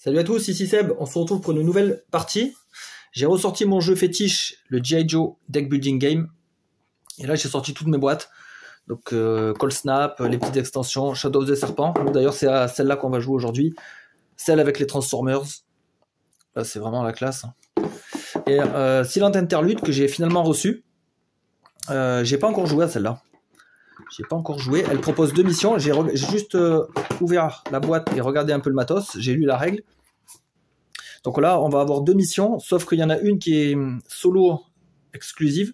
Salut à tous, ici Seb, on se retrouve pour une nouvelle partie. J'ai ressorti mon jeu fétiche, le G.I. Joe Deck Building Game. Et là j'ai sorti toutes mes boîtes. Donc Cold Snap, les petites extensions, Shadow of the Serpent. D'ailleurs c'est à celle-là qu'on va jouer aujourd'hui. Celle avec les Transformers. Là c'est vraiment la classe. Et Silent Interlude que j'ai finalement reçu. J'ai pas encore joué à celle-là. J'ai pas encore joué. Elle propose 2 missions. J'ai juste ouvert la boîte et regardé un peu le matos. J'ai lu la règle. Donc là, on va avoir 2 missions, sauf qu'il y en a une qui est solo exclusive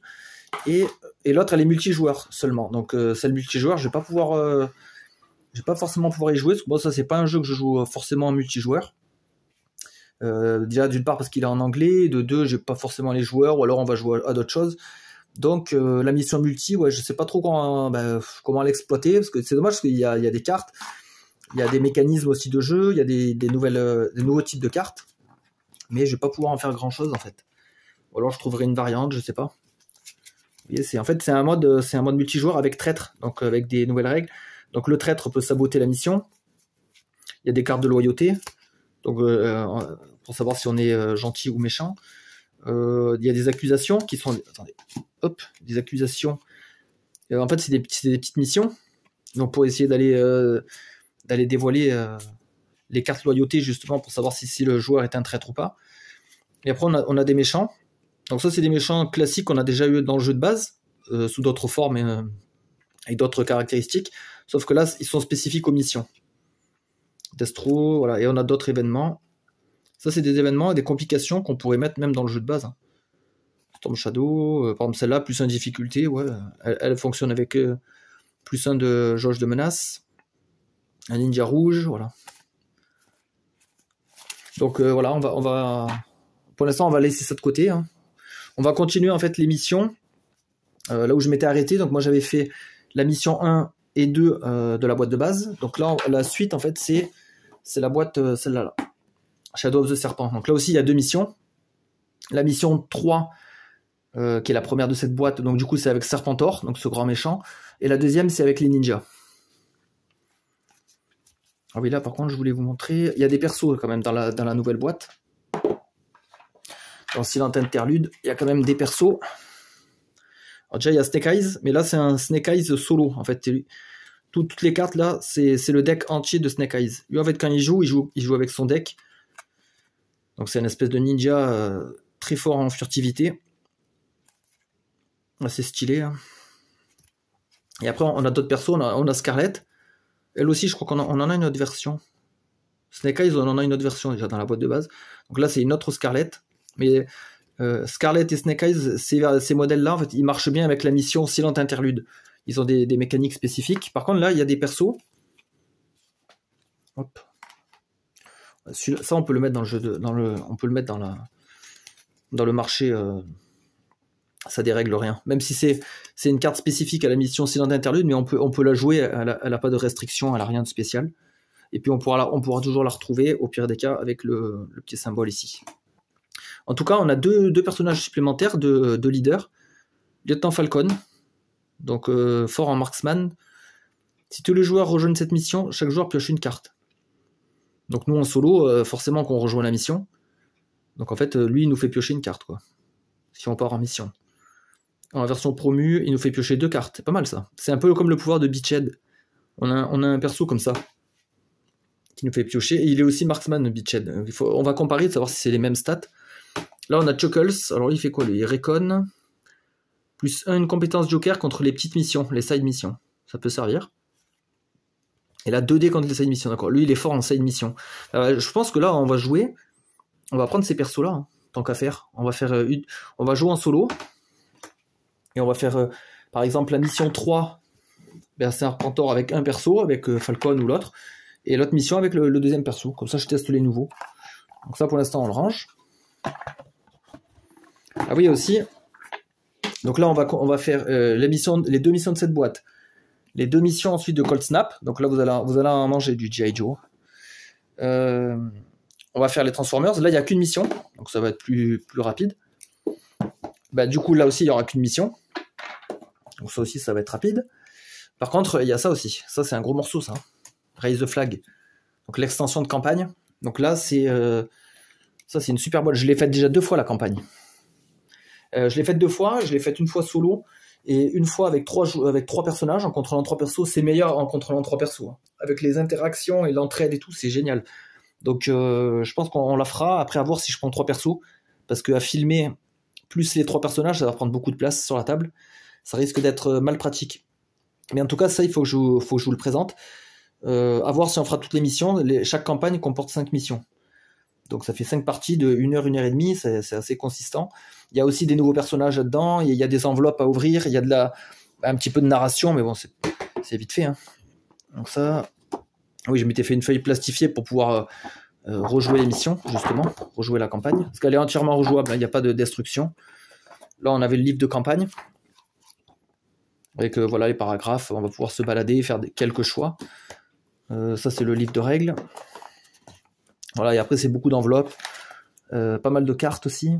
et l'autre elle est multijoueur seulement. Donc celle multijoueur, je vais pas forcément pouvoir y jouer. Parce que bon, ça c'est pas un jeu que je joue forcément en multijoueur. Déjà d'une part parce qu'il est en anglais, de deux j'ai pas forcément les joueurs, ou alors on va jouer à d'autres choses. Donc la mission multi, ouais, je sais pas trop comment l'exploiter, parce que c'est dommage parce qu'il y a des cartes, il y a des mécanismes aussi de jeu, il y a des nouveaux types de cartes, mais je vais pas pouvoir en faire grand chose en fait. Ou alors je trouverai une variante, je sais pas. Vous voyez, c'est un mode multijoueur avec traître, donc avec des nouvelles règles. Donc le traître peut saboter la mission. Il y a des cartes de loyauté, donc pour savoir si on est gentil ou méchant. Il y a des accusations qui sont... Attendez, hop, des accusations. En fait, c'est des petites missions. Donc pour essayer d'aller dévoiler les cartes loyauté, justement, pour savoir si le joueur est un traître ou pas. Et après, on a des méchants. Donc ça, c'est des méchants classiques qu'on a déjà eu dans le jeu de base, sous d'autres formes et avec d'autres caractéristiques. Sauf que là, ils sont spécifiques aux missions. Destro, voilà. Et on a d'autres événements. Ça, c'est des événements et des complications qu'on pourrait mettre même dans le jeu de base. Storm Shadow, par exemple celle-là, plus 1 de difficulté, ouais, elle fonctionne avec plus 1 de jauge de menace. Un ninja rouge, voilà. Donc voilà, on va pour l'instant on va laisser ça de côté. Hein. On va continuer en fait les missions là où je m'étais arrêté. Donc moi j'avais fait la mission 1 et 2 de la boîte de base. Donc là la suite en fait c'est la boîte celle-là. Là. Shadow of the Serpent. Donc là aussi il y a 2 missions. La mission 3 qui est la première de cette boîte, donc du coup c'est avec Serpentor, donc ce grand méchant, et la deuxième c'est avec les ninjas. Ah oui, là par contre je voulais vous montrer, il y a des persos quand même dans la nouvelle boîte. Dans Silent Interlude, il y a quand même des persos. Alors déjà il y a Snake Eyes, mais là c'est un Snake Eyes solo en fait. Toutes les cartes là, c'est le deck entier de Snake Eyes. Lui en fait quand il joue avec son deck. Donc c'est une espèce de ninja très fort en furtivité. Assez stylé. Hein. Et après on a d'autres persos, on a Scarlett. Elle aussi je crois qu'on en a une autre version. Snake Eyes on en a une autre version déjà dans la boîte de base. Donc là c'est une autre Scarlett. Mais Scarlett et Snake Eyes, ces modèles-là, en fait, ils marchent bien avec la mission Silent Interlude. Ils ont des mécaniques spécifiques. Par contre là il y a des persos. Hop. Ça on peut le mettre dans le jeu on peut le mettre dans le marché, ça dérègle rien. Même si c'est une carte spécifique à la mission Silent Interlude, mais on peut la jouer, elle a pas de restriction, elle a rien de spécial. Et puis on pourra toujours la retrouver au pire des cas avec le petit symbole ici. En tout cas, on a deux personnages supplémentaires de leader. Lieutenant Falcon, donc fort en marksman. Si tous les joueurs rejoignent cette mission, chaque joueur pioche une carte. Donc nous en solo, forcément qu'on rejoint la mission. Donc en fait, lui il nous fait piocher une carte, quoi. Si on part en mission. En version promue, il nous fait piocher 2 cartes. C'est pas mal ça. C'est un peu comme le pouvoir de Beachhead. On a un perso comme ça. Qui nous fait piocher. Et il est aussi marksman, Beachhead. On va comparer, de savoir si c'est les mêmes stats. Là on a Chuckles. Alors il fait quoi lui? Il recon. Plus 1 une compétence joker contre les petites missions, les side missions. Ça peut servir. Et là 2D contre les side missions, d'accord. Lui il est fort en side mission. Je pense que là on va jouer. On va prendre ces persos là, hein, tant qu'à faire. On va jouer en solo. Et on va faire par exemple la mission 3, c'est un Serpentor avec un perso, avec Falcon ou l'autre. Et l'autre mission avec le deuxième perso. Comme ça je teste les nouveaux. Donc ça pour l'instant on le range. Ah oui aussi. Donc là on va faire les 2 missions de cette boîte. Les 2 missions ensuite de Cold Snap. Donc là vous allez en manger du G.I. Joe. On va faire les Transformers. Là il n'y a qu'une mission. Donc ça va être plus rapide. Du coup là aussi il n'y aura qu'une mission. Donc ça aussi ça va être rapide. Par contre il y a ça aussi. Ça c'est un gros morceau ça. Raise the Flag. Donc l'extension de campagne. Donc là, ça c'est une super boîte. Je l'ai faite déjà 2 fois la campagne. Je l'ai faite 2 fois. Je l'ai faite une fois solo et une fois avec 3 personnages. En contrôlant 3 persos, c'est meilleur en contrôlant 3 persos. Hein. Avec les interactions et l'entraide et tout, c'est génial. Donc je pense qu'on la fera. Après, à voir si je prends 3 persos. Parce qu'à filmer plus les 3 personnages, ça va prendre beaucoup de place sur la table. Ça risque d'être mal pratique. Mais en tout cas, ça, il faut que je vous le présente. À voir si on fera toutes les missions. Chaque campagne comporte 5 missions. Donc ça fait 5 parties de 1 heure, 1 heure et demie. C'est assez consistant. Il y a aussi des nouveaux personnages là-dedans. Il y a des enveloppes à ouvrir. Il y a un petit peu de narration. Mais bon, c'est vite fait. Hein. Donc ça... Oui, je m'étais fait une feuille plastifiée pour pouvoir rejouer les missions, justement. Rejouer la campagne. Parce qu'elle est entièrement rejouable. Il n'y a pas de destruction. Là, on avait le livre de campagne. Avec voilà, les paragraphes. On va pouvoir se balader, faire quelques choix. Ça, c'est le livre de règles. Voilà, et après, c'est beaucoup d'enveloppes. Pas mal de cartes aussi.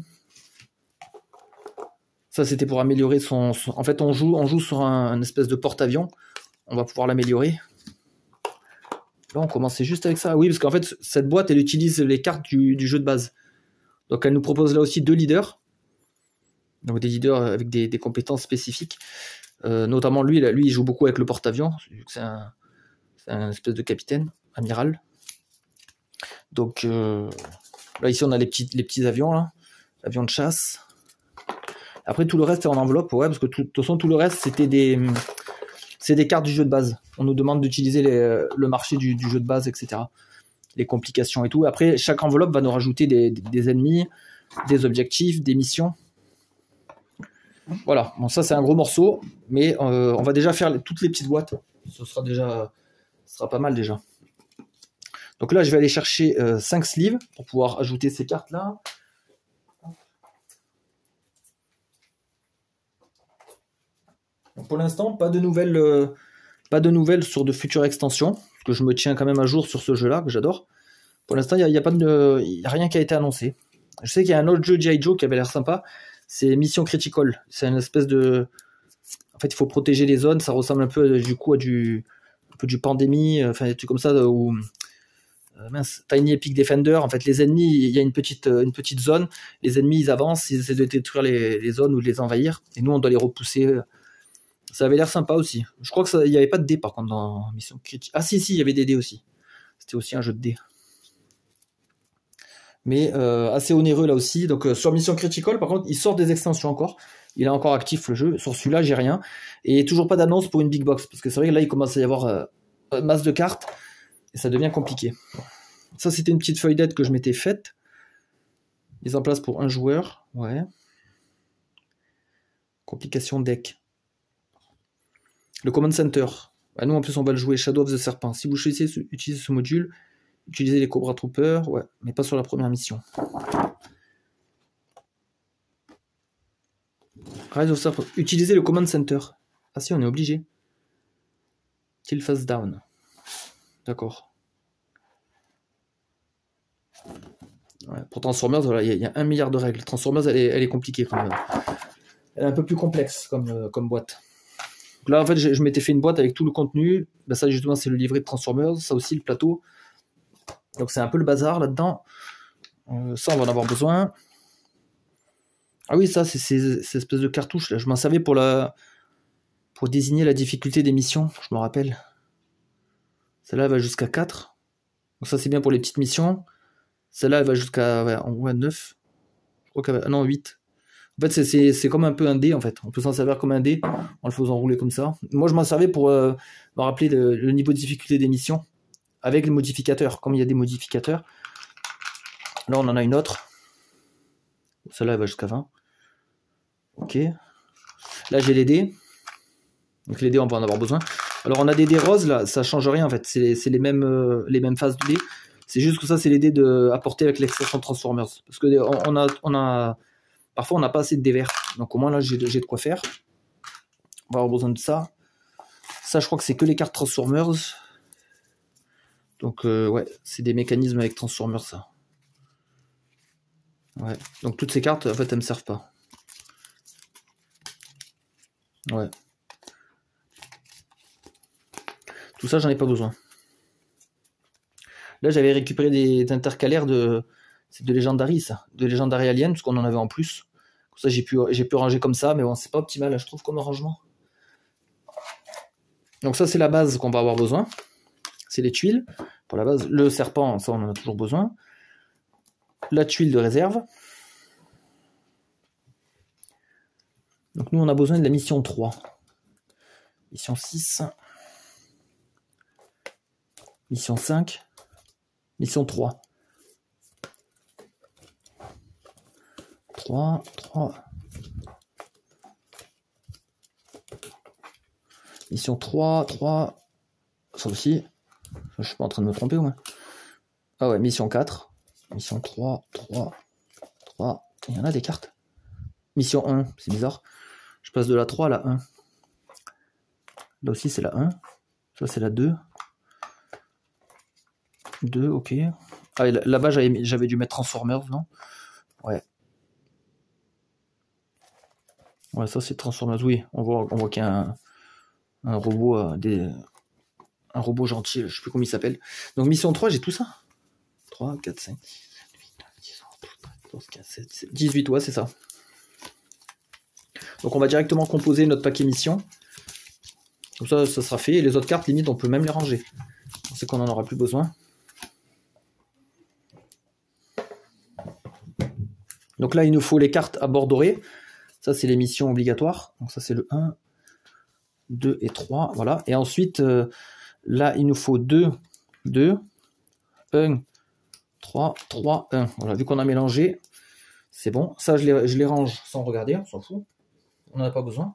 Ça, c'était pour améliorer son... En fait, on joue sur un espèce de porte-avions. On va pouvoir l'améliorer. Là, on commençait juste avec ça. Oui, parce qu'en fait, cette boîte, elle utilise les cartes du jeu de base. Donc, elle nous propose là aussi 2 leaders. Donc, des leaders avec des compétences spécifiques. Notamment, lui, il joue beaucoup avec le porte-avions. C'est un espèce de capitaine, amiral. Donc, là, ici, on a les petits avions, là. Avions de chasse. Après, tout le reste est en enveloppe, ouais, parce que de toute façon, tout le reste, c'est des cartes du jeu de base. On nous demande d'utiliser le marché du jeu de base, etc. Les complications et tout. Après, chaque enveloppe va nous rajouter des ennemis, des objectifs, des missions. Voilà. Bon, ça, c'est un gros morceau, mais on va déjà faire toutes les petites boîtes. Ce sera pas mal déjà. Donc là, je vais aller chercher 5 sleeves pour pouvoir ajouter ces cartes-là. Pour l'instant, pas de nouvelles sur de futures extensions, parce que je me tiens quand même à jour sur ce jeu-là, que j'adore. Pour l'instant, il n'y a rien qui a été annoncé. Je sais qu'il y a un autre jeu G.I. Joe qui avait l'air sympa, c'est Mission Critical. C'est une espèce de... En fait, il faut protéger les zones, ça ressemble un peu du coup à un peu du Pandémie, enfin des trucs comme ça, où... Tiny Epic Defender, en fait les ennemis, il y a une petite zone, les ennemis ils avancent, ils essaient de détruire les zones ou de les envahir, et nous on doit les repousser. Ça avait l'air sympa aussi. Je crois qu'il n'y avait pas de dés par contre dans Mission Critique. Ah si, il y avait des dés aussi. C'était aussi un jeu de dés. Mais assez onéreux là aussi. Donc sur Mission Critical, par contre, il sort des extensions encore. Il est encore actif le jeu. Sur celui-là, j'ai rien. Et toujours pas d'annonce pour une big box. Parce que c'est vrai que là, il commence à y avoir masse de cartes. Et ça devient compliqué. Ça, c'était une petite feuille d'aide que je m'étais faite. Mise en place pour un joueur. Ouais. Complication deck. Le Command Center. Bah, nous, en plus, on va le jouer Shadow of the Serpent. Si vous choisissez d'utiliser ce module, utilisez les Cobra Troopers. Ouais, mais pas sur la première mission. Rise of Serpent. Utilisez le Command Center. Ah si, on est obligé. Till face down. D'accord. Ouais, pour Transformers, voilà, il y a 1 milliard de règles. Transformers, elle est compliquée quand même. Elle est un peu plus complexe comme boîte. Donc là, en fait, je m'étais fait une boîte avec tout le contenu. Ben, ça, justement, c'est le livret de Transformers. Ça aussi, le plateau. Donc, c'est un peu le bazar là-dedans. Ça, on va en avoir besoin. Ah oui, ça, c'est ces espèces de cartouches. Là. Je m'en servais pour désigner la difficulté des missions. Je me rappelle. Celle-là, elle va jusqu'à 4. Donc ça, c'est bien pour les petites missions. Celle-là, elle va jusqu'à 9. Je crois qu'elle va... non, 8. En fait, c'est comme un peu un dé, en fait. On peut s'en servir comme un dé, en le faisant rouler comme ça. Moi, je m'en servais pour me rappeler le niveau de difficulté des missions, avec les modificateurs. Comme il y a des modificateurs. Là, on en a une autre. Celle-là, elle va jusqu'à 20. Ok. Là, j'ai les dés. Donc les dés, on va en avoir besoin. Alors, on a des dés roses, là. Ça change rien, en fait. C'est les mêmes phases de dés. C'est juste que ça, c'est les dés apportés avec l'extension Transformers. Parce que parfois, on n'a pas assez de dés verts. Donc, au moins, là, j'ai de quoi faire. On va avoir besoin de ça. Ça, je crois que c'est que les cartes Transformers. Donc, ouais, c'est des mécanismes avec Transformers, ça. Ouais. Donc, toutes ces cartes, en fait, elles me servent pas. Ouais. Tout ça, j'en ai pas besoin. Là, j'avais récupéré des intercalaires de... C'est de Legendary, ça. De Legendary Alien, parce qu'on en avait en plus. Pour ça, j'ai pu ranger comme ça, mais bon, c'est pas optimal, je trouve, comme rangement. Donc ça, c'est la base qu'on va avoir besoin. C'est les tuiles. Pour la base, le serpent, ça, on en a toujours besoin. La tuile de réserve. Donc nous, on a besoin de la mission 3. Mission 6. Mission 5. Mission 3. 3. Mission 3. Ça aussi. Je suis pas en train de me tromper, ou moins. Ah ouais, mission 4. Mission 3. Il y en a des cartes. Mission 1, c'est bizarre. Je passe de la 3 à la 1. Là aussi, c'est la 1. Ça, c'est la 2. 2, ok. Ah, là-bas, j'avais dû mettre Transformers, non? Ouais. Ouais, ça, c'est Transformers, oui. On voit qu'il y a un robot, un robot gentil, je sais plus comment il s'appelle. Donc, mission 3, j'ai tout ça. 3, 4, 5, 8, 9, 10, 11, 12, 13, 14, 15, 17, 18, ouais, c'est ça. Donc, on va directement composer notre paquet mission. Comme ça, ça sera fait. Et les autres cartes, limite, on peut même les ranger. On sait qu'on n'en aura plus besoin. Donc là, il nous faut les cartes à bord doré. Ça, c'est les missions obligatoires. Donc ça, c'est le 1, 2 et 3. Voilà. Et ensuite, là, il nous faut 2, 1, 3, 3, 1. Voilà, vu qu'on a mélangé, c'est bon. Ça, je les range sans regarder, on s'en fout. On n'en a pas besoin.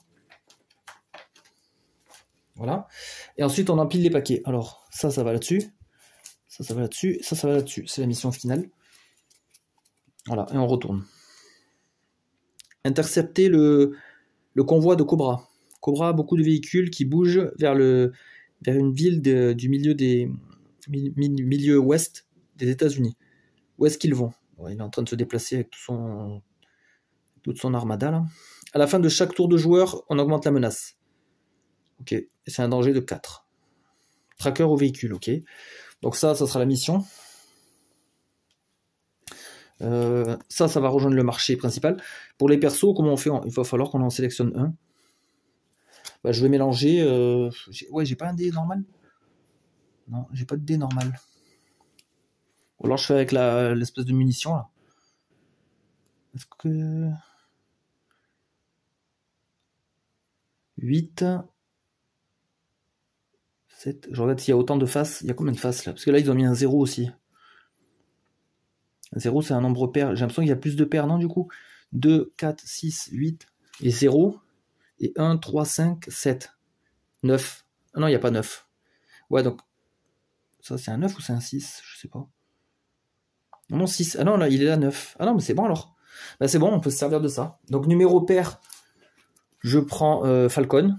Voilà. Et ensuite, on empile les paquets. Alors, ça va là-dessus. Ça va là-dessus. Ça va là-dessus. C'est la mission finale. Voilà, et on retourne. Intercepter le convoi de Cobra. Cobra a beaucoup de véhicules qui bougent vers une ville du milieu ouest des États-Unis. Où est-ce qu'ils vont? Ouais, il est en train de se déplacer avec toute son armada là. À la fin de chaque tour de joueur, on augmente la menace. Ok, et c'est un danger de 4. Tracker au véhicule, ok. Donc ça sera la mission. Ça va rejoindre le marché principal. Pour les persos, comment on fait? Il va falloir qu'on en sélectionne un. Bah, je vais mélanger. Ouais, j'ai pas un dé normal. Non, j'ai pas de dé normal. Ou alors je fais avec l'espèce de munition là. Est-ce que 8 7. Je regarde s'il y a autant de faces. Il y a combien de faces là? Parce que là ils ont mis un 0 aussi. 0 c'est un nombre pair. J'ai l'impression qu'il y a plus de paires, non, du coup 2, 4, 6, 8 et 0. Et 1, 3, 5, 7. 9. Ah non, il n'y a pas 9. Ouais, donc ça c'est un 9 ou c'est un 6? Je sais pas. Non, 6. Ah non, là il est là 9. Ah non, mais c'est bon alors. Bah, c'est bon, on peut se servir de ça. Donc numéro pair, je prends Falcon.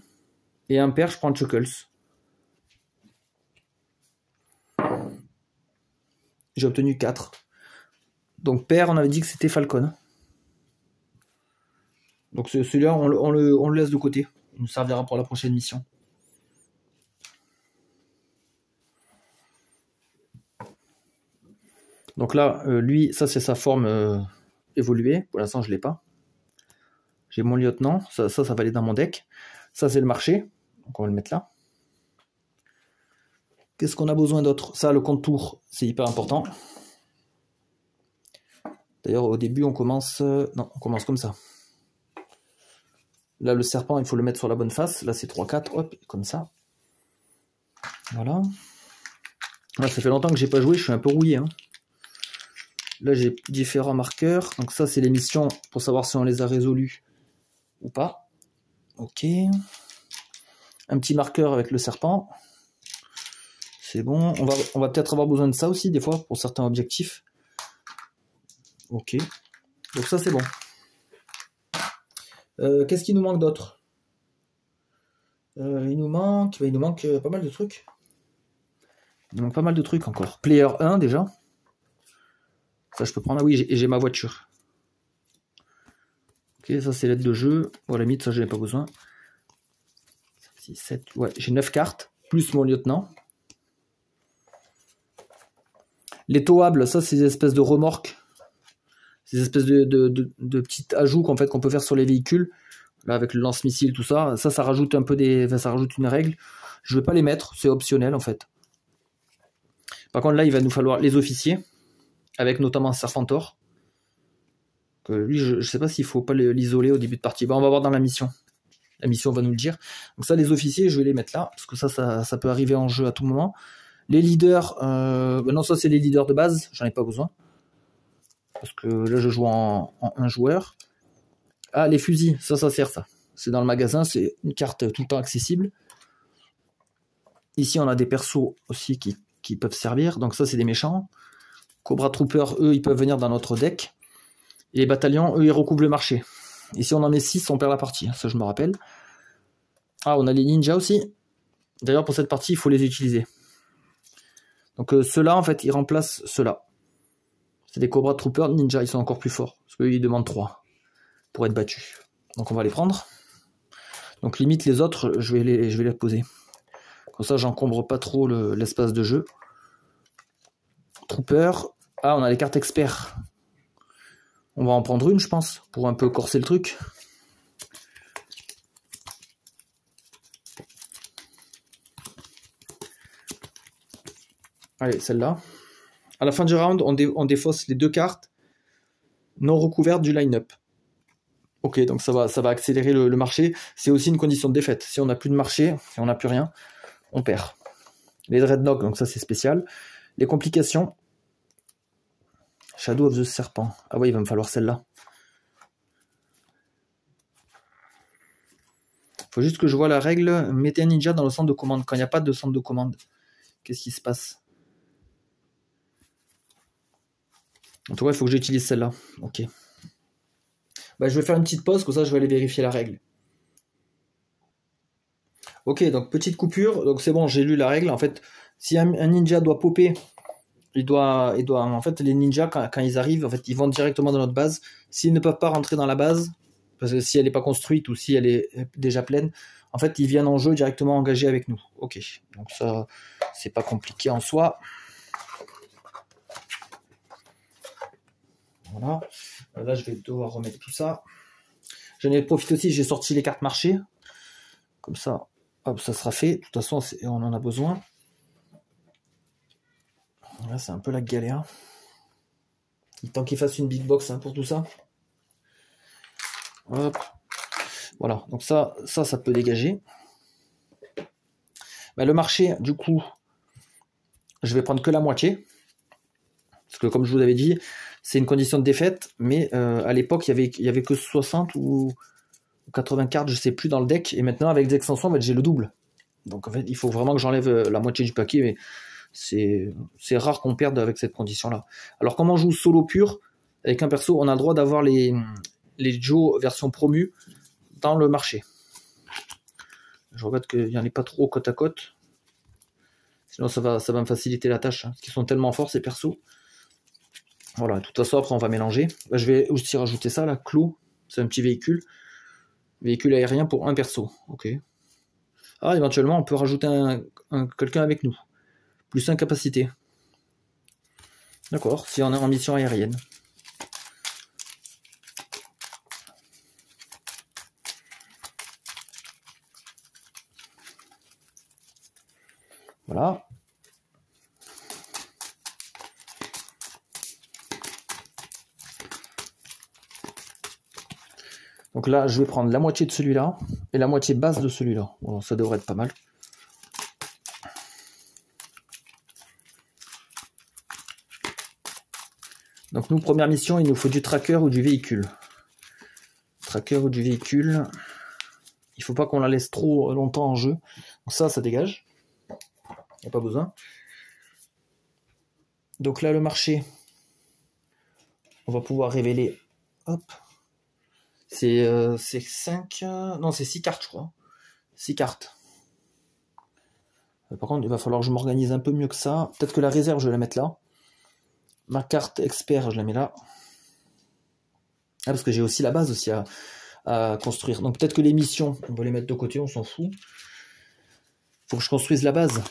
Et un pair, je prends Chuckles. J'ai obtenu 4. Donc pair, on avait dit que c'était Falcon. Donc celui-là, on le laisse de côté. Il nous servira pour la prochaine mission. Donc là, lui, ça c'est sa forme évoluée. Pour l'instant, je ne l'ai pas. J'ai mon lieutenant. Ça va aller dans mon deck. Ça, c'est le marché. Donc on va le mettre là. Qu'est-ce qu'on a besoin d'autre? Ça, le contour, c'est hyper important. D'ailleurs, au début, on commence... non, on commence comme ça. Là, le serpent, il faut le mettre sur la bonne face. Là, c'est 3, 4. Hop, comme ça. Voilà. Là, ça fait longtemps que j'ai pas joué. Je suis un peu rouillé. Hein. Là, j'ai différents marqueurs. Donc ça, c'est les missions pour savoir si on les a résolues ou pas. Ok. Un petit marqueur avec le serpent. C'est bon. On va peut-être avoir besoin de ça aussi, des fois, pour certains objectifs. Ok. Donc ça, c'est bon. Qu'est-ce qu'il nous manque d'autre? Il nous manque pas mal de trucs. Il nous manque pas mal de trucs encore. Player 1, déjà. Ça, je peux prendre. Ah oui, j'ai ma voiture. Ok, ça, c'est l'aide de jeu. Bon, à la limite, ça, je n'ai pas besoin. 6, 7. Ouais, j'ai 9 cartes. Plus mon lieutenant. Les towables, ça c'est des espèces de remorques. C'est des espèces de petits ajouts qu'en fait, qu'on peut faire sur les véhicules. Là, avec le lance-missile, tout ça. Ça rajoute un peu ça rajoute une règle. Je ne vais pas les mettre, c'est optionnel en fait. Par contre, là, il va nous falloir les officiers, avec notamment Serpentor. Que lui, je ne sais pas s'il ne faut pas l'isoler au début de partie. Bon, on va voir dans la mission. La mission va nous le dire. Donc ça, les officiers, je vais les mettre là, parce que ça peut arriver en jeu à tout moment. Les leaders, non, ça c'est les leaders de base, j'en ai pas besoin. Parce que là, je joue en un joueur. Ah, les fusils, ça sert ça. C'est dans le magasin, c'est une carte tout le temps accessible. Ici, on a des persos aussi qui peuvent servir. Donc ça, c'est des méchants. Cobra Trooper, eux, ils peuvent venir dans notre deck. Et les bataillons, eux, ils recouvrent le marché. Et si on en met 6, on perd la partie. Ça, je me rappelle. Ah, on a les ninjas aussi. D'ailleurs, pour cette partie, il faut les utiliser. Donc ceux-là, en fait, ils remplacent ceux-là. C'est des Cobra Troopers ninja, ils sont encore plus forts. Parce qu'ils demandent 3 pour être battus. Donc on va les prendre. Donc limite, les autres, je vais les poser. Comme ça, j'encombre pas trop l'espace de jeu. Trooper. Ah, on a les cartes experts. On va en prendre une, je pense, pour un peu corser le truc. Allez, celle-là. À la fin du round, on défausse les 2 cartes non recouvertes du line-up. Ok, donc ça va accélérer le marché. C'est aussi une condition de défaite. Si on n'a plus de marché, si on n'a plus rien, on perd. Les Dreadnoughts, donc ça c'est spécial. Les complications. Shadow of the Serpent. Ah ouais, il va me falloir celle-là. Faut juste que je vois la règle. Mettez un ninja dans le centre de commande. Quand il n'y a pas de centre de commande, qu'est-ce qui se passe? En tout cas, il faut que j'utilise celle-là. Ok. Bah, je vais faire une petite pause, comme ça je vais aller vérifier la règle. Ok, donc petite coupure. Donc c'est bon, j'ai lu la règle. En fait, si un ninja doit popper, en fait, les ninjas, quand ils arrivent, en fait, ils vont directement dans notre base. S'ils ne peuvent pas rentrer dans la base, parce que si elle n'est pas construite ou si elle est déjà pleine, en fait, ils viennent en jeu directement engagés avec nous. Ok, donc ça, c'est pas compliqué en soi. Voilà. Là, je vais devoir remettre tout ça. J'en ai profité aussi, j'ai sorti les cartes marché. Comme ça, hop, ça sera fait. De toute façon, on en a besoin. Là, c'est un peu la galère. Il temps qu'il fasse une big box pour tout ça. Hop. Voilà, donc ça peut dégager. Bah, le marché, du coup, je vais prendre que la moitié. Parce que comme je vous avais dit, c'est une condition de défaite, mais à l'époque, il y avait que 60 ou 80 cartes, je sais plus, dans le deck, et maintenant, avec des extensions, en fait, j'ai le double. Donc, en fait, il faut vraiment que j'enlève la moitié du paquet, mais c'est rare qu'on perde avec cette condition-là. Alors, comme on joue solo pur, avec un perso, on a le droit d'avoir les Joe version promu dans le marché. Je regrette qu'il n'y en ait pas trop côte à côte. Sinon, ça va me faciliter la tâche, parce qu'ils sont tellement forts, ces persos. Voilà, de toute façon, après, on va mélanger. Là, je vais aussi rajouter ça, là, Clos. C'est un petit véhicule. Véhicule aérien pour un perso. Ok. Ah, éventuellement, on peut rajouter quelqu'un avec nous. Plus 1 capacité. D'accord, si on est en mission aérienne. Voilà. Donc là, je vais prendre la moitié de celui-là et la moitié basse de celui-là. Bon, ça devrait être pas mal. Donc nous, première mission, il nous faut du tracker ou du véhicule. Tracker ou du véhicule. Il ne faut pas qu'on la laisse trop longtemps en jeu. Donc ça dégage. Il n'y a pas besoin. Donc là, le marché, on va pouvoir révéler. Hop. C'est 5... non, c'est 6 cartes, je crois. 6 cartes. Par contre, il va falloir que je m'organise un peu mieux que ça. Peut-être que la réserve, je vais la mettre là. Ma carte expert, je la mets là. Ah, parce que j'ai aussi la base aussi à construire. Donc peut-être que les missions, on va les mettre de côté, on s'en fout. Faut que je construise la base.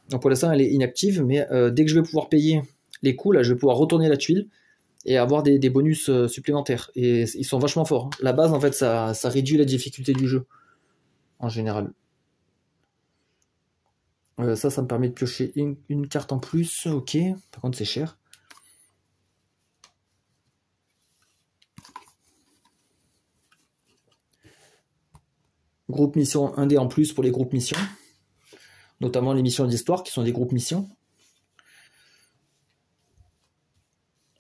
Donc pour l'instant, elle est inactive, mais dès que je vais pouvoir payer les coups, là, je vais pouvoir retourner la tuile et avoir des bonus supplémentaires. Et ils sont vachement forts. La base, en fait, ça réduit la difficulté du jeu, en général. Ça me permet de piocher une carte en plus. Ok, par contre, c'est cher. Groupe mission 1D en plus pour les groupes missions. Notamment les missions d'histoire qui sont des groupes missions.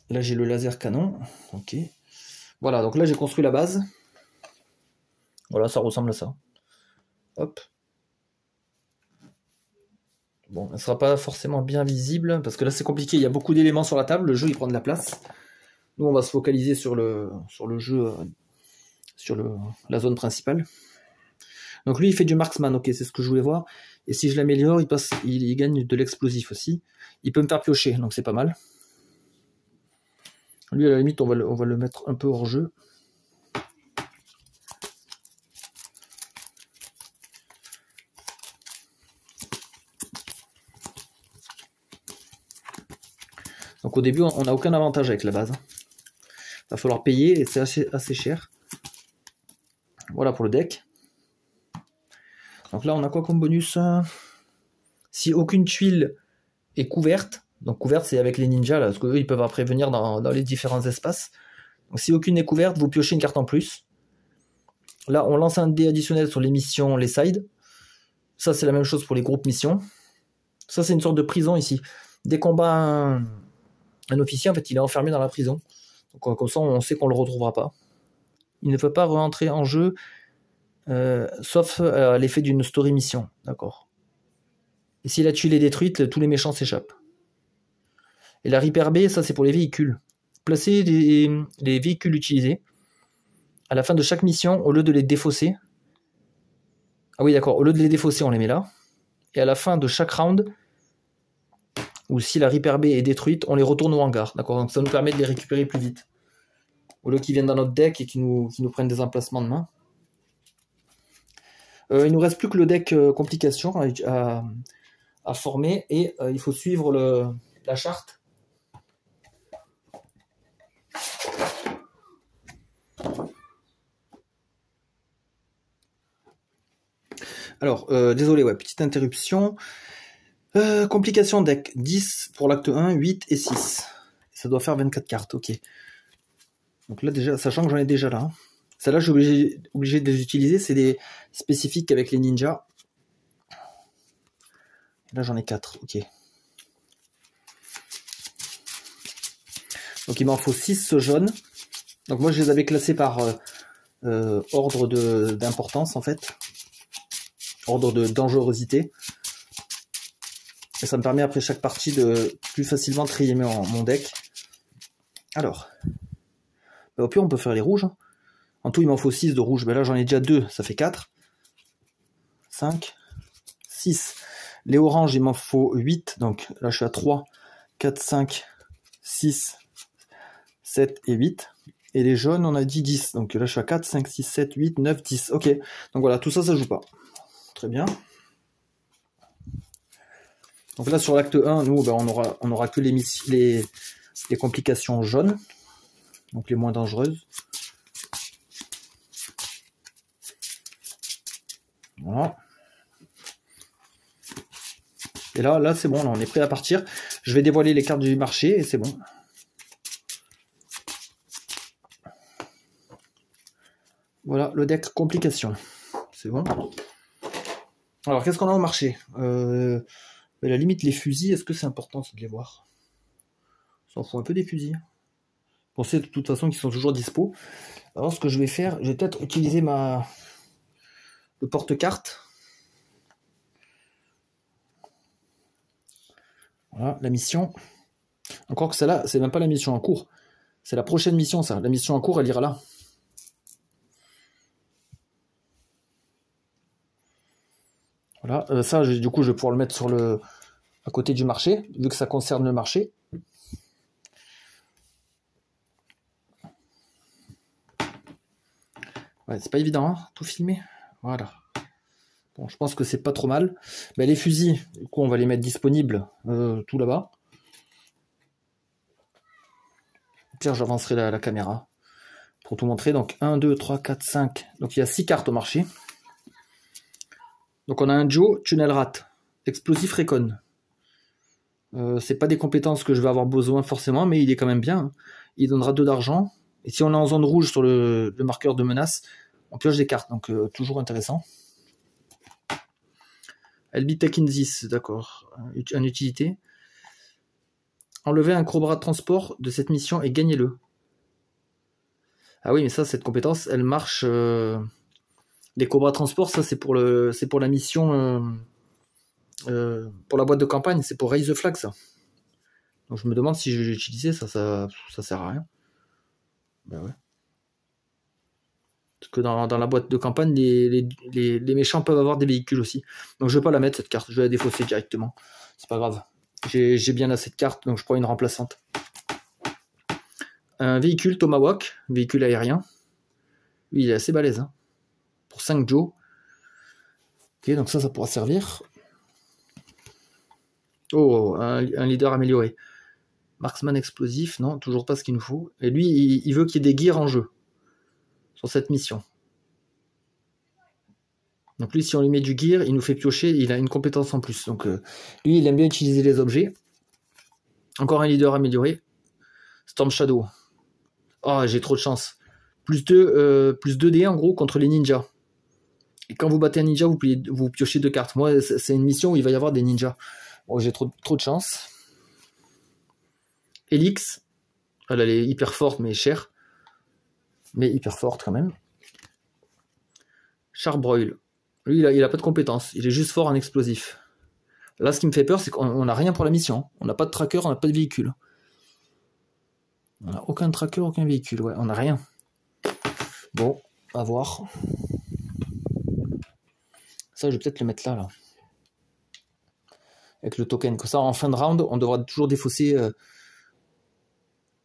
Là, j'ai le laser canon. Ok. Voilà, donc là, j'ai construit la base. Voilà, ça ressemble à ça. Hop. Bon, elle ne sera pas forcément bien visible, parce que là, c'est compliqué. Il y a beaucoup d'éléments sur la table. Le jeu, il prend de la place. Nous, on va se focaliser sur le jeu, sur la zone principale. Donc lui, il fait du marksman. Ok, c'est ce que je voulais voir. Et si je l'améliore, il gagne de l'explosif aussi. Il peut me faire piocher, donc c'est pas mal. Lui, à la limite, on va le mettre un peu hors jeu. Donc au début, on n'a aucun avantage avec la base. Il va falloir payer et c'est assez cher. Voilà pour le deck. Donc là, on a quoi comme bonus? Si aucune tuile est couverte, donc couverte, c'est avec les ninjas, là, parce qu'eux, ils peuvent après venir dans les différents espaces. Donc si aucune n'est couverte, vous piochez une carte en plus. Là, on lance un dé additionnel sur les missions, les sides. Ça, c'est la même chose pour les groupes missions. Ça, c'est une sorte de prison ici. Dès qu'on bat un officier, en fait, il est enfermé dans la prison. Donc comme ça, on sait qu'on ne le retrouvera pas. Il ne peut pas rentrer en jeu, sauf à l'effet d'une story mission. D'accord. Et si la tuile est détruite, tous les méchants s'échappent. Et la Reaper B, ça c'est pour les véhicules. Placez les véhicules utilisés à la fin de chaque mission, au lieu de les défausser. Ah oui, d'accord, au lieu de les défausser, on les met là. Et à la fin de chaque round, ou si la Reaper B est détruite, on les retourne au hangar. D'accord, donc ça nous permet de les récupérer plus vite. Au lieu qu'ils viennent dans notre deck et qu'ils nous prennent des emplacements de main. Il nous reste plus que le deck complication à former et il faut suivre la charte. Alors, désolé, ouais, petite interruption. Complication deck 10 pour l'acte 1, 8 et 6. Ça doit faire 24 cartes, ok. Donc là déjà, sachant que j'en ai déjà là. Celle-là, je suis obligé de les utiliser, c'est des spécifiques avec les ninjas. Là j'en ai 4, ok. Donc il m'en faut 6 jaunes. Donc moi je les avais classés par ordre d'importance en fait. Ordre de dangerosité. Et ça me permet après chaque partie de plus facilement trier mon deck. Alors, au pire on peut faire les rouges. En tout il m'en faut 6 de rouges. Ben là j'en ai déjà 2, ça fait 4. 5, 6. Les oranges il m'en faut 8. Donc là je suis à 3, 4, 5, 6, 7 et 8. Et les jaunes on a dit 10. Donc là je suis à 4, 5, 6, 7, 8, 9, 10. Ok. Donc voilà, tout ça joue pas. Très bien. Donc là sur l'acte 1, nous ben, on aura que les complications jaunes. Donc les moins dangereuses. Voilà. Et là c'est bon, là, on est prêt à partir. Je vais dévoiler les cartes du marché et c'est bon. Voilà le deck complication. C'est bon. Alors qu'est-ce qu'on a au marché? À la limite les fusils, est-ce que c'est important de les voir? On s'en fout un peu des fusils. Pensez de toute façon qu'ils sont toujours dispo. Alors ce que je vais faire, je vais peut-être utiliser le porte-carte. Voilà, la mission. Encore que celle-là, c'est même pas la mission en cours. C'est la prochaine mission, ça. La mission en cours, elle ira là. Voilà, ça, du coup, je vais pouvoir le mettre à côté du marché, vu que ça concerne le marché. Ouais, c'est pas évident, hein, tout filmer. Voilà. Bon, je pense que c'est pas trop mal. Ben, les fusils, du coup, on va les mettre disponibles tout là-bas. Pire, j'avancerai la caméra pour tout montrer. Donc 1, 2, 3, 4, 5. Donc il y a 6 cartes au marché. Donc on a un Joe, Tunnel Rat, Explosif Recon. C'est pas des compétences que je vais avoir besoin forcément, mais il est quand même bien. Hein. Il donnera 2 d'argent. Et si on est en zone rouge sur le marqueur de menace, on pioche des cartes. Donc toujours intéressant. LB Tekinsis, d'accord. En utilité. Enlevez un Cobra de transport de cette mission et gagnez-le. Ah oui, mais ça, cette compétence, elle marche. Les Cobra transport, ça c'est pour la mission, pour la boîte de campagne, c'est pour Raise the Flag, ça. Donc je me demande si je vais l'utiliser, ça sert à rien. Ben ouais. Parce que dans la boîte de campagne, les méchants peuvent avoir des véhicules aussi. Donc je vais pas la mettre cette carte, je vais la défausser directement. C'est pas grave. J'ai bien assez de cartes, donc je prends une remplaçante. Un véhicule Tomahawk, véhicule aérien. Lui, il est assez balèze. Hein. Pour 5 Joe. Ok, donc ça pourra servir. Oh, un leader amélioré. Marksman explosif, non, toujours pas ce qu'il nous faut. Et lui, il veut qu'il y ait des gears en jeu. Sur cette mission. Donc lui, si on lui met du gear, il nous fait piocher, il a une compétence en plus. Donc lui, il aime bien utiliser les objets. Encore un leader amélioré. Storm Shadow. Oh, j'ai trop de chance. Plus 2 dés en gros contre les ninjas. Et quand vous battez un ninja, vous piochez 2 cartes. Moi, c'est une mission où il va y avoir des ninjas. Bon, j'ai trop de chance. Elix. Elle est hyper forte, mais chère. Mais hyper forte quand même. Charbroil. Lui, il a pas de compétences. Il est juste fort en explosif. Là, ce qui me fait peur, c'est qu'on n'a rien pour la mission. On n'a pas de tracker, on n'a pas de véhicule. On n'a aucun tracker, aucun véhicule. Ouais, on n'a rien. Bon, à voir. Ça, je vais peut-être le mettre là. Avec le token. Comme ça, en fin de round, on devra toujours défausser...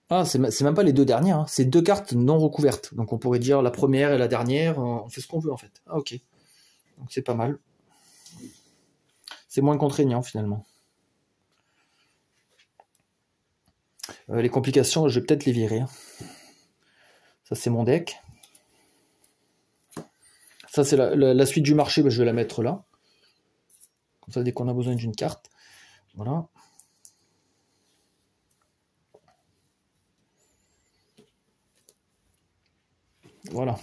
Ah, c'est même pas les 2 dernières. Hein. C'est 2 cartes non recouvertes. Donc on pourrait dire la première et la dernière. On fait ce qu'on veut, en fait. Ah, ok. Donc c'est pas mal. C'est moins contraignant, finalement. Les complications, je vais peut-être les virer. Ça, c'est mon deck. Ça, c'est la suite du marché. Ben, je vais la mettre là. Comme ça, dès qu'on a besoin d'une carte. Voilà. Voilà.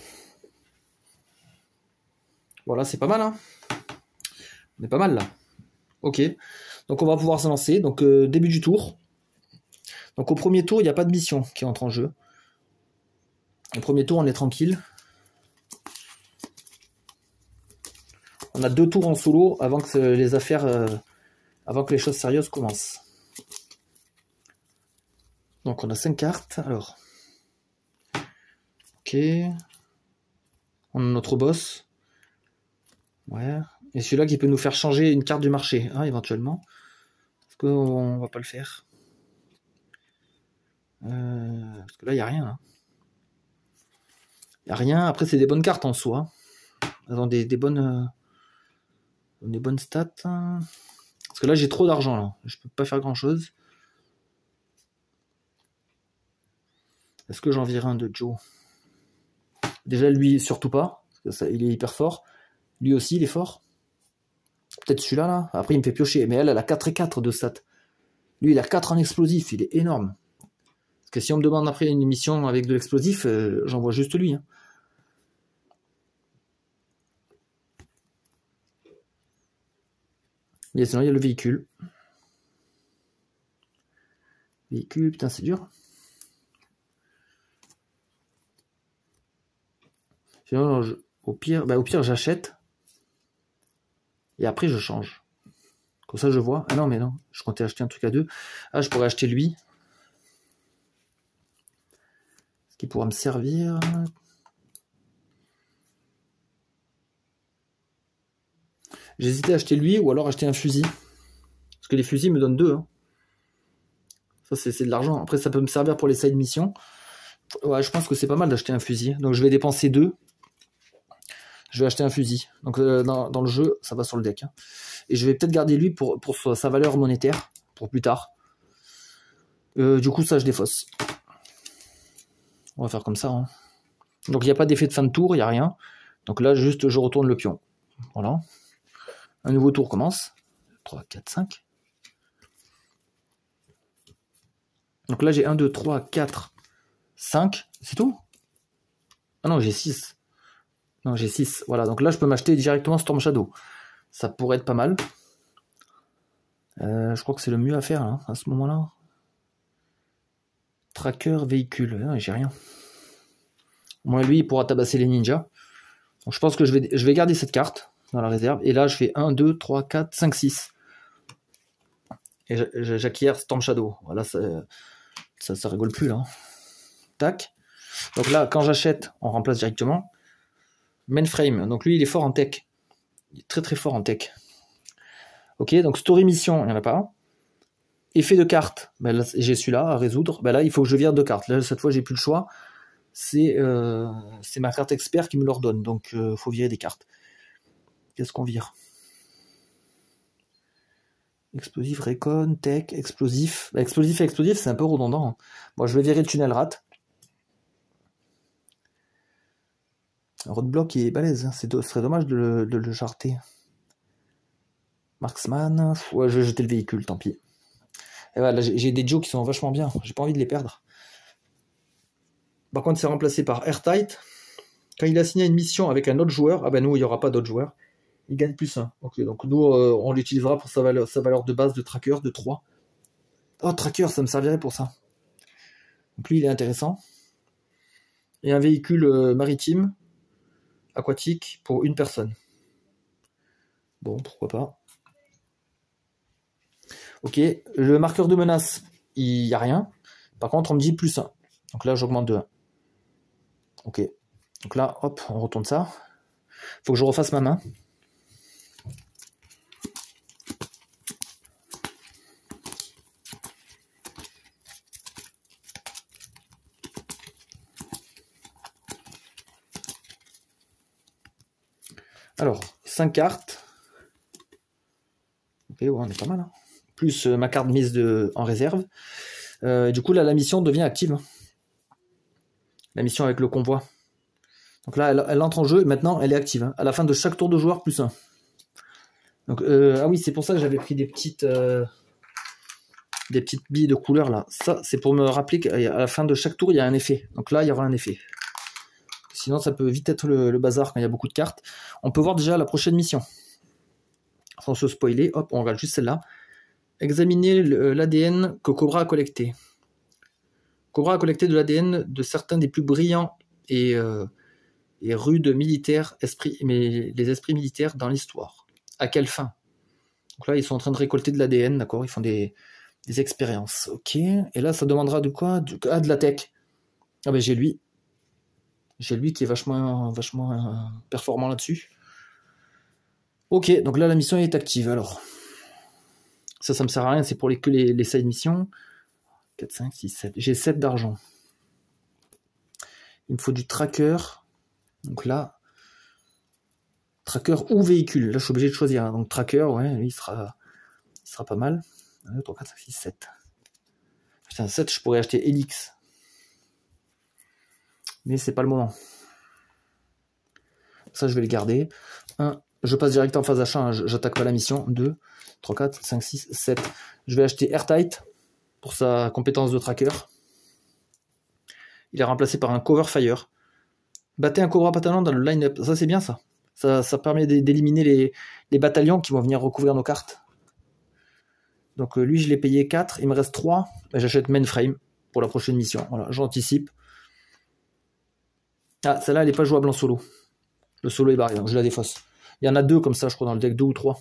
Voilà, c'est pas mal. Hein. On est pas mal, là. Ok. Donc, on va pouvoir se lancer. Donc, début du tour. Donc au premier tour, il n'y a pas de mission qui entre en jeu. Au premier tour, on est tranquille. On a 2 tours en solo avant que les affaires, avant que les choses sérieuses commencent. Donc on a 5 cartes. Alors, ok. On a notre boss. Ouais. Et celui-là qui peut nous faire changer une carte du marché, hein, éventuellement. Est-ce qu'on va pas le faire? Parce que là, il n'y a rien. Il n'y a rien. Après, c'est des bonnes cartes en soi. Elles ont des bonnes stats. Parce que là, j'ai trop d'argent. Là. Je peux pas faire grand-chose. Est-ce que j'en virerai un de Joe? Déjà, lui, surtout pas. Parce que ça, il est hyper fort. Lui aussi, il est fort. Peut-être celui-là, là. Après, il me fait piocher. Mais elle a 4 et 4 de stats. Lui, il a 4 en explosif. Il est énorme. Parce que si on me demande après une mission avec de l'explosif, j'envoie juste lui. Hein. Et sinon, il y a le véhicule. Véhicule, putain, c'est dur. Sinon, au pire, j'achète. Et après, je change. Comme ça, je vois. Ah non, mais non. Je comptais acheter un truc à 2. Ah, je pourrais acheter lui. Ce qui pourra me servir. J'hésitais à acheter lui ou alors acheter un fusil. Parce que les fusils me donnent 2. Hein. Ça, c'est de l'argent. Après, ça peut me servir pour les side missions. Ouais, je pense que c'est pas mal d'acheter un fusil. Donc, je vais dépenser 2. Je vais acheter un fusil. Donc, dans le jeu, ça va sur le deck. Hein. Et je vais peut-être garder lui pour sa valeur monétaire. Pour plus tard. Du coup, ça, je défausse. On va faire comme ça. Hein. Donc il n'y a pas d'effet de fin de tour, il n'y a rien. Donc là, juste je retourne le pion. Voilà. Un nouveau tour commence. 3, 4, 5. Donc là, j'ai 1, 2, 3, 4, 5. C'est tout? Ah non, j'ai 6. Non, j'ai 6. Voilà, donc là, je peux m'acheter directement Storm Shadow. Ça pourrait être pas mal. Je crois que c'est le mieux à faire hein, à ce moment-là. Tracker, véhicule. Non, j'ai rien. Moi, lui, il pourra tabasser les ninjas. Donc, je pense que je vais garder cette carte dans la réserve. Et là, je fais 1, 2, 3, 4, 5, 6. Et j'acquiers Storm Shadow. Voilà, ça rigole plus là. Tac. Donc là, quand j'achète, on remplace directement. Mainframe. Donc lui, il est fort en tech. Il est très très fort en tech. Ok, donc story mission, il n'y en a pas. Effet de carte. Ben là, j'ai celui-là à résoudre. Ben là, il faut que je vire 2 cartes. Là, cette fois, j'ai plus le choix. C'est ma carte expert qui me l'ordonne. Donc, il faut virer des cartes. Qu'est-ce qu'on vire? Explosif, Recon, Tech, Explosif. Bah, explosif et Explosif, c'est un peu redondant. Hein. Bon, je vais virer le Tunnel Rat. Roadblock, il est balèze. Hein. Ce serait dommage de le charter. Marksman. Ouais, je vais jeter le véhicule, tant pis. Et voilà, j'ai des Joe qui sont vachement bien. J'ai pas envie de les perdre. Par contre, c'est remplacé par Airtight. Quand il a signé une mission avec un autre joueur, ah ben nous, il n'y aura pas d'autre joueur. Il gagne plus 1. Ok, donc nous, on l'utilisera pour sa valeur de base de tracker de 3. Oh, tracker, ça me servirait pour ça. Donc lui, il est intéressant. Et un véhicule maritime, aquatique, pour une personne. Bon, pourquoi pas. Ok, le marqueur de menace, il n'y a rien. Par contre, on me dit plus 1. Donc là, j'augmente de 1. Ok. Donc là, hop, on retourne ça. Faut que je refasse ma main. Alors, 5 cartes. Ok, ouais, on est pas mal. Hein. Plus ma carte mise en réserve. Du coup, là, la mission devient active. La mission avec le convoi. Donc là, elle entre en jeu et maintenant, elle est active. Hein. À la fin de chaque tour de joueur, plus 1. Donc, ah oui, c'est pour ça que j'avais pris des petites billes de couleur là. Ça, c'est pour me rappeler qu'à la fin de chaque tour, il y a un effet. Donc là, il y aura un effet. Sinon, ça peut vite être le bazar quand il y a beaucoup de cartes. On peut voir déjà la prochaine mission. Sans se spoiler, hop, on regarde juste celle-là. Examiner l'ADN que Cobra a collecté. Cobra a collecté de l'ADN de certains des plus brillants et rudes militaires, les esprits militaires dans l'histoire. À quelle fin? Donc là, ils sont en train de récolter de l'ADN, d'accord? Ils font des expériences. Ok. Et là, ça demandera de quoi? De la tech. Ah ben j'ai lui. J'ai lui qui est vachement performant là-dessus. Ok, donc là, la mission est active. Alors, ça me sert à rien, c'est pour que les side missions. 4, 5, 6, 7. J'ai 7 d'argent. Il me faut du tracker. Donc là, tracker ou véhicule. Là, je suis obligé de choisir. Donc tracker, ouais, lui, il sera pas mal. 1, 2, 3, 4, 5, 6, 7. Putain, 7, je pourrais acheter Helix. Mais c'est pas le moment. Ça, je vais le garder. 1, je passe direct en phase d'achat. Hein, j'attaque pas la mission. 2, 3, 4, 5, 6, 7. Je vais acheter Airtight pour sa compétence de tracker. Il est remplacé par un Cover Fire. Battez un Cobra Bataillon dans le line-up. Ça, c'est bien, ça. Ça permet d'éliminer les bataillons qui vont venir recouvrir nos cartes. Donc lui, je l'ai payé 4. Il me reste 3. J'achète Mainframe pour la prochaine mission. Voilà, j'anticipe. Ah, celle-là, elle n'est pas jouable en solo. Le solo est barré, donc je la défausse. Il y en a 2 comme ça, je crois, dans le deck. 2 ou 3.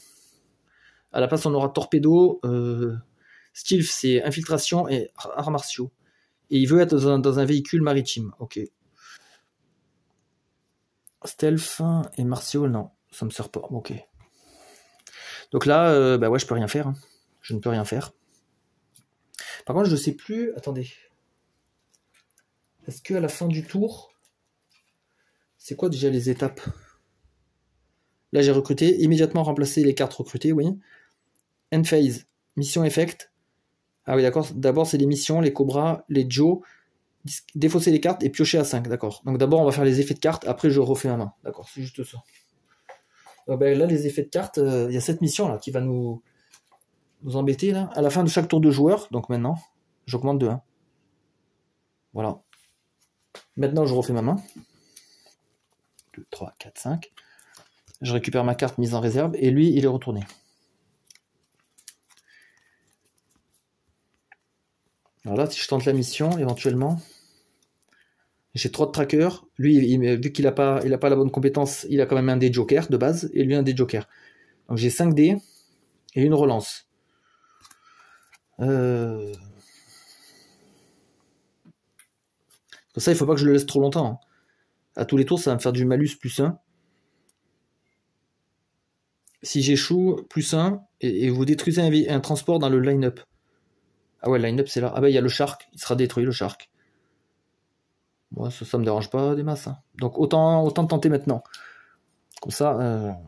À la place, on aura Torpedo. Stealth, c'est infiltration et arts martiaux. Et il veut être dans un véhicule maritime. Ok. Stealth et martiaux, non. Ça me sert pas. Ok. Donc là, bah ouais, je peux rien faire. Hein. Je ne peux rien faire. Par contre, je sais plus... Attendez. Est-ce qu'à la fin du tour... C'est quoi déjà les étapes? Là, j'ai recruté. Immédiatement remplacer les cartes recrutées, oui. End phase. Mission effect. Ah oui, d'accord. D'abord, c'est les missions, les Cobras, les Joe défausser les cartes et piocher à 5, d'accord. Donc d'abord on va faire les effets de cartes, après je refais ma main, d'accord, c'est juste ça. Ben, là les effets de cartes, il y a cette mission là qui va nous embêter là. À la fin de chaque tour de joueur, donc maintenant, j'augmente de 1. Voilà. Maintenant je refais ma main. 2, 3, 4, 5. Je récupère ma carte mise en réserve et lui il est retourné. Alors là si je tente la mission éventuellement, j'ai 3 de tracker. Lui, vu qu'il n'a pas la bonne compétence, il a quand même un dé joker de base, et lui un dé joker. Donc j'ai 5 dés et une relance. Ça, il faut pas que je le laisse trop longtemps. Hein. À tous les tours, ça va me faire du malus plus 1. Si j'échoue, plus 1, et vous détruisez un transport dans le line-up. Ah ouais, le line-up c'est là. Ah bah il y a le shark, il sera détruit le shark. Moi, ça me dérange pas des masses. Hein. Donc autant tenter maintenant. Comme ça,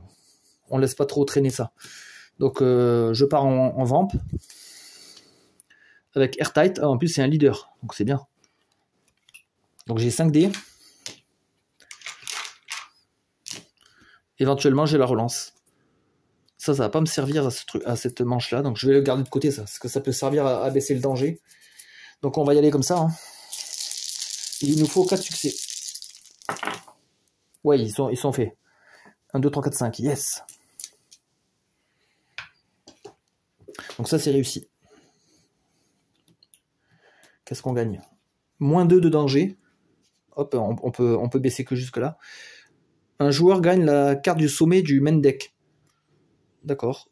on laisse pas trop traîner ça. Donc je pars en vamp. Avec Airtight. Ah, en plus c'est un leader. Donc c'est bien. Donc j'ai 5 dés. Éventuellement j'ai la relance. Ça va pas me servir à cette manche là. Donc je vais le garder de côté ça. Parce que ça peut servir à baisser le danger. Donc on va y aller comme ça. Hein. Il nous faut 4 succès. Ouais, ils sont faits. 1, 2, 3, 4, 5. Yes. Donc ça, c'est réussi. Qu'est-ce qu'on gagne? Moins 2 de danger. Hop, on peut baisser que jusque là. Un joueur gagne la carte du sommet du main deck. D'accord.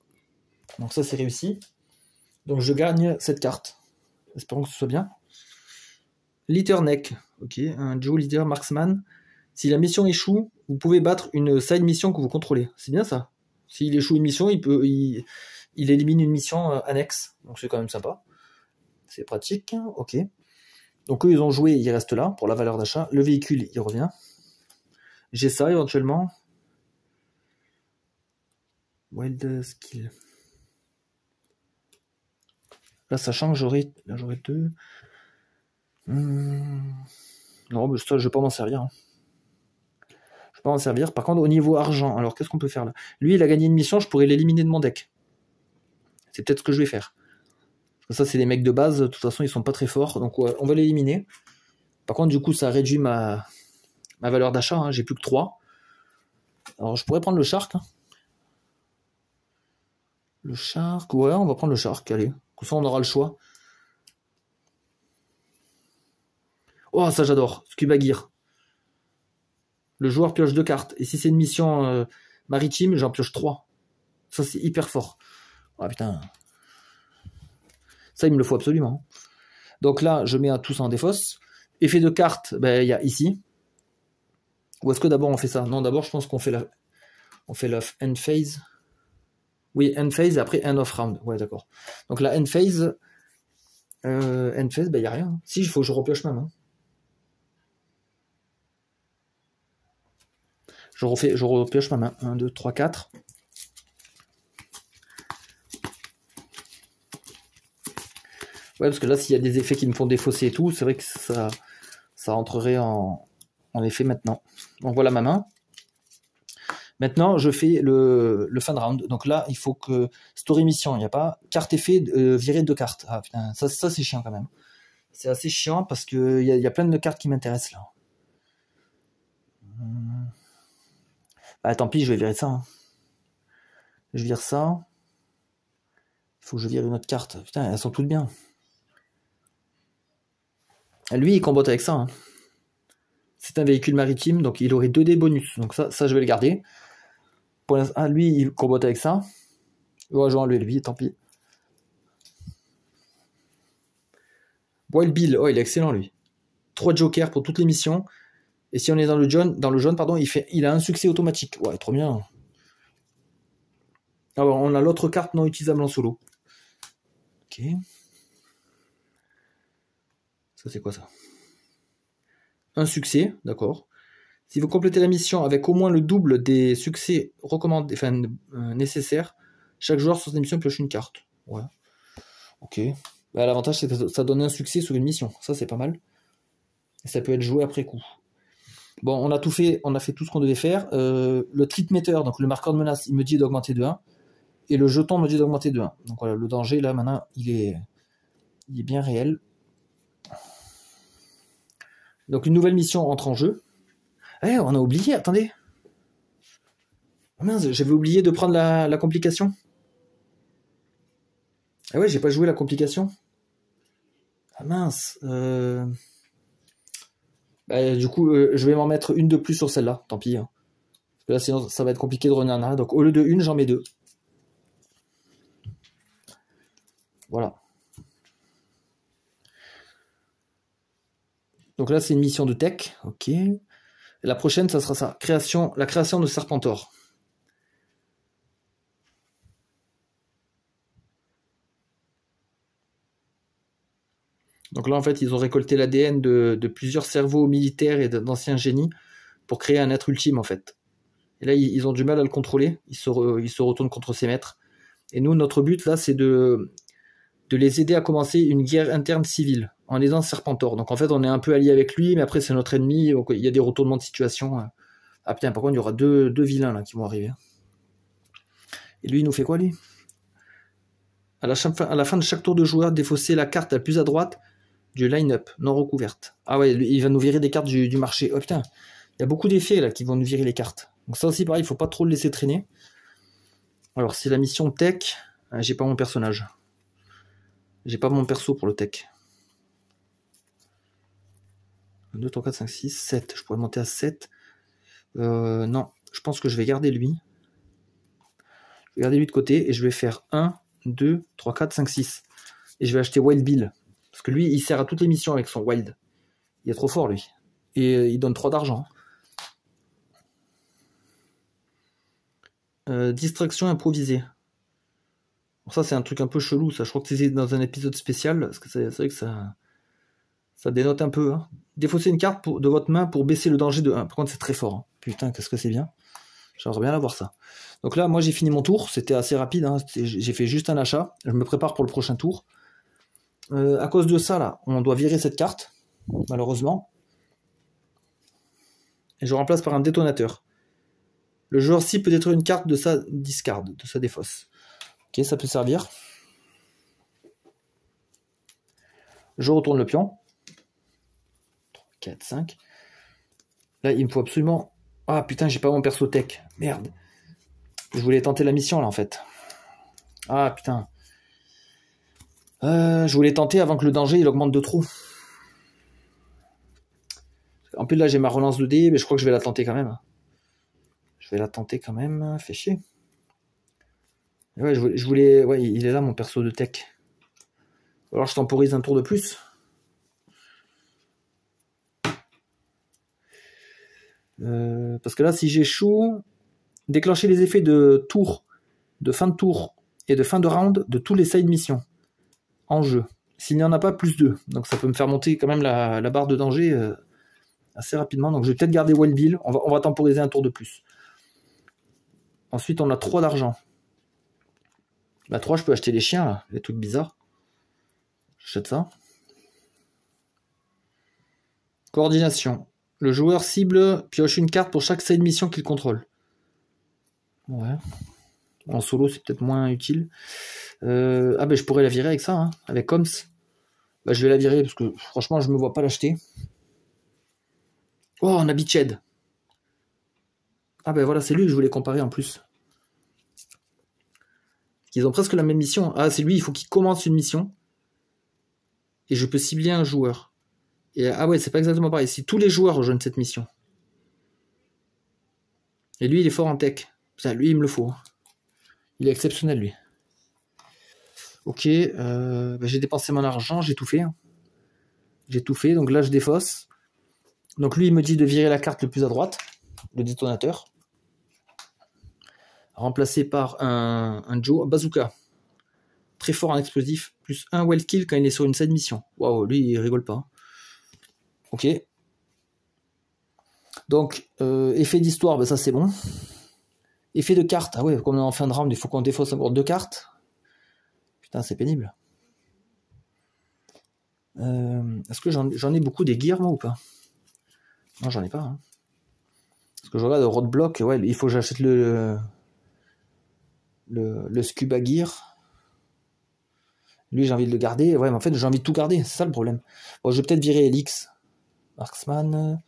Donc ça, c'est réussi. Donc je gagne cette carte. Espérons que ce soit bien. Leader Neck. Ok, un Joe Leader Marksman. Si la mission échoue, vous pouvez battre une side mission que vous contrôlez. C'est bien ça. S'il échoue une mission, il élimine une mission annexe. Donc c'est quand même sympa. C'est pratique. Ok. Donc eux, ils ont joué, ils restent là pour la valeur d'achat. Le véhicule, il revient. J'ai ça éventuellement. Wild Skill. Là, sachant que j'aurai 2. Non, mais ça, je vais pas m'en servir. Hein. Je vais pas m'en servir. Par contre, au niveau argent, alors qu'est-ce qu'on peut faire là? Lui, il a gagné une mission, je pourrais l'éliminer de mon deck. C'est peut-être ce que je vais faire. Parce que ça, c'est des mecs de base, de toute façon, ils sont pas très forts. Donc, ouais, on va l'éliminer. Par contre, du coup, ça réduit ma valeur d'achat. Hein. J'ai plus que 3. Alors, je pourrais prendre le shark. Hein. Le shark, ouais, on va prendre le shark, allez. Comme ça, on aura le choix. Oh, ça, j'adore. Scuba Gear. Le joueur pioche 2 cartes. Et si c'est une mission maritime, j'en pioche 3. Ça, c'est hyper fort. Ah, putain. Ça, il me le faut absolument. Donc là, je mets tous en défausse. Effet de carte, ben, il y a ici. Ou est-ce que d'abord on fait ça? Non, d'abord, je pense qu'on fait la end phase. Oui, end phase et après end of round. Ouais, d'accord. Donc la end phase, ben, il n'y a rien. Si, il faut que je repioche ma main. Je repioche ma main. 1, 2, 3, 4. Ouais, parce que là, s'il y a des effets qui me font défausser et tout, c'est vrai que ça entrerait en effet maintenant. Donc voilà ma main. Maintenant, je fais le fin de round. Donc là, il faut que story mission, il n'y a pas carte effet virer 2 cartes. Ah putain, ça c'est chiant quand même. C'est assez chiant parce que il y a plein de cartes qui m'intéressent là. Bah tant pis, je vais virer ça. Hein. Je vire ça. Il faut que je vire une autre carte. Putain, elles sont toutes bien. Lui, il combote avec ça. Hein. C'est un véhicule maritime, donc il aurait 2 dés bonus. Donc ça je vais le garder. Lui, il combote avec ça. Ouais, je vais enlever lui, tant pis. Wild Bill, oh, il est excellent lui. 3 jokers pour toutes les missions. Et si on est dans le jaune, pardon, il a un succès automatique. Ouais, trop bien. Alors, on a l'autre carte non utilisable en solo. Ok. Ça, c'est quoi ça? Un succès, d'accord. Si vous complétez la mission avec au moins le double des succès recommandés, nécessaires, chaque joueur sur cette mission pioche une carte. Ouais. Ok. Bah, l'avantage, c'est que ça donne un succès sur une mission. Ça, c'est pas mal. Et ça peut être joué après coup. Bon, on a tout fait, on a fait tout ce qu'on devait faire. Le trip meter, donc le marqueur de menace, il me dit d'augmenter de 1. Et le jeton me dit d'augmenter de 1. Donc voilà, le danger, là, maintenant, il est bien réel. Donc une nouvelle mission entre en jeu. Eh, on a oublié, attendez. Oh mince, j'avais oublié de prendre la complication. Ah ouais, j'ai pas joué la complication. Ah mince. Bah, du coup, je vais m'en mettre une de plus sur celle-là, tant pis. Hein. Parce que là, sinon, ça va être compliqué de revenir en arrière. Donc au lieu de une, j'en mets 2. Voilà. Donc là, c'est une mission de tech. Ok. Et la prochaine, ça sera ça. La création de Serpentor. Donc là, en fait, ils ont récolté l'ADN de plusieurs cerveaux militaires et d'anciens génies pour créer un être ultime, en fait. Et là, ils ont du mal à le contrôler. Ils se retournent contre ses maîtres. Et nous, notre but, là, c'est de les aider à commencer une guerre interne civile en aidant Serpentor. Donc en fait, on est un peu allié avec lui, mais après, c'est notre ennemi. Donc, il y a des retournements de situation. Ah putain, par contre, il y aura deux vilains là qui vont arriver. Et lui, il nous fait quoi, lui? À la fin de chaque tour de joueur, défausser la carte la plus à droite du line-up, non recouverte. Ah ouais, il va nous virer des cartes du marché. Oh putain, il y a beaucoup d'effets là qui vont nous virer les cartes. Donc ça aussi, pareil, il faut pas trop le laisser traîner. Alors, c'est la mission tech. J'ai pas mon personnage. J'ai pas mon perso pour le tech. 1, 2, 3, 4, 5, 6, 7. Je pourrais monter à 7. Non, je pense que je vais garder lui. Je vais garder lui de côté et je vais faire 1, 2, 3, 4, 5, 6. Et je vais acheter Wild Bill. Parce que lui, il sert à toutes les missions avec son Wild. Il est trop fort, lui. Et il donne 3 d'argent. Distraction improvisée. Bon, ça, c'est un truc un peu chelou, ça. Je crois que c'est dans un épisode spécial. Parce que c'est vrai que ça dénote un peu. Hein. Défausser une carte de votre main pour baisser le danger de 1. Par contre, c'est très fort. Hein. Putain, qu'est-ce que c'est bien. J'aimerais bien avoir ça. Donc là, moi, j'ai fini mon tour. C'était assez rapide. Hein. J'ai fait juste un achat. Je me prépare pour le prochain tour. À cause de ça, là, on doit virer cette carte. Malheureusement. Et je remplace par un détonateur. Le joueur-ci peut détruire une carte de sa discard, de sa défausse. Ok, ça peut servir. Je retourne le pion. 3, 4, 5. Là, il me faut absolument... Ah putain, j'ai pas mon perso tech. Merde. Je voulais tenter la mission, là, en fait. Ah putain. Je voulais tenter avant que le danger, il augmente de trop. En plus, là, j'ai ma relance de dés, mais je crois que je vais la tenter quand même. Je vais la tenter quand même. Fait chier. Ouais, je voulais... Ouais, il est là, mon perso de tech. Alors, je temporise un tour de plus. Parce que là, si j'échoue, déclencher les effets de tour, de fin de tour et de fin de round de tous les side missions en jeu. S'il n'y en a pas, plus 2. Donc ça peut me faire monter quand même la barre de danger assez rapidement. Donc je vais peut-être garder Wild Bill. On va temporiser un tour de plus. Ensuite, on a 3 d'argent. Bah 3, je peux acheter les chiens, là, les trucs bizarres. J'achète ça. Coordination. Le joueur cible pioche une carte pour chaque side mission qu'il contrôle. Ouais. En solo, c'est peut-être moins utile. Ah ben je pourrais la virer avec ça, hein, avec Coms. Bah, je vais la virer parce que franchement, je me vois pas l'acheter. Oh, on a Beached. Ah ben voilà, c'est lui que je voulais comparer en plus. Ils ont presque la même mission. Ah, c'est lui, il faut qu'il commence une mission. Et je peux cibler un joueur. Et, ah ouais, c'est pas exactement pareil. Si tous les joueurs rejoignent cette mission. Et lui, il est fort en tech. Putain, lui, il me le faut. Il est exceptionnel, lui. Ok, bah, j'ai dépensé mon argent, j'ai tout fait. Hein. J'ai tout fait, donc là, je défausse. Donc lui, il me dit de virer la carte le plus à droite, le détonateur. Remplacé par un Joe Bazooka. Très fort en explosif. Plus 1 well kill quand il est sur une side mission. Waouh, lui, il rigole pas. Ok. Donc, effet d'histoire, bah, ça c'est bon. Effet de carte. Ah ouais, comme on est en fin de round, il faut qu'on défausse encore 2 cartes. Putain, c'est pénible. Est-ce que j'en ai beaucoup des gears, moi, ou pas? Non, j'en ai pas. Hein. Parce que je regarde Roadblock, ouais, il faut que j'achète le Scuba Gear. Lui, j'ai envie de le garder. Ouais, mais en fait, j'ai envie de tout garder. C'est ça le problème. Bon, je vais peut-être virer Elix. Marksman.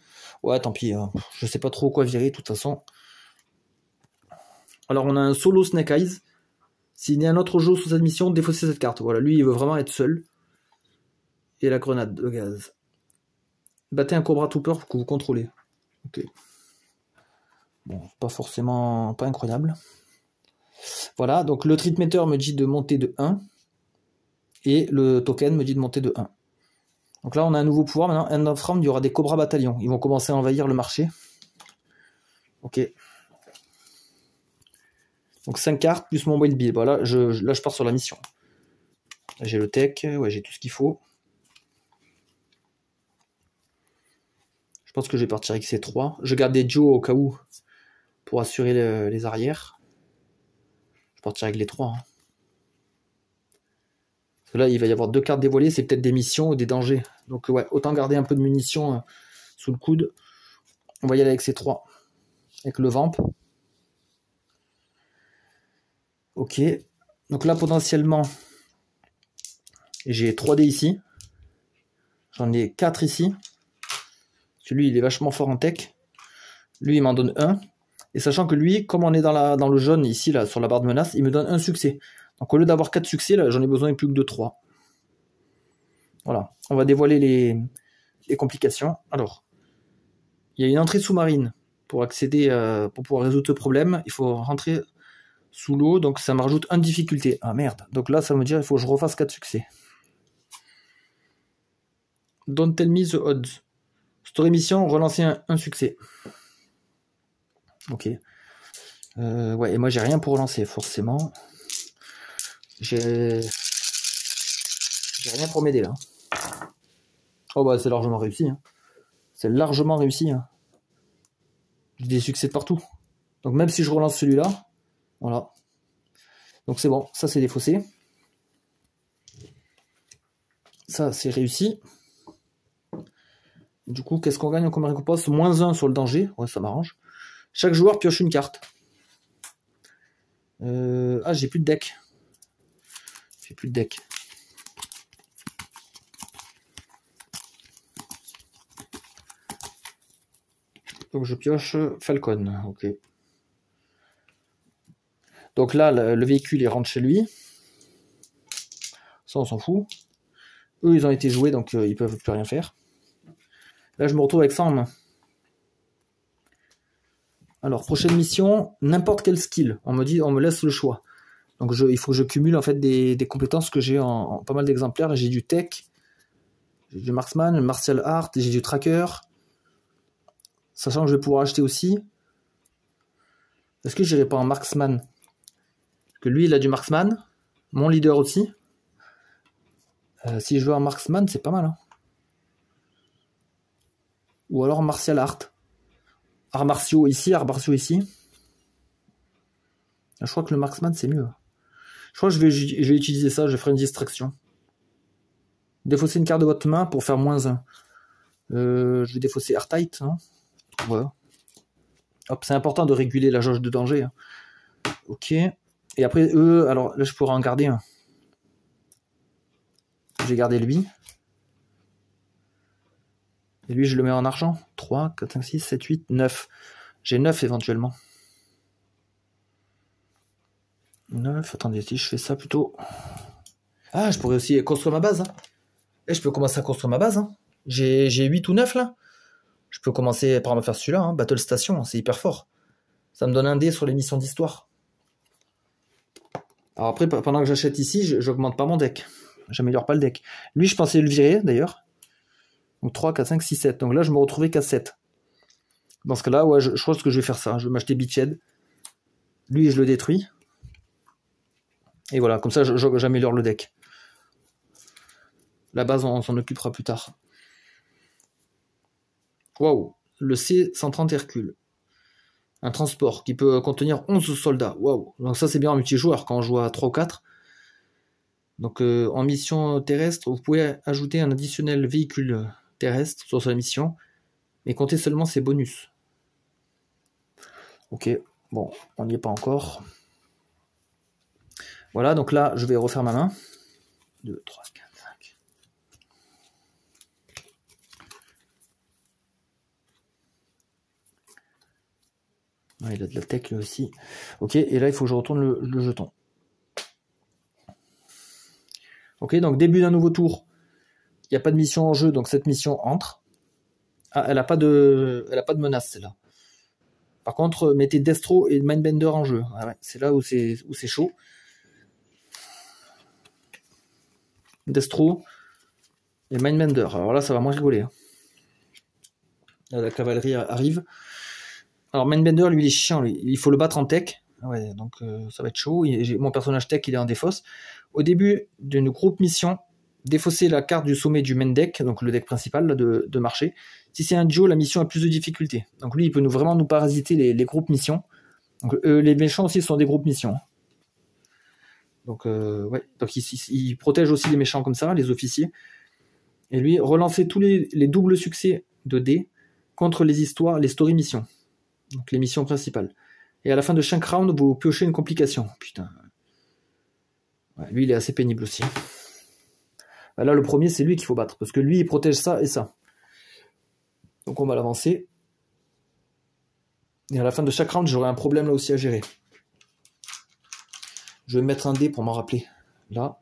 Ouais, tant pis. Hein. Je sais pas trop quoi virer, de toute façon. Alors, on a un solo Snake Eyes. S'il y a un autre jeu sous cette mission, défausser cette carte. Voilà, lui, il veut vraiment être seul. Et la grenade de gaz. Battez un Cobra Trooper que vous contrôlez. Ok. Bon, pas forcément... pas incroyable. Voilà, donc le Treatmeter me dit de monter de 1. Et le token me dit de monter de 1. Donc là, on a un nouveau pouvoir. Maintenant, End of Round, il y aura des Cobra Bataillons. Ils vont commencer à envahir le marché. Ok. Donc 5 cartes plus mon Wild Bill. Voilà, là, je pars sur la mission. J'ai le tech, ouais, j'ai tout ce qu'il faut. Je pense que je vais partir avec ces 3. Je garde des Joe au cas où pour assurer les arrières. Je partirai avec les 3. Hein. Parce que là, il va y avoir 2 cartes dévoilées. C'est peut-être des missions ou des dangers. Donc ouais, autant garder un peu de munitions sous le coude. On va y aller avec ces 3. Avec le Vamp. Ok. Donc là, potentiellement, j'ai 3 dés ici. J'en ai 4 ici. Celui, il est vachement fort en tech. Lui, il m'en donne 1. Et sachant que lui, comme on est dans le jaune ici, là, sur la barre de menace, il me donne un succès. Donc au lieu d'avoir 4 succès, là, j'en ai besoin de plus que de 3. Voilà. On va dévoiler les complications. Alors, il y a une entrée sous-marine. Pour accéder, pour pouvoir résoudre ce problème, il faut rentrer sous l'eau. Donc ça me rajoute 1 de difficulté. Ah merde. Donc là, ça veut dire qu'il faut que je refasse 4 succès. Don't tell me the odds. Story mission, relancer un succès. Ok. Ouais, et moi j'ai rien pour relancer, forcément. J'ai rien pour m'aider là. Oh bah c'est largement réussi. Hein. C'est largement réussi. Hein. J'ai des succès de partout. Donc même si je relance celui-là, voilà. Donc c'est bon, ça c'est défaussé. Ça c'est réussi. Du coup, qu'est-ce qu'on gagne comme récompense? -1 sur le danger. Ouais, ça m'arrange. Chaque joueur pioche une carte. Ah, j'ai plus de deck. J'ai plus de deck. Donc je pioche Falcon. Ok. Donc là, le véhicule, il rentre chez lui. Ça, on s'en fout. Eux, ils ont été joués, donc ils peuvent plus rien faire. Là, je me retrouve avec 100 en main. Alors, prochaine mission, n'importe quel skill. On me laisse le choix. Donc, il faut que je cumule en fait des compétences que j'ai en pas mal d'exemplaires. J'ai du tech, j'ai du marksman, martial art, j'ai du tracker. Sachant que je vais pouvoir acheter aussi. Est-ce que j'irai pas en marksman? Parce que lui, il a du marksman. Mon leader aussi. Si je veux en marksman, c'est pas mal. Hein. Ou alors martial art. Arts martiaux ici, arts martiaux ici. Je crois que le marksman, c'est mieux. Je crois que je vais utiliser ça, je ferai une distraction. Défausser une carte de votre main pour faire -1. Je vais défausser Airtight. Hein. Voilà. Hop, c'est important de réguler la jauge de danger. Hein. Ok. Et après, eux, alors là, je pourrais en garder un. Je vais garder lui. Et lui, je le mets en argent. 3, 4, 5, 6, 7, 8, 9. J'ai 9 éventuellement. 9, attendez, si je fais ça plutôt... Ah, je pourrais aussi construire ma base. Hein. Et je peux commencer à construire ma base. Hein. J'ai 8 ou 9 là. Je peux commencer par me faire celui-là. Hein. Battle Station, c'est hyper fort. Ça me donne un dé sur les missions d'histoire. Alors après, pendant que j'achète ici, j'augmente pas mon deck. J'améliore pas le deck. Lui, je pensais le virer d'ailleurs. Donc 3, 4, 5, 6, 7. Donc là, je me retrouvais qu'à 7. Dans ce cas-là, ouais, je pense que je vais faire ça. Je vais m'acheter Beachhead. Lui, je le détruis. Et voilà, comme ça, j'améliore le deck. La base, on s'en occupera plus tard. Waouh, le C-130 Hercule. Un transport qui peut contenir 11 soldats. Waouh, donc ça, c'est bien en multijoueur quand on joue à 3 ou 4. Donc en mission terrestre, vous pouvez ajouter un additionnel véhicule terrestre sur la mission, mais comptez seulement ses bonus. Ok, bon, on n'y est pas encore. Voilà, donc là, je vais refaire ma main. 2, 3, 4, 5. Ouais, il a de la tech lui aussi. Ok, et là, il faut que je retourne le jeton. Ok, donc début d'un nouveau tour. Il n'y a pas de mission en jeu, donc cette mission entre. Ah, elle n'a pas de menace, celle-là. Par contre, mettez Destro et Mindbender en jeu. Ah ouais, c'est là où c'est chaud. Destro et Mindbender. Alors là, ça va moins rigoler. Hein. Là, la cavalerie arrive. Alors Mindbender, lui, il est chiant. Lui. Il faut le battre en tech. Ah ouais, donc ça va être chaud. Mon personnage tech, il est en défausse. Au début d'une groupe mission, défausser la carte du sommet du main deck, donc le deck principal là, de marché. Si c'est un duo, la mission a plus de difficultés. Donc lui, il peut vraiment nous parasiter les groupes missions. Donc les méchants aussi sont des groupes missions. Donc ouais, donc il protège aussi les méchants comme ça, les officiers. Et lui, relancer tous les doubles succès de dés contre les story missions. Donc les missions principales. Et à la fin de chaque round, vous piochez une complication. Putain. Ouais, lui, il est assez pénible aussi. Là, le premier, c'est lui qu'il faut battre, parce que lui, il protège ça et ça. Donc on va l'avancer. Et à la fin de chaque round, j'aurai un problème là aussi à gérer. Je vais mettre un dé pour m'en rappeler. Là.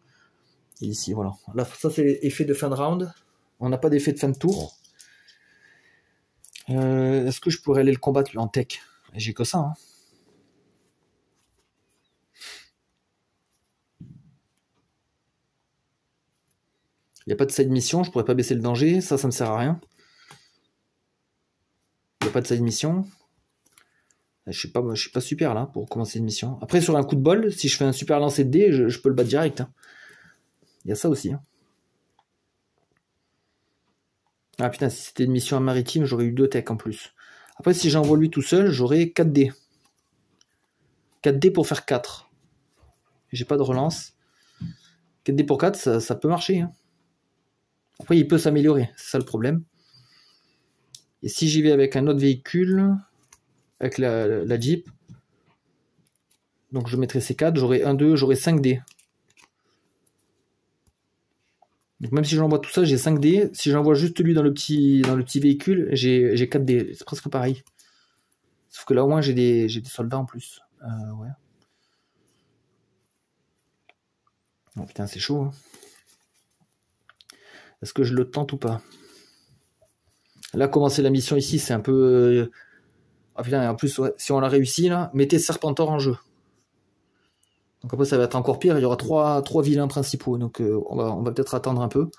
Et ici, voilà. Là, ça, c'est l'effet de fin de round. On n'a pas d'effet de fin de tour. Est-ce que je pourrais aller le combattre lui, en tech? J'ai que ça. Hein. Il n'y a pas de side mission, je pourrais pas baisser le danger. Ça me sert à rien. Il n'y a pas de side mission. Je suis pas super là pour commencer une mission. Après, sur un coup de bol, si je fais un super lancer de dés, je peux le battre direct. Hein. Il y a ça aussi. Hein. Ah putain, si c'était une mission maritime, j'aurais eu 2 techs en plus. Après, si j'envoie lui tout seul, j'aurais 4 dés. 4 dés pour faire 4. J'ai pas de relance. 4 dés pour 4, ça peut marcher. Hein. Après, il peut s'améliorer. C'est ça le problème. Et si j'y vais avec un autre véhicule, avec la Jeep, donc je mettrai C4, j'aurai 1, 2, j'aurai 5 dés. Donc même si j'envoie tout ça, j'ai 5 dés. Si j'envoie juste lui dans le petit véhicule, j'ai 4 dés. C'est presque pareil. Sauf que là au moins j'ai des soldats en plus. Ouais. Oh putain, c'est chaud. Hein. Est-ce que je le tente ou pas? Là, commencer la mission ici, c'est un peu... Ah putain, et en plus, ouais, si on l'a réussi, là, mettez Serpentor en jeu. Donc après, ça va être encore pire. Il y aura trois vilains principaux. Donc on va peut-être attendre un peu.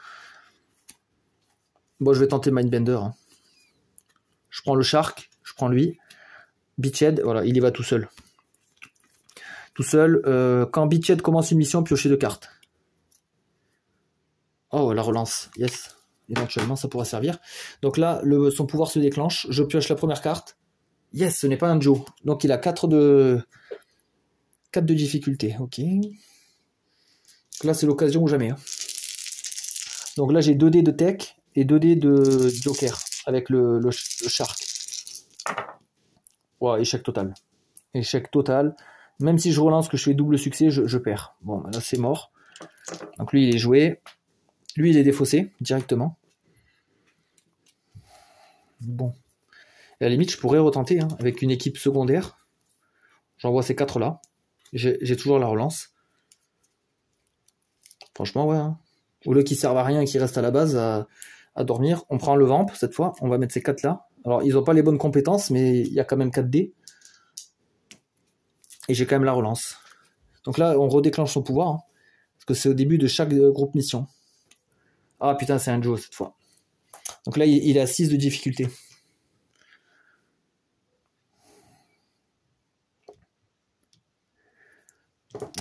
Bon, je vais tenter Mindbender. Hein. Je prends le Shark. Je prends lui. Beachhead, voilà, il y va tout seul. Tout seul. Quand Beachhead commence une mission, piochez 2 cartes. Oh, la relance. Yes. Éventuellement, ça pourra servir. Donc là, son pouvoir se déclenche. Je pioche la première carte. Yes, ce n'est pas un Joe. Donc il a 4 de difficulté. Ok. Donc là, c'est l'occasion ou jamais. Hein. Donc là, j'ai 2 dés de tech et 2 dés de joker avec le shark. Wow, échec total. Échec total. Même si je relance que je fais double succès, je perds. Bon, là, c'est mort. Donc lui, il est joué. Lui, il est défaussé directement. Bon. Et à la limite, je pourrais retenter hein, avec une équipe secondaire. J'envoie ces 4 là. J'ai toujours la relance. Franchement, ouais. Hein. Au lieu qu'ils servent à rien et qu'ils restent à la base à dormir, on prend le vamp cette fois. On va mettre ces 4 là. Alors, ils n'ont pas les bonnes compétences, mais il y a quand même 4 dés. Et j'ai quand même la relance. Donc là, on redéclenche son pouvoir. Hein, parce que c'est au début de chaque groupe mission. Ah putain, c'est un Joe cette fois. Donc là, il est à 6 de difficulté.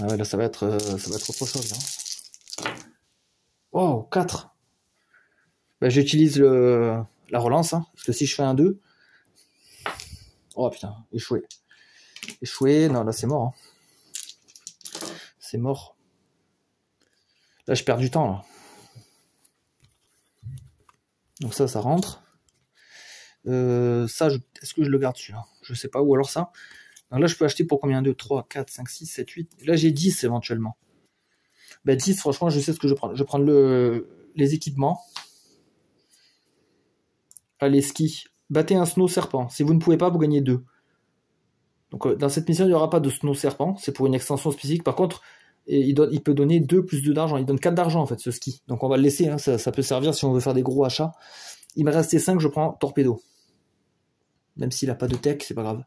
Ah ouais, là, ça va être autre chose. Là. Oh, 4. Bah, j'utilise la relance, hein, parce que si je fais un 2... Oh putain, échoué. Échoué, non, là c'est mort. Hein. C'est mort. Là, je perds du temps, là. Donc ça rentre. Ça, est-ce que je le garde celui-là? Je sais pas, ou alors ça. Donc là, je peux acheter pour combien? 2, 3, 4, 5, 6, 7, 8. Là, j'ai 10 éventuellement. Ben 10, franchement, je sais ce que je prends. Je prends les équipements. Allez, ski. Battez un snow serpent. Si vous ne pouvez pas, vous gagnez 2. Donc dans cette mission, il n'y aura pas de snow serpent. C'est pour une extension spécifique. Par contre, il peut donner 2 plus 2 d'argent. Il donne 4 d'argent en fait, ce ski. Donc on va le laisser. Hein. Ça peut servir si on veut faire des gros achats. Il me restait 5, je prends torpedo. Même s'il n'a pas de tech, c'est pas grave.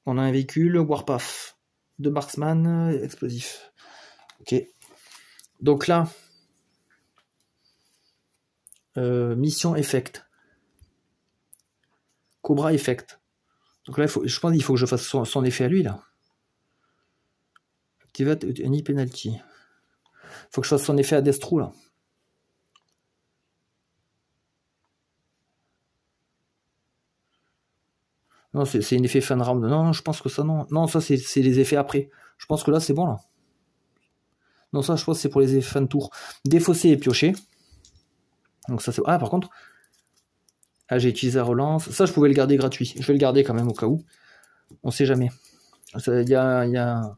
On a un véhicule, Warpath. 2 marksman, explosif. Ok. Donc là, mission effect. Cobra effect. Donc là, je pense qu'il faut que je fasse son effet à lui, là. Activate any penalty. Il faut que je fasse son effet à Destro, là. Non, c'est un effet fan round. Non, je pense que ça, non. Non, ça, c'est les effets après. Je pense que là, c'est bon, là. Non, ça, je pense que c'est pour les effets fan tour. Défausser et piocher. Donc ça, c'est... Ah, par contre... Ah, j'ai utilisé la relance. Ça, je pouvais le garder gratuit. Je vais le garder quand même au cas où. On sait jamais. Il y a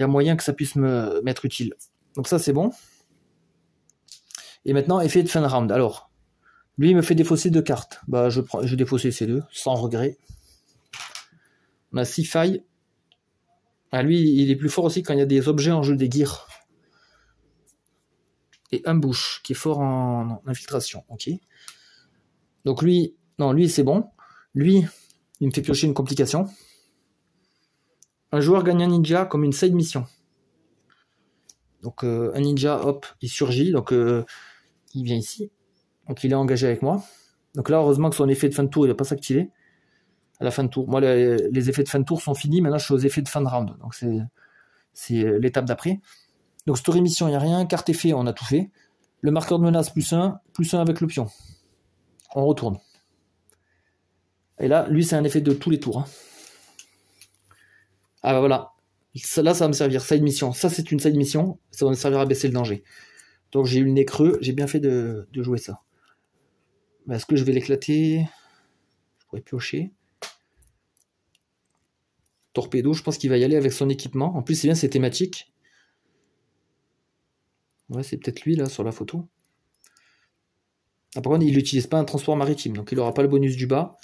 moyen que ça puisse m'être utile. Donc ça, c'est bon. Et maintenant, effet de fin de round. Alors, lui, il me fait défausser 2 cartes. Bah, je vais défausser ces 2, sans regret. On a 6 failles. Ah, lui, il est plus fort aussi quand il y a des objets en jeu, des gears. Et un bush, qui est fort en infiltration. Ok. Donc lui, non, lui, c'est bon. Lui, il me fait piocher une complication. Un joueur gagne un ninja comme une side mission. Donc un ninja, hop, il surgit. Donc il vient ici. Donc il est engagé avec moi. Donc là, heureusement que son effet de fin de tour, il va pas s'activer. À la fin de tour. Moi, les effets de fin de tour sont finis. Maintenant, je suis aux effets de fin de round. Donc c'est l'étape d'après. Donc story mission, il n'y a rien. Carte effet, on a tout fait. Le marqueur de menace, +1 avec le pion. On retourne. Et là, lui, c'est un effet de tous les tours. Hein. Ah bah voilà. Là, ça va me servir. Side mission. Ça, c'est une side mission. Ça va me servir à baisser le danger. Donc j'ai eu le nez creux. J'ai bien fait de jouer ça. Bah, est-ce que je vais l'éclater? Je pourrais piocher. Torpedo, je pense qu'il va y aller avec son équipement. En plus, c'est bien, c'est thématique. Ouais, c'est peut-être lui, là, sur la photo. Ah, par contre, il n'utilise pas un transport maritime. Donc il n'aura pas le bonus du bas.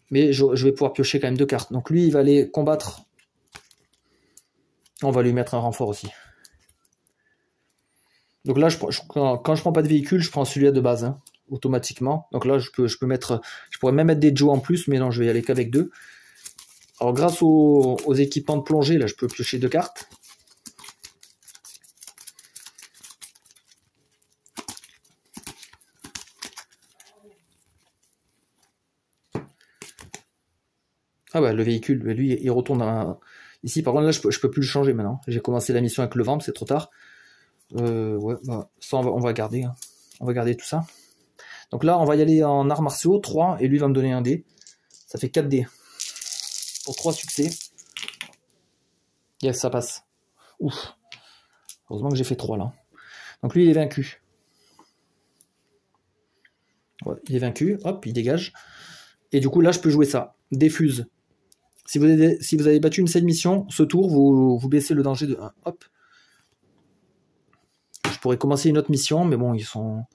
Mais je vais pouvoir piocher quand même 2 cartes. Donc lui, il va aller combattre. On va lui mettre un renfort aussi. Donc là, quand je prends pas de véhicule, je prends celui-là de base, hein, automatiquement. Donc là, je pourrais même mettre des Joe en plus, mais non, je vais y aller qu'avec 2. Alors grâce aux équipements de plongée, là, je peux piocher 2 cartes. Ah bah le véhicule, lui, il retourne ici. Par contre, là, je peux plus le changer maintenant. J'ai commencé la mission avec le vent, c'est trop tard. Ouais, bah, ça, on va garder. Hein. On va garder tout ça. Donc là, on va y aller en arts martiaux, 3, et lui va me donner un dé. Ça fait 4 dés. Pour 3 succès. Yes, ça passe. Ouf. Heureusement que j'ai fait 3 là. Donc lui, il est vaincu. Ouais, il est vaincu. Hop, il dégage. Et du coup, là, je peux jouer ça. Défuse. Si vous avez battu une seule mission, ce tour, vous baissez le danger de 1. Hop. Je pourrais commencer une autre mission, mais bon, ils sont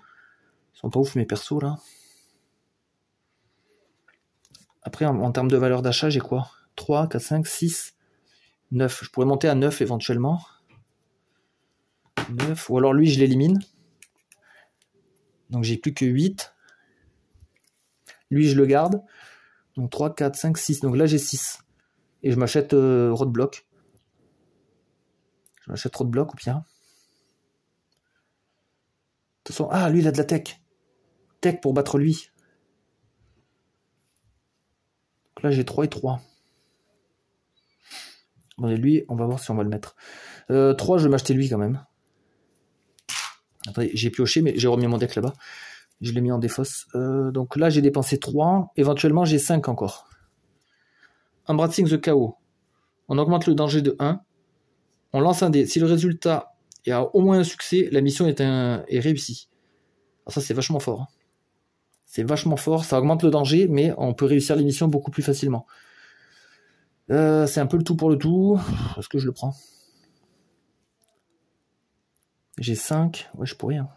pas ouf mes persos là. Après, en termes de valeur d'achat, j'ai quoi? 3, 4, 5, 6, 9. Je pourrais monter à 9 éventuellement. 9. Ou alors lui, je l'élimine. Donc j'ai plus que 8. Lui, je le garde. Donc 3, 4, 5, 6. Donc là, j'ai 6. Et je m'achète Roadblock. Je m'achète Roadblock ou bien. De toute façon, ah, lui, il a de la tech. Tech pour battre lui. Donc là, j'ai 3 et 3. Bon, et lui, on va voir si on va le mettre. 3, je vais m'acheter lui quand même. Après, j'ai pioché, mais j'ai remis mon deck là-bas. Je l'ai mis en défausse. Donc là, j'ai dépensé 3. Éventuellement, j'ai 5 encore. Embracing the Chaos. On augmente le danger de 1. On lance un dé. Si le résultat et a au moins un succès, la mission est réussie. Alors ça, c'est vachement fort. Hein. C'est vachement fort, ça augmente le danger, mais on peut réussir les missions beaucoup plus facilement. C'est un peu le tout pour le tout. Est-ce que je le prends? J'ai 5. Ouais, je pourrais. Hein.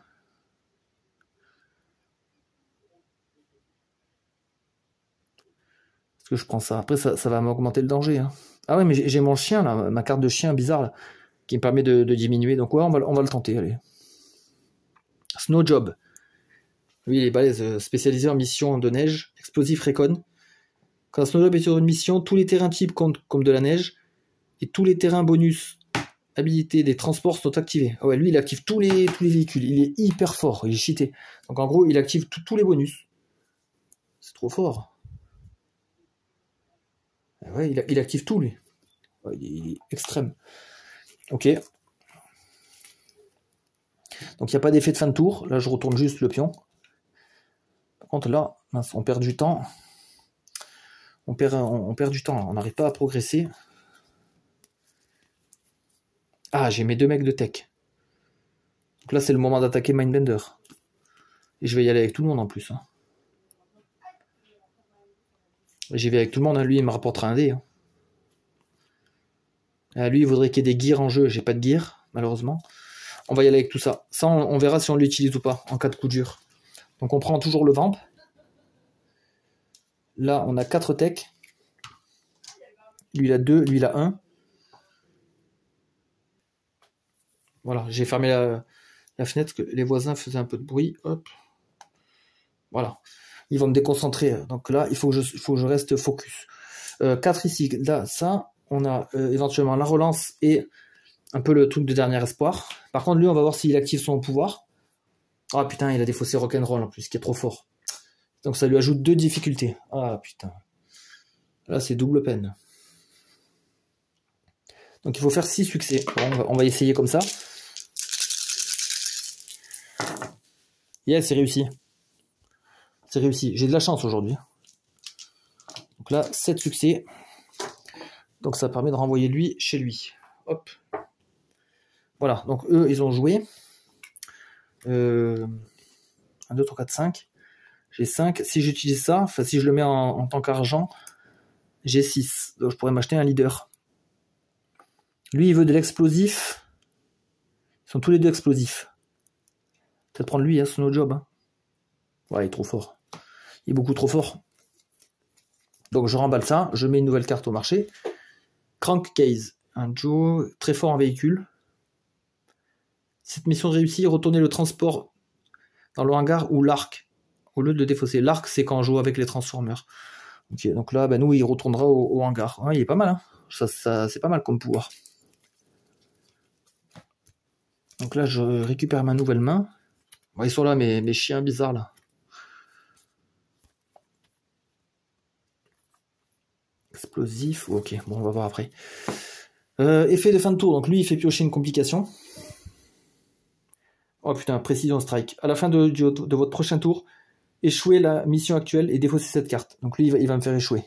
Est-ce que je prends ça? Après, ça va m'augmenter le danger. Hein. Ah ouais, mais j'ai mon chien, là, ma carte de chien bizarre, là, qui me permet de diminuer. Donc ouais, on va le tenter, allez. Snowjob. Lui, il est balèze, spécialisé en mission de neige, explosif Recon. Quand Snowjob est sur une mission, tous les terrains types comptent comme de la neige, et tous les terrains bonus habilités des transports sont activés. Ah ouais, lui, il active tous les véhicules. Il est hyper fort, il est cheaté. Donc en gros, il active tous les bonus. C'est trop fort. Ah ouais, il active tout, lui. Ouais, il est extrême. Ok. Donc il n'y a pas d'effet de fin de tour. Là, je retourne juste le pion. Par contre, là, mince, on perd du temps. On perd du temps. On n'arrive pas à progresser. Ah, j'ai mes 2 mecs de tech. Donc là, c'est le moment d'attaquer Mindbender. Et je vais y aller avec tout le monde en plus. Hein. J'y vais avec tout le monde. Hein. Lui, il me rapportera un dé. Hein. Ah, lui, il voudrait qu'il y ait des gears en jeu. J'ai pas de gear, malheureusement. On va y aller avec tout ça. Ça, on verra si on l'utilise ou pas, en cas de coup dur. Donc on prend toujours le vamp. Là, on a 4 techs. Lui, il a 2, lui, il a 1. Voilà, j'ai fermé la fenêtre, que les voisins faisaient un peu de bruit. Hop. Voilà. Ils vont me déconcentrer. Donc là, il faut que je reste focus. 4 ici. Là, ça, on a éventuellement la relance et un peu le truc de dernier espoir. Par contre, lui, on va voir s'il active son pouvoir. Ah putain, il a défaussé rock'n'roll en plus, qui est trop fort. Donc ça lui ajoute 2 difficultés. Ah putain. Là, c'est double peine. Donc il faut faire 6 succès. Bon, on va essayer comme ça. Yeah, c'est réussi. C'est réussi. J'ai de la chance aujourd'hui. Donc là, 7 succès. Donc ça permet de renvoyer lui chez lui. Hop. Voilà, donc eux, ils ont joué. 1, 2, 3, 4, 5. J'ai 5. Si j'utilise ça, enfin si je le mets en tant qu'argent, j'ai 6. Donc je pourrais m'acheter un leader. Lui, il veut de l'explosif. Ils sont tous les deux explosifs. Peut-être prendre lui, hein, Snowjob. Hein. Ouais, il est trop fort. Il est beaucoup trop fort. Donc je remballe ça, je mets une nouvelle carte au marché. Crankcase. Un Joe très fort en véhicule. Cette mission réussie, retournez le transport dans le hangar ou l'arc, au lieu de le défausser. L'arc, c'est quand on joue avec les Transformers. Ok, donc là, ben nous, il retournera au hangar. Ouais, il est pas mal, hein. Ça, c'est pas mal comme pouvoir. Donc là, je récupère ma nouvelle main. Bon, ils sont là, mes chiens bizarres, là. Explosif, ok, bon, on va voir après. Effet de fin de tour, donc lui, il fait piocher une complication. Oh putain, précision strike. À la fin de votre prochain tour, échouez la mission actuelle et défaussez cette carte. Donc lui, il va me faire échouer.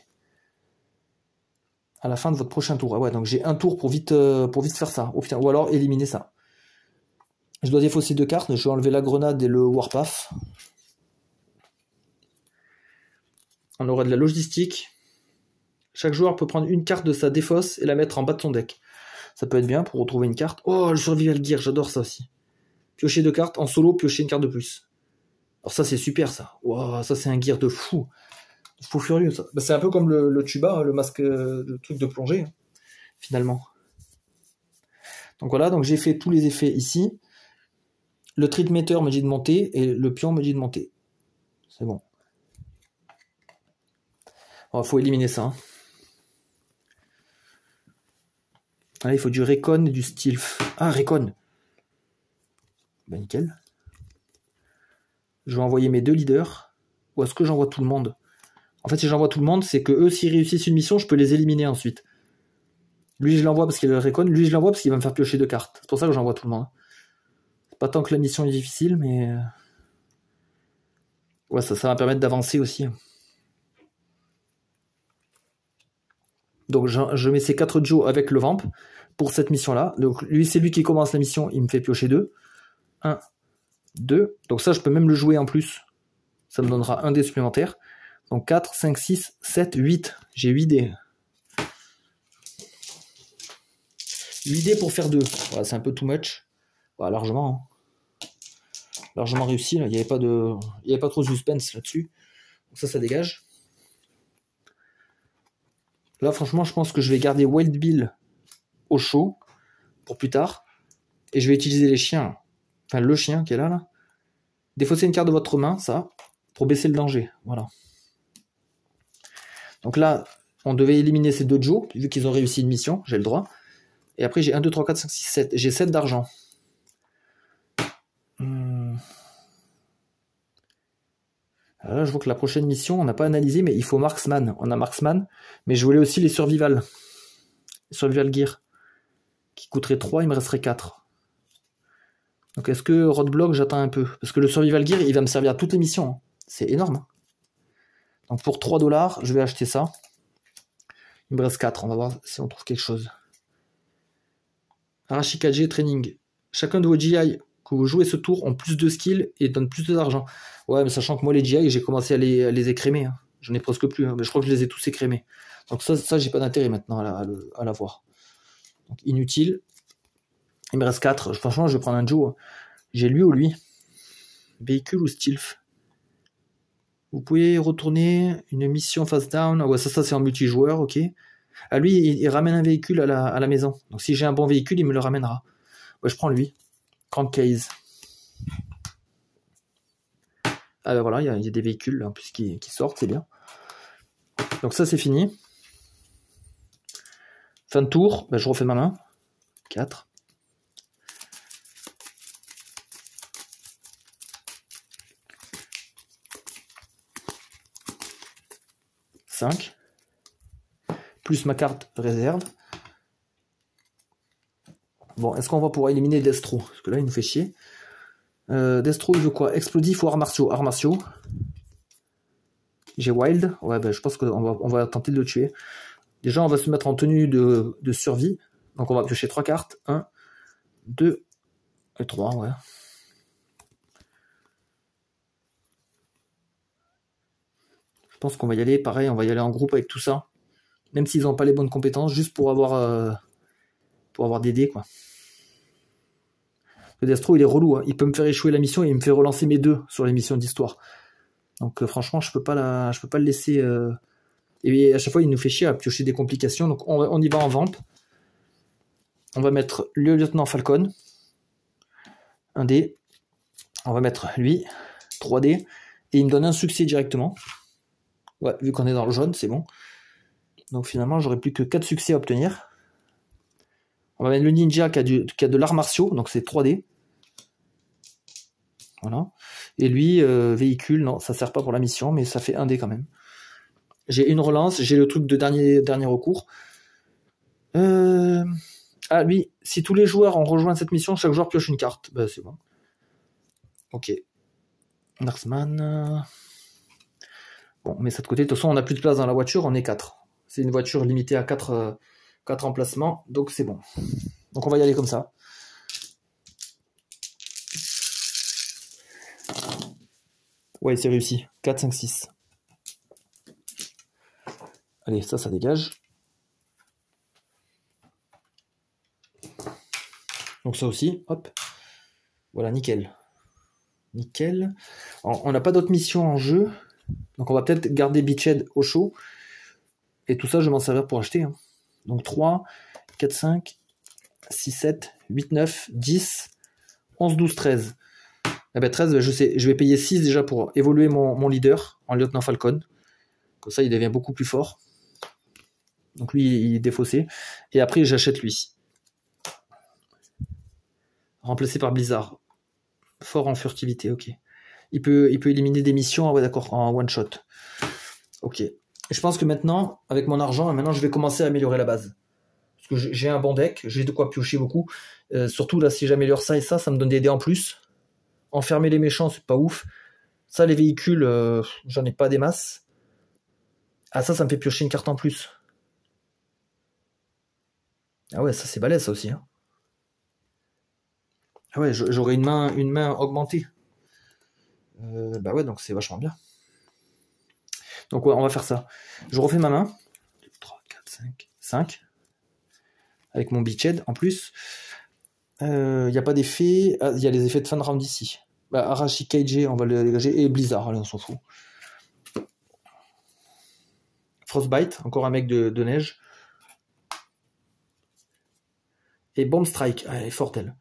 À la fin de votre prochain tour. Ah ouais, donc j'ai un tour pour vite faire ça. Oh putain, ou alors éliminer ça. Je dois défausser 2 cartes. Je vais enlever la grenade et le Warpath. On aura de la logistique. Chaque joueur peut prendre une carte de sa défausse et la mettre en bas de son deck. Ça peut être bien pour retrouver une carte. Oh, le Survival Gear, j'adore ça aussi. Piocher 2 cartes, en solo, piocher une carte de plus. Alors ça, c'est super, ça. Wow, ça, c'est un gear de fou. Fou furieux, ça. Bah, c'est un peu comme le tuba, hein, le masque, le truc de plongée, hein, finalement. Donc voilà, donc j'ai fait tous les effets ici. Le trade meter me dit de monter et le pion me dit de monter. C'est bon. Il faut éliminer ça. Hein. Ah, il faut du Recon et du Stilf. Ah, Recon. Ben nickel. Je vais envoyer mes 2 leaders. Ou est-ce que j'envoie tout le monde? En fait, si j'envoie tout le monde, c'est que eux, s'ils réussissent une mission, je peux les éliminer ensuite. Lui, je l'envoie parce qu'il a le Recon. Lui, je l'envoie parce qu'il va me faire piocher 2 cartes. C'est pour ça que j'envoie tout le monde. C'est pas tant que la mission est difficile, mais... Ouais, ça va permettre d'avancer aussi. Donc, je mets ces 4 Joe avec le Vamp. pour cette mission-là. Donc lui, c'est lui qui commence la mission, il me fait piocher 2. 1, 2. Donc ça, je peux même le jouer en plus. Ça me donnera un dé supplémentaire. Donc 4, 5, 6, 7, 8. J'ai 8 dés. 8 dés pour faire 2. Voilà, c'est un peu too much. Voilà, largement. Hein. Largement réussi. Là. Il n'y avait pas trop de suspense là-dessus. Donc ça dégage. Là, franchement, je pense que je vais garder Wild Bill au chaud pour plus tard. Et je vais utiliser les chiens. Enfin, le chien qui est là. Défausser une carte de votre main, ça, pour baisser le danger. Voilà. Donc là, on devait éliminer ces 2 Joe, vu qu'ils ont réussi une mission, j'ai le droit. Et après, j'ai 1, 2, 3, 4, 5, 6, 7. J'ai 7 d'argent. Alors là, je vois que la prochaine mission, on n'a pas analysé, mais il faut Marksman. On a Marksman, mais je voulais aussi les Survival. Les Survival Gear, qui coûteraient 3, il me resterait 4. Donc est-ce que Roadblock, j'attends un peu? Parce que le Survival Gear, il va me servir à toutes les missions. Hein. C'est énorme. Donc pour 3 $, je vais acheter ça. Il me reste 4, on va voir si on trouve quelque chose. Arashikage Training. Chacun de vos GI que vous jouez ce tour ont plus de skills et donnent plus d'argent. Ouais, mais sachant que moi, les GI, j'ai commencé à les écrémer. Hein. J'en ai presque plus, hein, mais je crois que je les ai tous écrémés. Donc ça j'ai pas d'intérêt maintenant à la voir. Donc inutile. Il me reste 4. Franchement, je vais prendre un Joe. Hein. J'ai lui ou lui. Véhicule ou stealth. Vous pouvez retourner une mission face down. Ah ouais, ça c'est en multijoueur, ok. Ah, lui, il ramène un véhicule à la maison. Donc si j'ai un bon véhicule, il me le ramènera. Ouais, je prends lui. Crankcase. Ah ben voilà, il y a des véhicules là, en plus qui sortent, c'est bien. Donc ça c'est fini. Fin de tour, ben, je refais ma main. 4. 5. Plus ma carte réserve. Bon, est-ce qu'on va pouvoir éliminer Destro? Parce que là, il nous fait chier. Destro, il veut quoi? Explosif ou arts martiaux? Arts martiaux. J'ai Wild. Ouais, ben, je pense qu'on va tenter de le tuer. Déjà, on va se mettre en tenue de survie. Donc, on va piocher 3 cartes. 1, 2 et 3, ouais. Je pense qu'on va y aller, pareil, on va y aller en groupe avec tout ça. Même s'ils n'ont pas les bonnes compétences, juste pour avoir des dés, quoi. Le Destro, il est relou. Hein. Il peut me faire échouer la mission et il me fait relancer mes 2 sur les missions d'histoire. Donc, franchement, je peux pas le laisser... Et à chaque fois, il nous fait chier à piocher des complications. Donc, on y va en vamp. On va mettre le lieutenant Falcon. 1 dé. On va mettre lui. 3 dés. Et il me donne un succès directement. Ouais, vu qu'on est dans le jaune, c'est bon. Donc, finalement, j'aurai plus que 4 succès à obtenir. On va mettre le ninja qui a de l'art martiaux. Donc, c'est 3 dés. Voilà. Et lui, véhicule, non, ça sert pas pour la mission, mais ça fait 1 dé quand même. J'ai une relance, j'ai le truc de dernier recours. Ah, lui, si tous les joueurs ont rejoint cette mission, chaque joueur pioche une carte. Bah, c'est bon. Ok. Marksman. Bon, mais ça de côté. De toute façon, on n'a plus de place dans la voiture, on est 4. C'est une voiture limitée à 4 emplacements, donc c'est bon. Donc on va y aller comme ça. Ouais, c'est réussi. 4, 5, 6. Allez, ça dégage. Donc ça aussi, hop. Voilà, nickel. Nickel. On n'a pas d'autres missions en jeu. Donc on va peut-être garder Beachhead au chaud. Et tout ça, je vais m'en servir pour acheter. Hein. Donc 3, 4, 5, 6, 7, 8, 9, 10, 11, 12, 13. Eh ben 13, je sais, je vais payer 6 déjà pour évoluer mon leader en lieutenant Falcon. Comme ça, il devient beaucoup plus fort. Donc lui, il est défaussé. Et après, j'achète lui. Remplacé par Blizzard. Fort en furtivité, ok. Il peut éliminer des missions, ah ouais d'accord, en one shot. Ok. Et je pense que maintenant, avec mon argent, je vais commencer à améliorer la base. Parce que j'ai un bon deck, j'ai de quoi piocher beaucoup. Surtout là, si j'améliore ça et ça me donne des dés en plus. Enfermer les méchants, c'est pas ouf. Ça, les véhicules, j'en ai pas des masses. Ah ça me fait piocher une carte en plus. Ah ouais, ça c'est balèze ça aussi. Hein. Ah ouais, j'aurais une main augmentée. Bah ouais, donc c'est vachement bien. Donc ouais, on va faire ça. Je refais ma main. 2, 3, 4, 5. 5. Avec mon beachhead en plus. Il n'y a pas d'effet. Il y a les effets de fin de round ici. Bah, Arashi KJ, on va le dégager. Et Blizzard, allez, on s'en fout. Frostbite, encore un mec de neige. Et Bomb Strike, elle est forte elle.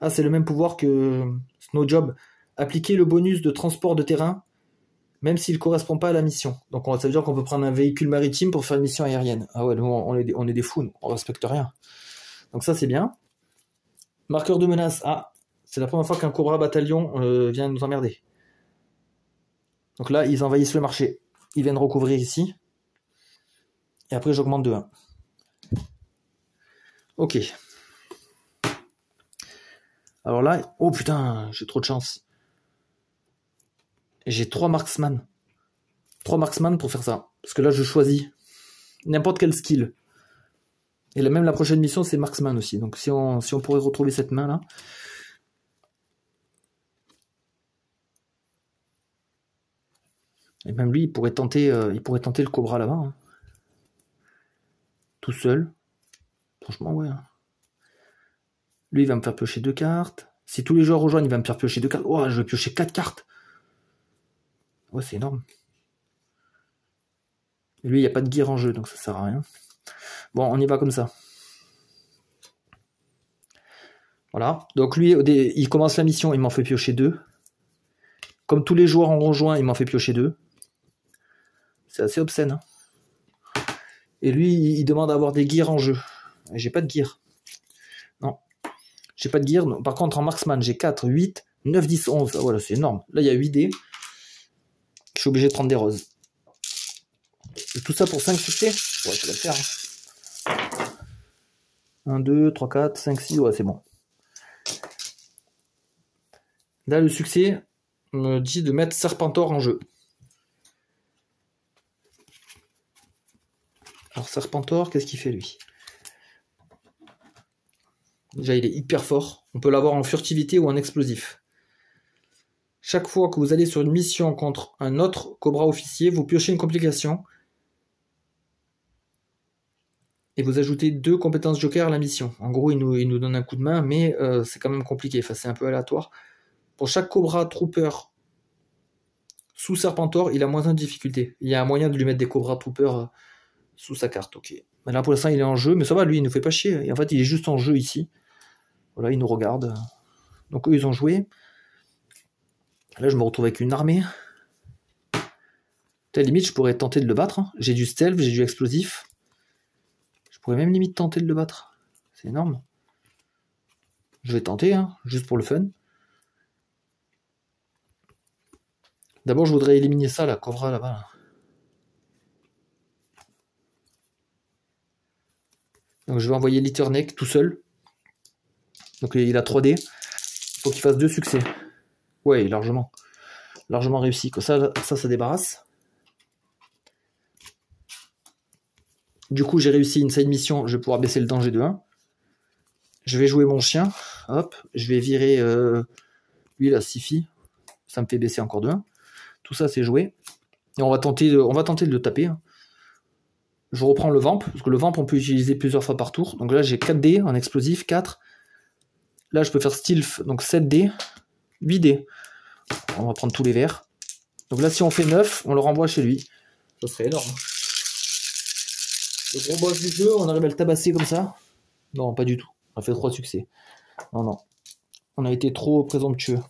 Ah, c'est le même pouvoir que Snowjob. Appliquer le bonus de transport de terrain, même s'il ne correspond pas à la mission. Donc ça veut dire qu'on peut prendre un véhicule maritime pour faire une mission aérienne. Ah ouais, nous on est des fous, on respecte rien. Donc ça c'est bien. Marqueur de menace. Ah, c'est la première fois qu'un Cobra Bataillon vient nous emmerder. Donc là, ils envahissent le marché. Ils viennent recouvrir ici. Et après, j'augmente de 1. Ok. Alors là, oh putain, j'ai trop de chance. J'ai 3 marksman. 3 marksman pour faire ça. Parce que là, je choisis n'importe quel skill. Et là, même la prochaine mission, c'est marksman aussi. Donc si on pourrait retrouver cette main-là. Et même lui, il pourrait tenter le Cobra là-bas. Hein. Tout seul. Franchement, ouais. Lui, il va me faire piocher 2 cartes. Si tous les joueurs rejoignent, il va me faire piocher 2 cartes. Oh, je vais piocher 4 cartes. Ouais, c'est énorme. Et lui, il n'y a pas de gear en jeu, donc ça sert à rien. Bon, on y va comme ça. Voilà. Donc lui, il commence la mission, il m'en fait piocher 2. Comme tous les joueurs ont rejoint, il m'en fait piocher 2. C'est assez obscène. Hein. Et lui, il demande à avoir des gears en jeu. J'ai pas de gear. Non. J'ai pas de gear. Non. Par contre, en marksman, j'ai 4, 8, 9, 10, 11. Ah, voilà, c'est énorme. Là, il y a 8 dés. Je suis obligé de prendre des roses. Et tout ça pour 5 succès. Ouais, ça va le faire. Hein. 1, 2, 3, 4, 5, 6. Ouais, c'est bon. Là, le succès me dit de mettre Serpentor en jeu. Alors, Serpentor, qu'est-ce qu'il fait, lui? Déjà, il est hyper fort. On peut l'avoir en furtivité ou en explosif. Chaque fois que vous allez sur une mission contre un autre Cobra officier, vous piochez une complication. Et vous ajoutez 2 compétences joker à la mission. En gros, il nous donne un coup de main, mais c'est quand même compliqué. Enfin, c'est un peu aléatoire. Pour chaque Cobra Trooper sous Serpentor, il a moins de difficulté. Il y a un moyen de lui mettre des Cobra Trooper sous sa carte. Ok. Mais là, pour l'instant, il est en jeu. Mais ça va, lui, il ne nous fait pas chier. Et en fait, il est juste en jeu ici. Voilà, il nous regarde. Donc, eux, ils ont joué. Là, je me retrouve avec une armée. À la limite, je pourrais tenter de le battre. Hein. J'ai du stealth, j'ai du explosif. Je pourrais même limite tenter de le battre. C'est énorme. Je vais tenter, hein, juste pour le fun. D'abord, je voudrais éliminer ça, la Cobra là-bas. Là. Donc, je vais envoyer Litterneck tout seul. Donc, il a 3 dés. Il faut qu'il fasse 2 succès. Ouais, largement. Largement réussi. Ça débarrasse. Du coup, j'ai réussi une side mission. Je vais pouvoir baisser le danger de 1. Je vais jouer mon chien. Hop. Je vais virer lui, la Sifi. Ça me fait baisser encore de 1. Tout ça, c'est joué. Et on va tenter de le taper. Hein. Je reprends le vamp. Parce que le vamp, on peut utiliser plusieurs fois par tour. Donc là, j'ai 4 dés en explosif. 4. Là, je peux faire stealth. Donc 7 dés. 8 dés. On va prendre tous les verts. Donc là, si on fait 9, on le renvoie chez lui. Ça serait énorme. Le gros boss du jeu, on arrive à le tabasser comme ça? Non, pas du tout. On a fait 3 succès. Non, non. On a été trop présomptueux.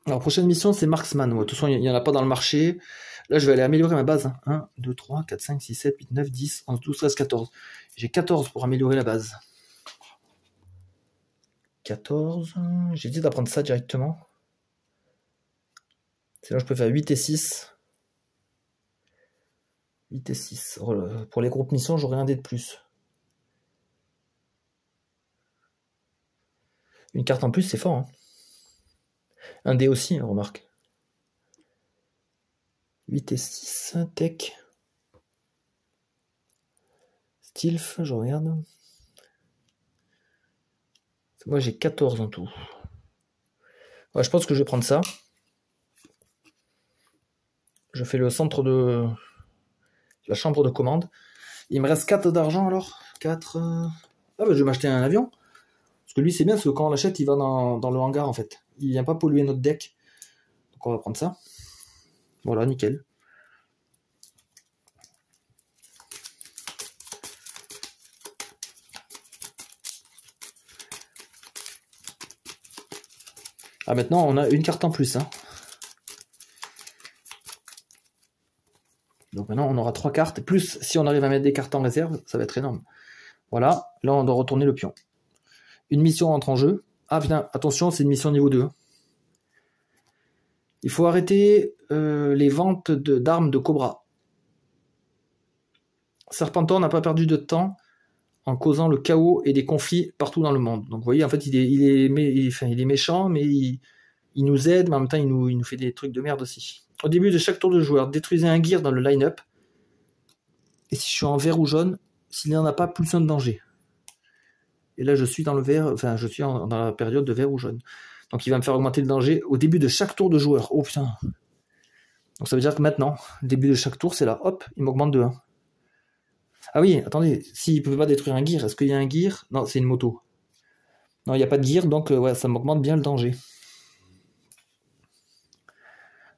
Alors, prochaine mission, c'est Marksman. Ouais, de toute façon, il n'y en a pas dans le marché. Là, je vais aller améliorer ma base. 1, 2, 3, 4, 5, 6, 7, 8, 9, 10, 11, 12, 13, 14. J'ai 14 pour améliorer la base. 14. J'ai dit d'apprendre ça directement. Sinon, je peux faire 8 et 6. 8 et 6. Pour les groupes missions, j'aurai un dé de plus. Une carte en plus, c'est fort. Hein. Un dé aussi, remarque. 8 et 6, tech. Stilf, je regarde. Moi j'ai 14 en tout. Ouais, je pense que je vais prendre ça. Je fais le centre de la chambre de commande. Il me reste 4 d'argent alors. 4. Ah bah je vais m'acheter un avion. Parce que lui c'est bien parce que quand on l'achète il va dans le hangar en fait. Il vient pas polluer notre deck. Donc on va prendre ça. Voilà, nickel. Ah maintenant on a une carte en plus. Hein. Donc maintenant on aura 3 cartes. Plus si on arrive à mettre des cartes en réserve, ça va être énorme. Voilà, là on doit retourner le pion. Une mission entre en jeu. Ah putain, attention, c'est une mission niveau 2. Il faut arrêter les ventes d'armes de Cobra. Serpentor n'a pas perdu de temps en causant le chaos et des conflits partout dans le monde. Donc vous voyez, en fait, il est méchant, mais il nous aide, mais en même temps, il nous fait des trucs de merde aussi. Au début de chaque tour de joueur, détruisez un gear dans le line-up. Et si je suis en vert ou jaune, s'il n'y en a pas, plus un de danger. Et là, je suis dans le vert, enfin, je suis dans la période de vert ou jaune. Donc il va me faire augmenter le danger au début de chaque tour de joueur. Oh putain. Donc ça veut dire que maintenant, le début de chaque tour, c'est là, hop, il m'augmente de 1. Ah oui, attendez, s'il ne peut pas détruire un gear, est-ce qu'il y a un gear? Non, c'est une moto. Non, il n'y a pas de gear, donc ouais, ça m'augmente bien le danger.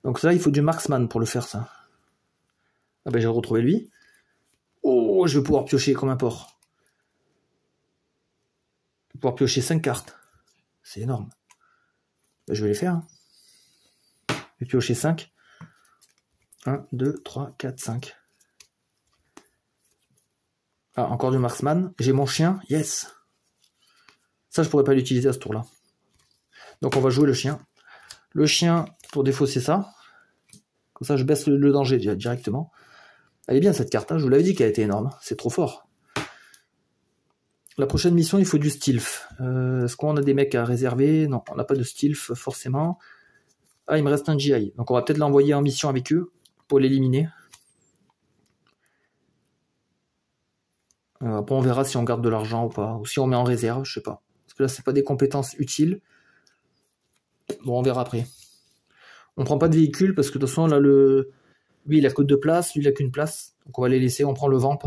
Donc là, il faut du marksman pour le faire, ça. Ah ben, j'ai retrouvé lui. Oh, je vais pouvoir piocher comme un porc. Je vais pouvoir piocher 5 cartes. C'est énorme. Ben, je vais les faire. Hein. Je vais piocher 5. 1, 2, 3, 4, 5. Ah, encore du marksman. J'ai mon chien. Yes. Ça, je pourrais pas l'utiliser à ce tour-là. Donc, on va jouer le chien. Le chien, pour défausser ça. Comme ça, je baisse le danger directement. Elle est bien, cette carte. Hein. Je vous l'avais dit qu'elle était énorme. C'est trop fort. La prochaine mission, il faut du Stilf. Est-ce qu'on a des mecs à réserver? Non, on n'a pas de Stilf, forcément. Ah, il me reste un GI. Donc, on va peut-être l'envoyer en mission avec eux pour l'éliminer. Après, on verra si on garde de l'argent ou pas. Ou si on met en réserve, je sais pas. Parce que là, c'est pas des compétences utiles. Bon, on verra après. On prend pas de véhicule parce que de toute façon, là, lui, il a que 2 places. Lui, il a qu'une place. Donc, on va les laisser. On prend le vamp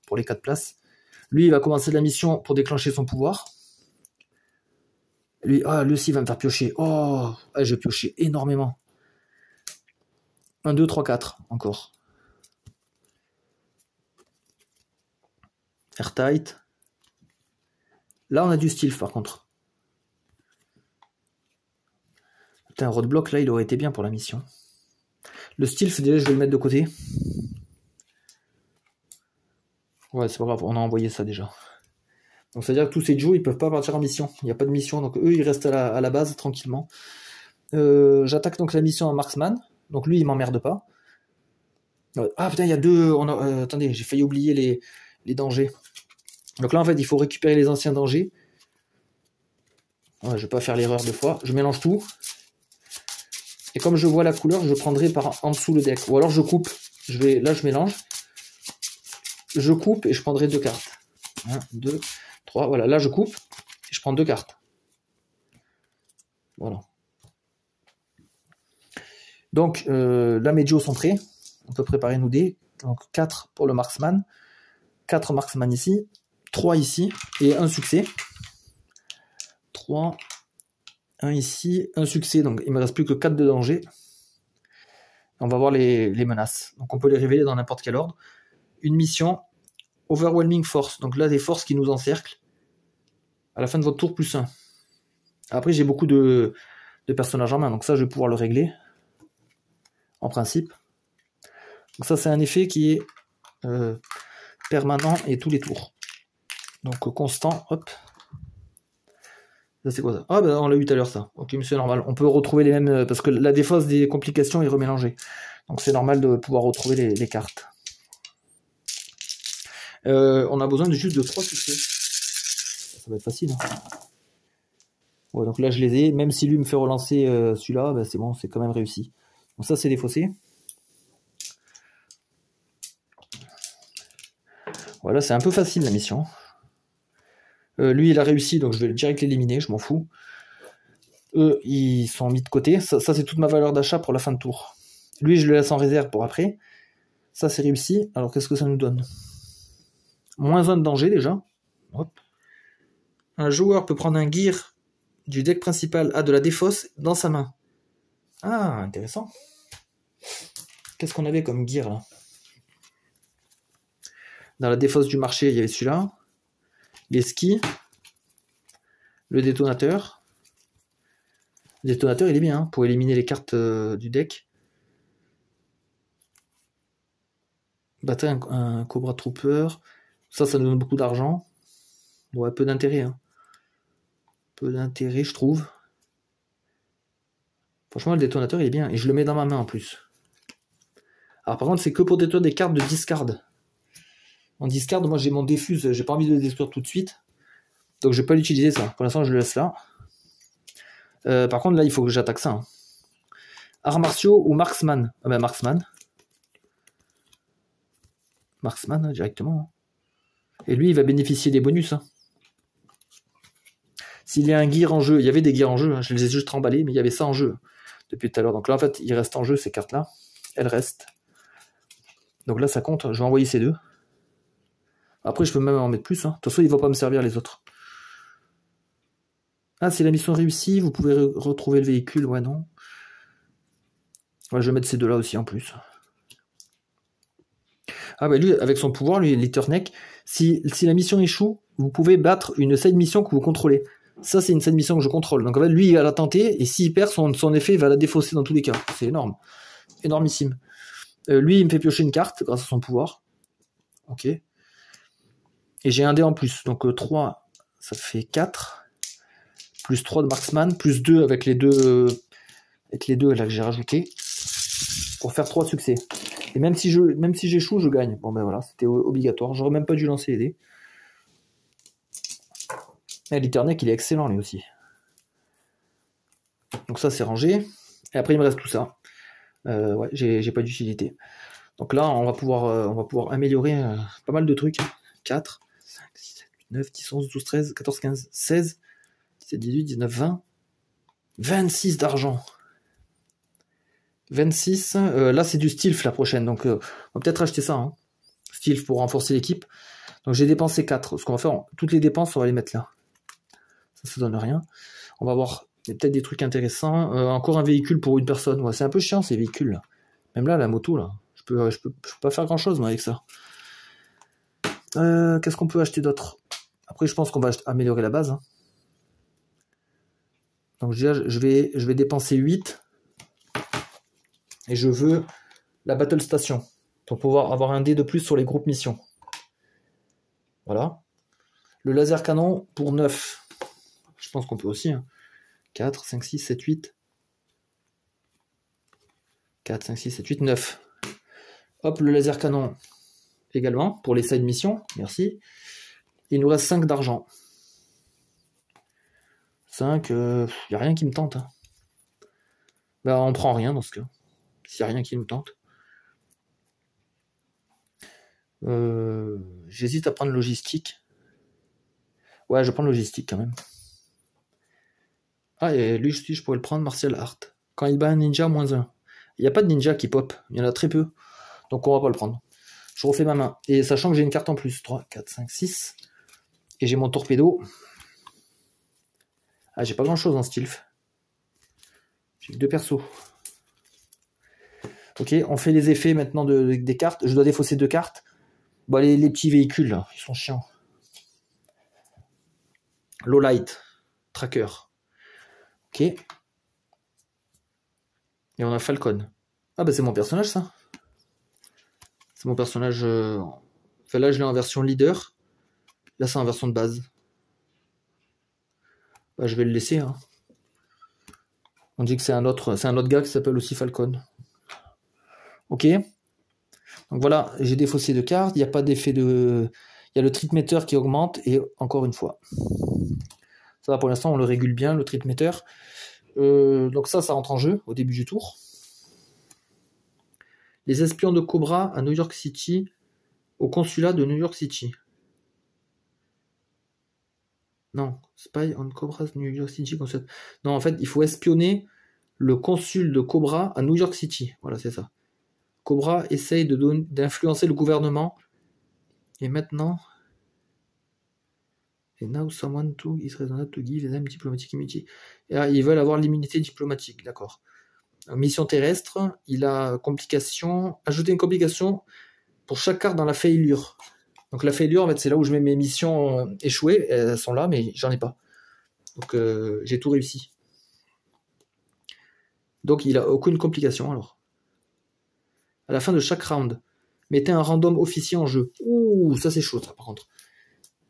pour les 4 places. Lui, il va commencer la mission pour déclencher son pouvoir. Lui aussi, il va me faire piocher. Oh, je vais piocher énormément. 1, 2, 3, 4, encore. Airtight. Là, on a du Stilf, par contre. Putain, un roadblock, là, il aurait été bien pour la mission. Le Stilf, déjà, je vais le mettre de côté. Ouais, c'est pas grave, on a envoyé ça déjà. Donc, c'est-à-dire que tous ces Joe, ils peuvent pas partir en mission. Il n'y a pas de mission, donc eux, ils restent à la base, tranquillement. J'attaque donc la mission à Marksman. Donc, lui, il m'emmerde pas. Ah, putain, il y a 2... attendez, j'ai failli oublier les dangers. Donc là, en fait, il faut récupérer les anciens dangers. Ouais, je vais pas faire l'erreur 2 fois. Je mélange tout. Et comme je vois la couleur, je prendrai en dessous le deck. Ou alors je coupe. Là, je mélange. Je coupe et je prendrai 2 cartes. 1, 2, 3. Voilà, là, je coupe et je prends 2 cartes. Voilà. Donc, là, mes Joe sont prêts. On peut préparer nos dés. Donc, 4 pour le marksman. 4 marksman ici. 3 ici. Et un succès. 3. 1 ici. Un succès. Donc, il me reste plus que 4 de danger. On va voir les menaces. Donc, on peut les révéler dans n'importe quel ordre. Une mission. Overwhelming Force. Donc là, des forces qui nous encerclent. À la fin de votre tour, plus 1. Après, j'ai beaucoup de personnages en main. Donc ça, je vais pouvoir le régler. En principe. Donc ça, c'est un effet qui est permanent et tous les tours. Donc constant, hop. Ça, c'est quoi ça? Ah, ben on l'a eu tout à l'heure, ça. Ok, mais c'est normal. On peut retrouver les mêmes... Parce que la défausse des complications est remélangée. Donc c'est normal de pouvoir retrouver les cartes. On a besoin juste de 3 succès. Ça va être facile. Hein. Ouais, donc là, je les ai. Même si lui me fait relancer celui-là, ben, c'est bon, c'est quand même réussi. Donc ça, c'est défaussé. Voilà, c'est un peu facile la mission. Lui, il a réussi, donc je vais direct l'éliminer, je m'en fous. Eux, ils sont mis de côté. Ça c'est toute ma valeur d'achat pour la fin de tour. Lui, je le laisse en réserve pour après. Ça, c'est réussi. Alors, qu'est-ce que ça nous donne? Moins 1 de danger, déjà. Hop. Un joueur peut prendre un gear du deck principal à de la défausse dans sa main. Ah, intéressant. Qu'est-ce qu'on avait comme gear, là? Dans la défausse du marché, il y avait celui-là. Les skis. Le détonateur. Le détonateur, il est bien, hein, pour éliminer les cartes du deck. Battre un Cobra Trooper. Ça nous donne beaucoup d'argent. Ouais, peu d'intérêt. Hein. Peu d'intérêt, je trouve. Franchement, le détonateur, il est bien. Et je le mets dans ma main, en plus. Alors, par contre, c'est que pour détruire des cartes de discard. En discard, moi, j'ai mon défuse. J'ai pas envie de le détruire tout de suite. Donc, je vais pas l'utiliser, ça. Pour l'instant, je le laisse là. Par contre, là, il faut que j'attaque ça. Hein. Arts martiaux ou marksman? Ah ben, marksman. Marksman, hein, directement. Et lui, il va bénéficier des bonus. Hein. S'il y a un gear en jeu, il y avait des gears en jeu, hein, je les ai juste remballés, mais il y avait ça en jeu depuis tout à l'heure. Donc là, en fait, il reste en jeu ces cartes-là. Elles restent. Donc là, ça compte. Je vais envoyer ces deux. Après, je peux même en mettre plus. Hein. De toute façon, il ne va pas me servir les autres. Ah, c'est la mission réussie. Vous pouvez retrouver le véhicule. Ouais, non. Ouais, je vais mettre ces deux-là aussi en plus. Ah, bah lui, avec son pouvoir, lui, l'Etherneck, si la mission échoue, vous pouvez battre une side mission que vous contrôlez. Ça, c'est une side mission que je contrôle. Donc en fait, lui, il va la tenter, et s'il perd, son effet, il va la défausser dans tous les cas. C'est énorme. Énormissime. Lui, il me fait piocher une carte grâce à son pouvoir. Ok. Et j'ai un dé en plus. Donc 3, ça fait 4. Plus 3 de marksman, plus 2 avec les deux là que j'ai rajouté. Pour faire 3 succès. Et même si j'échoue, je gagne. Bon ben voilà, c'était obligatoire. J'aurais même pas dû lancer les dés. Et l'Etherneck, il est excellent lui aussi. Donc ça, c'est rangé. Et après, il me reste tout ça. Ouais, j'ai pas d'utilité. Donc là, on va pouvoir améliorer pas mal de trucs. 4, 5, 6, 7, 8, 9, 10, 11, 12, 13, 14, 15, 16, 17, 18, 19, 20. 26 d'argent. 26. Là, c'est du Stilf la prochaine. Donc, on va peut-être acheter ça. Hein. Stilf pour renforcer l'équipe. Donc, j'ai dépensé 4. Ce qu'on va faire, toutes les dépenses, on va les mettre là. Ça donne rien. On va voir peut-être des trucs intéressants. Encore un véhicule pour une personne. Ouais, c'est un peu chiant ces véhicules là. Même là, la moto là. Je peux pas faire grand chose moi avec ça. Qu'est-ce qu'on peut acheter d'autre? Après, je pense qu'on va améliorer la base. Hein. Donc déjà, je vais dépenser 8. Et je veux la Battle Station. Pour pouvoir avoir un dé de plus sur les groupes missions. Voilà. Le laser canon pour 9. Je pense qu'on peut aussi. Hein. 4, 5, 6, 7, 8. 4, 5, 6, 7, 8, 9. Hop, le laser canon également pour les side missions. Merci. Il nous reste 5 d'argent. 5, il n'y a rien qui me tente. Hein. Ben, on prend rien dans ce cas. S'il n'y a rien qui nous tente. J'hésite à prendre logistique. Ouais, je vais prendre logistique quand même. Ah, et lui aussi, je pourrais le prendre, Martial Art. Quand il bat un ninja, moins 1. Il n'y a pas de ninja qui pop. Il y en a très peu. Donc on va pas le prendre. Je refais ma main. Et sachant que j'ai une carte en plus. 3, 4, 5, 6. Et j'ai mon torpedo. Ah, j'ai pas grand chose en Stilf. J'ai que 2 persos. Ok, on fait les effets maintenant des cartes. Je dois défausser 2 cartes. Bon, les petits véhicules, là, ils sont chiants. Low light. Tracker. Ok. Et on a Falcon. Ah bah c'est mon personnage ça. C'est mon personnage... Enfin là je l'ai en version leader. Là c'est en version de base. Bah je vais le laisser. Hein. On dit que c'est un autre gars qui s'appelle aussi Falcon. Ok. Donc voilà, j'ai défaussé 2 cartes. Il n'y a pas d'effet de... Il y a le trip meter qui augmente. Et encore une fois. Ça va pour l'instant on le régule bien le trip meter. Donc ça rentre en jeu au début du tour. Les espions de Cobra à New York City au consulat de New York City. Non, spy on Cobra's New York City consulat. Non, en fait, il faut espionner le consul de Cobra à New York City. Voilà, c'est ça. Cobra essaye d'influencer le gouvernement. Et maintenant... Et now someone to is reasonable to give them diplomatic immunity. Et là, ils veulent avoir l'immunité diplomatique, d'accord. Mission terrestre, il a complication. Ajouter une complication pour chaque carte dans la failure. Donc la failure, en fait, c'est là où je mets mes missions échouées. Elles sont là, mais j'en ai pas. Donc j'ai tout réussi. Donc il a aucune complication alors. À la fin de chaque round, mettez un random officier en jeu. Ouh, ça c'est chaud, ça, par contre.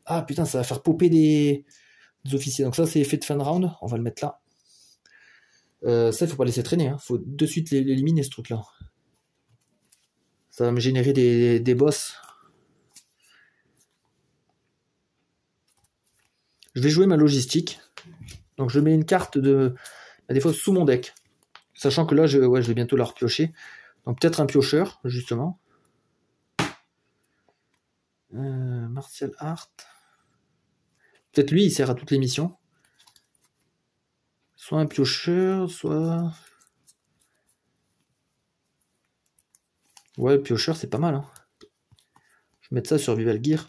Ah putain, ça va faire popper des officiers. Donc ça, c'est effet de fin de round. On va le mettre là. Ça, il faut pas laisser traîner. Hein. Faut de suite l'éliminer, ce truc-là. Ça va me générer des boss. Je vais jouer ma logistique. Donc je mets une carte de la défausse sous mon deck. Sachant que là, je vais bientôt la repiocher. Donc peut-être un piocheur, justement. Martial Art. Peut-être lui, il sert à toutes les missions. Soit un piocheur, soit... Ouais, le piocheur, c'est pas mal. Hein. Je vais mettre ça sur Vival Gear.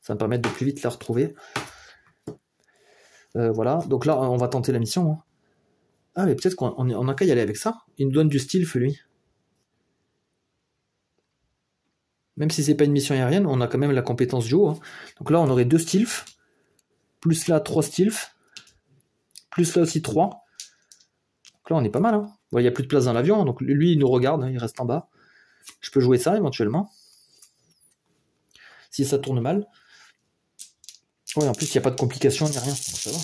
Ça va me permettre de plus vite la retrouver. Voilà, donc là, on va tenter la mission. Hein. Ah, mais peut-être qu'on a qu'à y aller avec ça. Il nous donne du stealth, lui. Même si c'est pas une mission aérienne, on a quand même la compétence duo. Hein. Donc là, on aurait 2 stealth. Plus là, 3 stealth. Plus là aussi 3. Donc là, on est pas mal. Hein. Bon, il n'y a plus de place dans l'avion, donc lui, il nous regarde. Hein, il reste en bas. Je peux jouer ça, éventuellement. Si ça tourne mal. Ouais, en plus, il n'y a pas de complications ni rien. Donc ça va.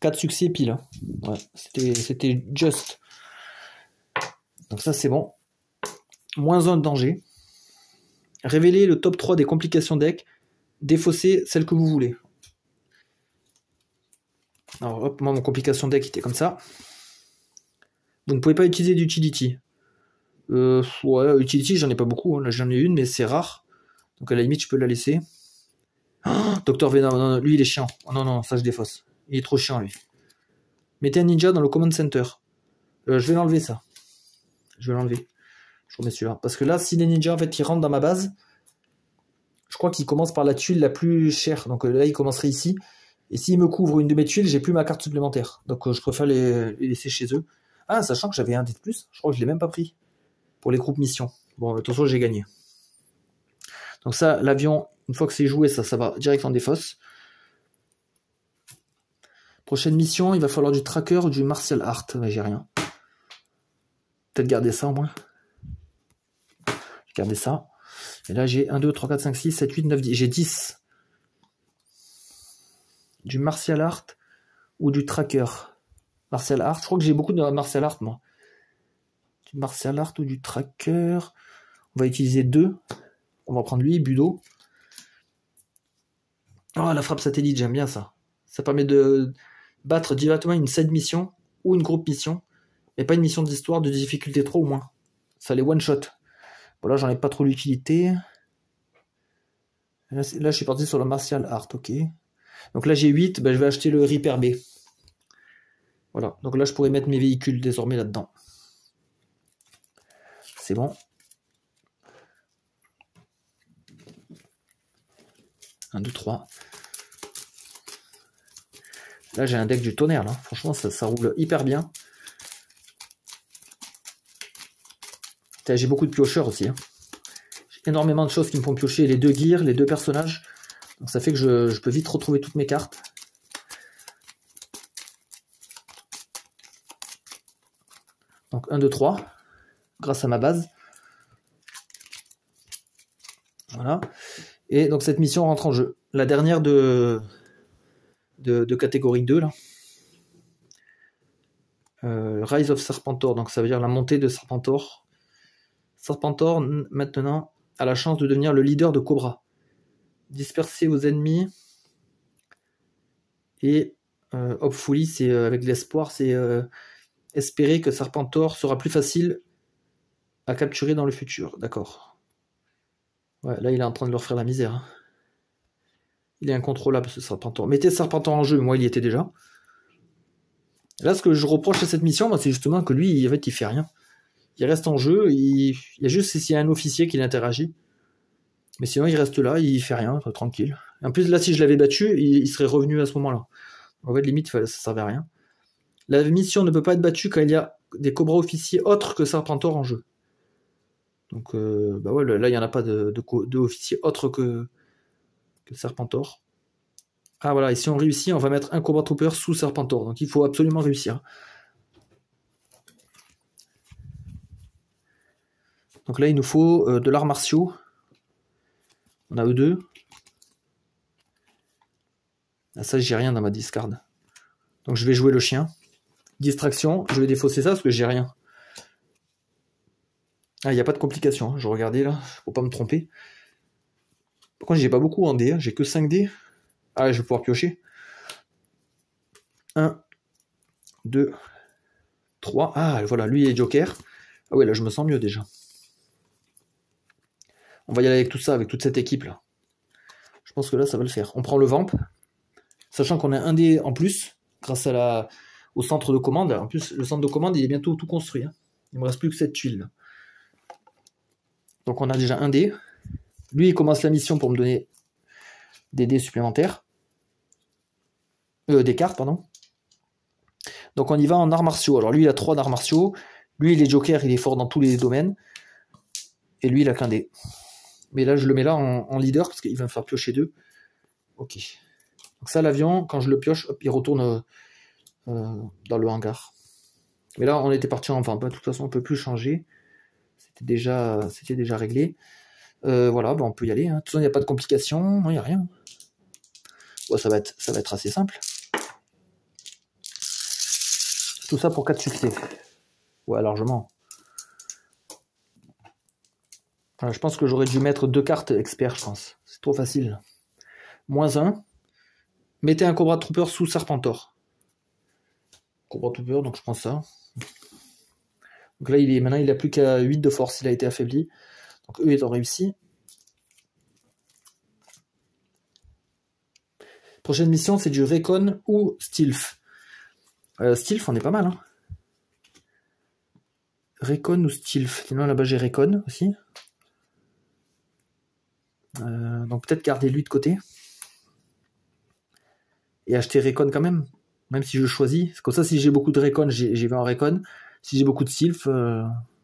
4 succès pile. Hein. Ouais, c'était just. Donc ça, c'est bon. Moins 1 de danger. Révélez le top 3 des complications deck. Défaussez celle que vous voulez. Alors hop, moi mon complication deck était comme ça. Vous ne pouvez pas utiliser d'utility. Ouais, utility j'en ai pas beaucoup. Hein. Là j'en ai une, mais c'est rare. Donc à la limite je peux la laisser. Oh, Dr Venom, non, lui il est chiant. Oh, non, ça je défausse. Il est trop chiant lui. Mettez un ninja dans le command center. Je vais l'enlever ça. Je vais l'enlever. Je remets celui-là. Parce que là, si les ninjas en fait ils rentrent dans ma base, je crois qu'ils commencent par la tuile la plus chère. Donc là il commencerait ici. Et s'ils me couvrent une de mes tuiles, j'ai plus ma carte supplémentaire. Donc je préfère les laisser chez eux. Ah, sachant que j'avais un dé de plus, je crois que je l'ai même pas pris. Pour les groupes missions. Bon, de toute façon, j'ai gagné. Donc ça, l'avion, une fois que c'est joué, ça va direct en défausse. Prochaine mission, il va falloir du tracker ou du martial art. Mais j'ai rien. Peut-être garder ça au moins. Garder ça. Et là, j'ai 1, 2, 3, 4, 5, 6, 7, 8, 9, 10. J'ai 10. Du martial art ou du tracker. Martial art. Je crois que j'ai beaucoup de martial art, moi. Du martial art ou du tracker. On va utiliser 2. On va prendre lui, Budo. Oh, la frappe satellite, j'aime bien ça. Ça permet de battre directement une side mission ou une groupe mission. Mais pas une mission d'histoire de difficulté 3 ou moins. Ça les one-shot. Bon, là, j'en ai pas trop l'utilité. Là, je suis parti sur le martial art, ok. Donc là, j'ai 8. Ben, je vais acheter le Reaper B. Voilà. Donc là, je pourrais mettre mes véhicules désormais là-dedans. C'est bon. 1, 2, 3. Là, j'ai un deck du tonnerre, là. Franchement, ça roule hyper bien. J'ai beaucoup de piocheurs aussi. Hein. J'ai énormément de choses qui me font piocher. Les 2 gears, les 2 personnages. Donc ça fait que je peux vite retrouver toutes mes cartes. Donc 1, 2, 3. Grâce à ma base. Voilà. Et donc cette mission rentre en jeu. La dernière de catégorie 2 là. Rise of Serpentor, donc ça veut dire la montée de Serpentor. Serpentor maintenant a la chance de devenir le leader de Cobra. Disperser aux ennemis. Et hopefully, c'est avec l'espoir, c'est espérer que Serpentor sera plus facile à capturer dans le futur. D'accord. Ouais, là, il est en train de leur faire la misère. Hein. Il est incontrôlable, ce Serpentor. Mettez Serpentor en jeu, moi, il y était déjà. Là, ce que je reproche à cette mission, c'est justement que lui, en fait, il fait rien. Il reste en jeu, il y a juste s'il y a un officier qui l'interagit. Mais sinon, il reste là, il fait rien, tranquille. Et en plus, là, si je l'avais battu, il serait revenu à ce moment-là. En fait, limite, ça servait à rien. La mission ne peut pas être battue quand il y a des Cobras officiers autres que Serpentor en jeu. Donc, bah ouais, là, il n'y en a pas de officiers autres que Serpentor. Ah voilà, et si on réussit, on va mettre un Cobra Trooper sous Serpentor. Donc, il faut absolument réussir. Donc là, il nous faut de l'art martiaux. On a E2. Ah, ça, j'ai rien dans ma discard. Donc je vais jouer le chien. Distraction, je vais défausser ça parce que j'ai rien. Ah, il n'y a pas de complication. Hein. Je regardais là, faut pas me tromper. Par contre, j'ai pas beaucoup en dés. Hein. J'ai que 5 dés. Ah, je vais pouvoir piocher. 1, 2, 3. Ah, voilà, lui est Joker. Ah ouais, là, je me sens mieux déjà. On va y aller avec tout ça, avec toute cette équipe là. Je pense que là, ça va le faire. On prend le Vamp. Sachant qu'on a un dé en plus, grâce au centre de commande. En plus, le centre de commande, il est bientôt tout construit. Hein. Il me reste plus que cette tuile. Donc on a déjà un dé. Lui, il commence la mission pour me donner des dés supplémentaires. Des cartes, pardon. Donc on y va en arts martiaux. Alors lui, il a 3 d'arts martiaux. Lui, il est Joker, il est fort dans tous les domaines. Et lui, il a qu'un dé. Mais là, je le mets là en leader, parce qu'il va me faire piocher 2. Ok. Donc ça, l'avion, quand je le pioche, hop, il retourne dans le hangar. Mais là, on était parti en vente. De toute façon, on ne peut plus changer. C'était déjà réglé. Voilà, on peut y aller. Hein. De toute façon, il n'y a pas de complications. Il n'y a rien. Ouais, ça va être assez simple. Tout ça pour 4 succès. Ouais, largement. Je pense que j'aurais dû mettre 2 cartes expert, je pense. C'est trop facile. -1. Mettez un Cobra Trooper sous Serpentor. Cobra Trooper, donc je prends ça. Donc là, maintenant, il n'a plus qu'à 8 de force. Il a été affaibli. Donc eux, ils ont réussi. Prochaine mission, c'est du Recon ou Stealth. Stealth, on est pas mal. Hein. Recon ou Stealth. Sinon, là-bas, j'ai Recon aussi. Donc peut-être garder lui de côté. Et acheter Recon quand même. Même si je choisis. Comme ça, si j'ai beaucoup de Recon, j'y vais en Recon. Si j'ai beaucoup de Stealth,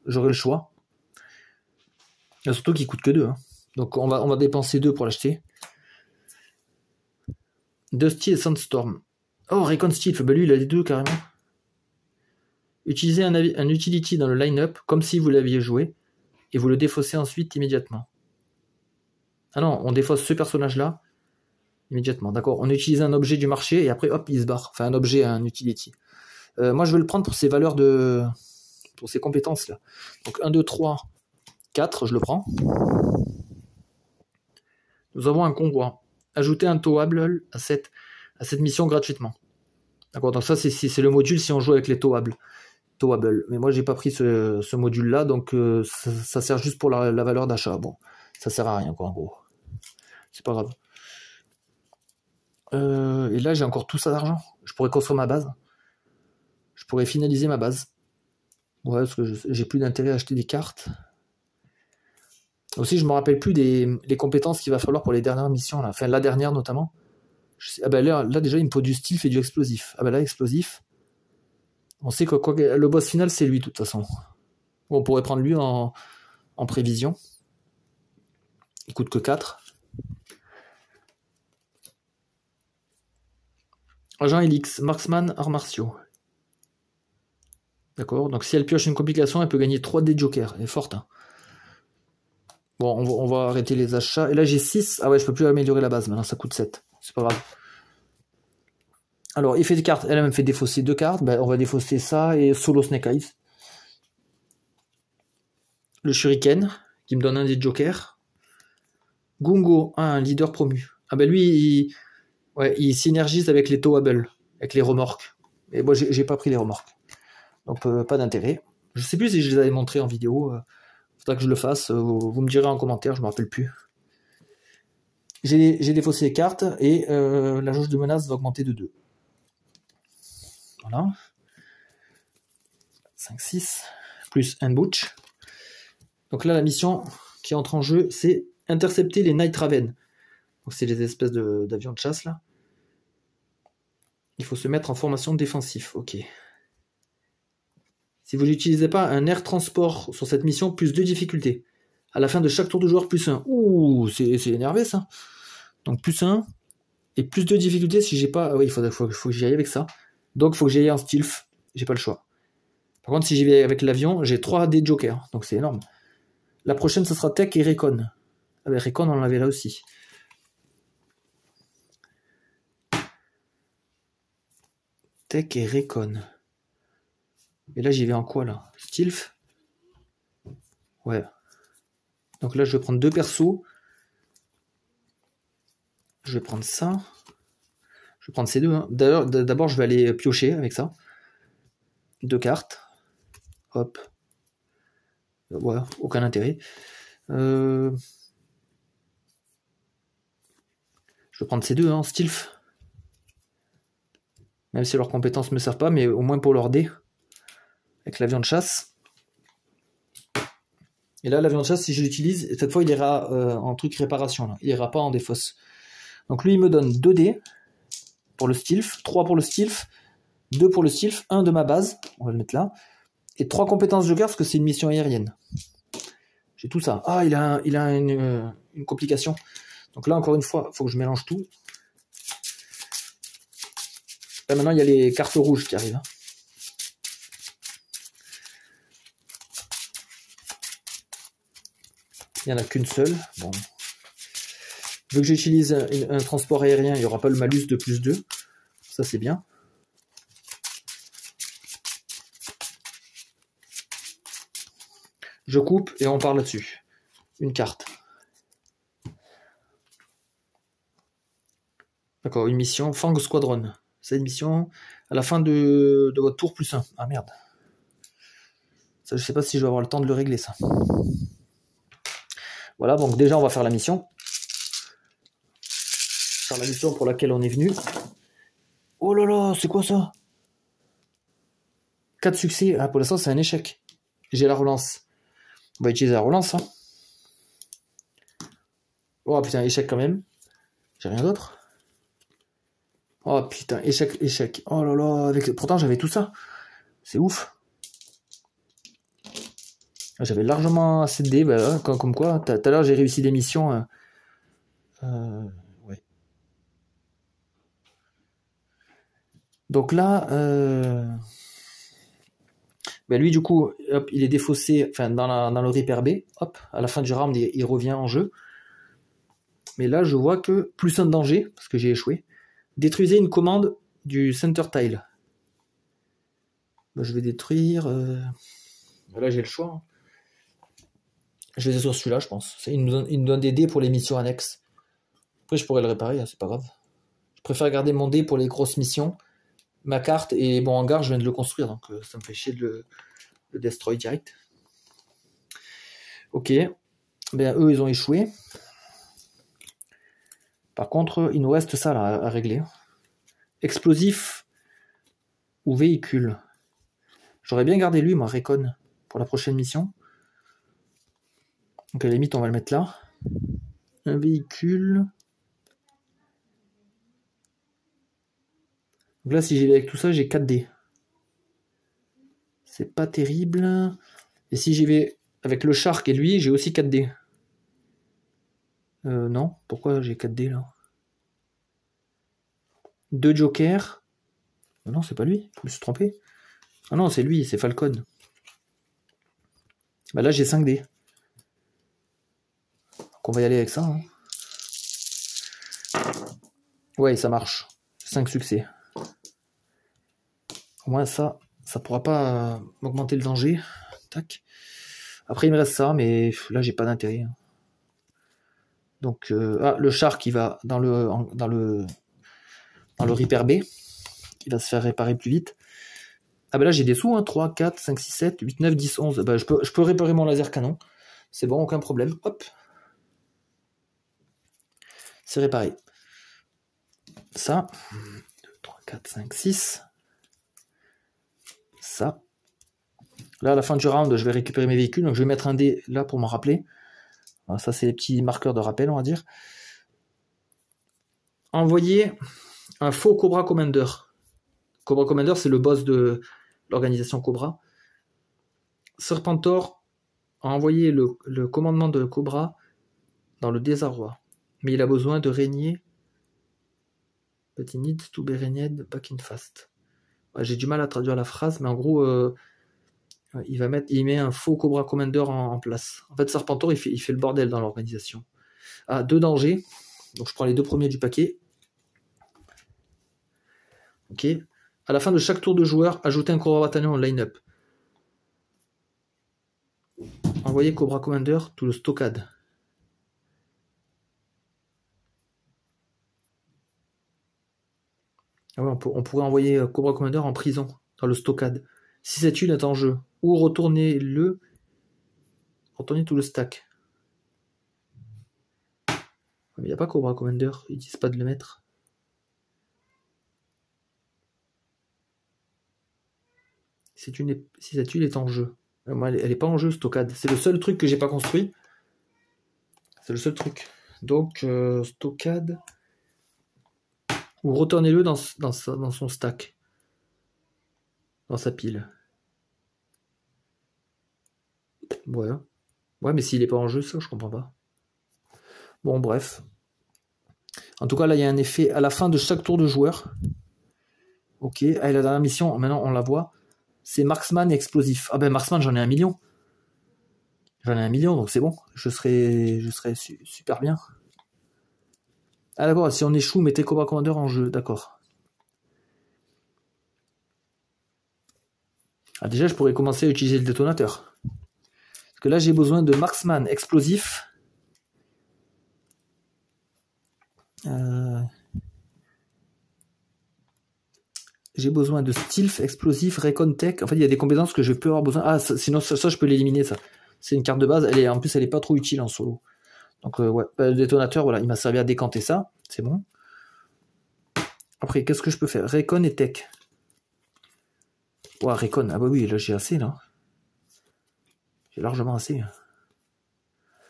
j'aurai le choix. Et surtout qu'il coûte que 2. Hein. Donc on va dépenser 2 pour l'acheter. Dusty et Sandstorm. Oh, Recon Stealth. Bah lui, il a les 2 carrément. Utilisez un utility dans le line-up comme si vous l'aviez joué. Et vous le défaussez ensuite immédiatement. Ah non, on défausse ce personnage-là immédiatement. D'accord. On utilise un objet du marché et après, hop, il se barre. Enfin, un objet, un utility. Moi, je vais le prendre pour ses valeurs pour ses compétences-là. Donc, 1, 2, 3, 4, je le prends. Nous avons un convoi. Ajoutez un towable à cette mission gratuitement. D'accord. Donc, ça, c'est le module si on joue avec les towables. Mais moi, j'ai pas pris ce module-là, donc ça sert juste pour la valeur d'achat. Bon, ça sert à rien, quoi, en gros. C'est pas grave. Et là, j'ai encore tout ça d'argent. Je pourrais construire ma base. Je pourrais finaliser ma base. Ouais, parce que j'ai plus d'intérêt à acheter des cartes. Aussi, je me rappelle plus les compétences qu'il va falloir pour les dernières missions. Là. Enfin, la dernière notamment. Ah ben là, déjà, il me faut du stealth et du explosif. Ah ben là, explosif. On sait que le boss final, c'est lui, de toute façon. On pourrait prendre lui en prévision. Il coûte que 4. Agent Helix, Marksman, arts martiaux. D'accord, donc si elle pioche une complication, elle peut gagner 3 dés Joker. Elle est forte. Hein. Bon, on va arrêter les achats. Et là, j'ai 6. Ah ouais, je peux plus améliorer la base. Maintenant, ça coûte 7. C'est pas grave. Alors, effet de carte. Elle me fait défausser 2 cartes. Ben, on va défausser ça et Solo Snake Eyes. Le Shuriken, qui me donne un des Jokers. Gungo, un leader promu. Ah ben lui, il synergise avec les towables, avec les remorques. Et moi, j'ai pas pris les remorques. Donc, pas d'intérêt. Je sais plus si je les avais montrés en vidéo. Faudra que je le fasse. Vous me direz en commentaire, je me rappelle plus. J'ai défaussé les cartes et la jauge de menace va augmenter de 2. Voilà. 5, 6, plus un butch. Donc là, la mission qui entre en jeu, c'est intercepter les Night Raven. Donc c'est les espèces d'avions de chasse là. Il faut se mettre en formation défensif. Ok. Si vous n'utilisez pas un air transport sur cette mission, plus 2 difficultés. À la fin de chaque tour de joueur, plus 1. Ouh, c'est énervé ça. Donc plus 1 et plus 2 difficultés si j'ai pas... Oui, il faut que j'y aille avec ça. Donc il faut que j'y aille en stealth. J'ai pas le choix. Par contre, si j'y vais avec l'avion, j'ai 3 des jokers. Donc c'est énorme. La prochaine, ce sera Tech et Recon. Ah ben Recon, on l'avait là aussi. Tech et Recon. Et là, j'y vais en quoi, là? Stealth? Ouais. Donc là, je vais prendre 2 persos. Je vais prendre ça. Je vais prendre ces deux. Hein. D'abord, je vais aller piocher avec ça. 2 cartes. Hop. Ouais, aucun intérêt. Je vais prendre ces deux en stealth. Même si leurs compétences ne me servent pas, mais au moins pour leur dé. Avec l'avion de chasse. Et là, l'avion de chasse, si je l'utilise, cette fois, il ira en truc réparation. Là. Il ira pas en défausse. Donc lui, il me donne 2 dés pour le stealth, 3 pour le stealth, 2 pour le stealth, 1 de ma base. On va le mettre là. Et 3 compétences joker parce que c'est une mission aérienne. J'ai tout ça. Ah, il a une complication. Donc là, encore une fois, il faut que je mélange tout. Là, maintenant, il y a les cartes rouges qui arrivent. Il n'y en a qu'une seule. Bon. Vu que j'utilise un transport aérien, il n'y aura pas le malus de plus 2. Ça, c'est bien. Je coupe et on part là-dessus. Une carte. D'accord, une mission. Fang Squadron. C'est une mission à la fin de votre tour plus 1. Ah merde. Ça, je sais pas si je vais avoir le temps de le régler, ça. Voilà, donc déjà, on va faire la mission. Faire la mission pour laquelle on est venu. Oh là là, c'est quoi ça? 4 succès. Ah, pour l'instant, c'est un échec. J'ai la relance. On va utiliser la relance. Hein. Oh putain, échec quand même. J'ai rien d'autre. Oh putain, échec, échec. Oh là là, pourtant j'avais tout ça. C'est ouf. J'avais largement assez de dés, bah, comme quoi. Tout à l'heure, j'ai réussi des missions. Ouais. Donc là, bah lui, du coup, hop, il est défaussé enfin, dans le Reaper B. Hop, à la fin du round, il revient en jeu. Mais là, je vois que plus 1 de danger, parce que j'ai échoué. Détruisez une commande du Center Tile. Bah, je vais détruire... Là, j'ai le choix. Hein. Je vais sur celui-là, je pense. Il nous donne des dés pour les missions annexes. Après, je pourrais le réparer, hein, c'est pas grave. Je préfère garder mon dé pour les grosses missions. Ma carte et mon hangar, je viens de le construire, donc ça me fait chier de le destroy direct. Ok. Ben, eux, ils ont échoué. Par contre, il nous reste ça là à régler. Explosif ou véhicule. J'aurais bien gardé lui, moi, Recon, pour la prochaine mission. Donc à la limite, on va le mettre là. Un véhicule. Donc là, si j'y vais avec tout ça, j'ai 4 dés. C'est pas terrible. Et si j'y vais avec le Shark et lui, j'ai aussi 4 dés. Non, pourquoi j'ai 4 dés là? 2 jokers. Non, c'est pas lui, je me suis trompé. Ah non, c'est lui, c'est Falcon. Bah là, j'ai 5 dés. Donc on va y aller avec ça. Hein. Ouais, ça marche. 5 succès. Au moins ça pourra pas m'augmenter le danger. Tac. Après, il me reste ça, mais là, j'ai pas d'intérêt. Donc, le char qui va dans le Reaper B. Il va se faire réparer plus vite. Ah ben là, j'ai des sous, hein. 3, 4, 5, 6, 7, 8, 9, 10, 11. Ben, je peux réparer mon laser canon. C'est bon, aucun problème. Hop. C'est réparé. Ça. 2, 3, 4, 5, 6. Ça. Là, à la fin du round, je vais récupérer mes véhicules. Donc, je vais mettre un dé là pour m'en rappeler. Alors, ça, c'est les petits marqueurs de rappel, on va dire. Envoyer un faux Cobra Commander. Cobra Commander, c'est le boss de l'organisation Cobra. Serpentor a envoyé le commandement de Cobra dans le désarroi. Mais il a besoin de régner. But he needs to be reigned back in fast. Ouais, j'ai du mal à traduire la phrase, mais en gros, il met un faux Cobra Commander en place. En fait, Serpentor, il fait le bordel dans l'organisation. Ah, 2 dangers. Donc je prends les 2 premiers du paquet. Ok. À la fin de chaque tour de joueur, ajoutez un Cobra Bataillon en line-up. Envoyez Cobra Commander tout le stockade. Ah ouais, on pourrait envoyer Cobra Commander en prison, dans le stockade. Si cette huile est en jeu. Ou retournez tout le stack. Mais il n'y a pas Cobra Commander, ils disent pas de le mettre. Si cette huile est en jeu. Moi, elle n'est pas en jeu, stockade. C'est le seul truc que j'ai pas construit. C'est le seul truc. Donc, stockade. Ou retournez-le dans son stack. Dans sa pile. Ouais. Ouais, mais s'il n'est pas en jeu, ça, je comprends pas. Bon, bref. En tout cas, là, il y a un effet à la fin de chaque tour de joueur. Ok. Ah, et la dernière mission, maintenant, on la voit. C'est Marksman explosif. Ah ben, Marksman, j'en ai 1 million. J'en ai 1 million, donc c'est bon. Je serai super bien. Ah d'accord, si on échoue, mettez Cobra Commander en jeu. D'accord. Ah déjà, je pourrais commencer à utiliser le détonateur. Parce que là, j'ai besoin de Marksman explosif. J'ai besoin de Stealth explosif, Recon Tech. En fait, il y a des compétences que je peux avoir besoin. Ah, sinon, ça je peux l'éliminer, ça. C'est une carte de base. En plus, elle est pas trop utile en solo. Donc, ouais. Le détonateur, voilà, il m'a servi à décanter ça. C'est bon. Après, qu'est-ce que je peux faire? Recon et Tech. Ouais, Recon. Ah bah oui, là, j'ai assez, là. J'ai largement assez.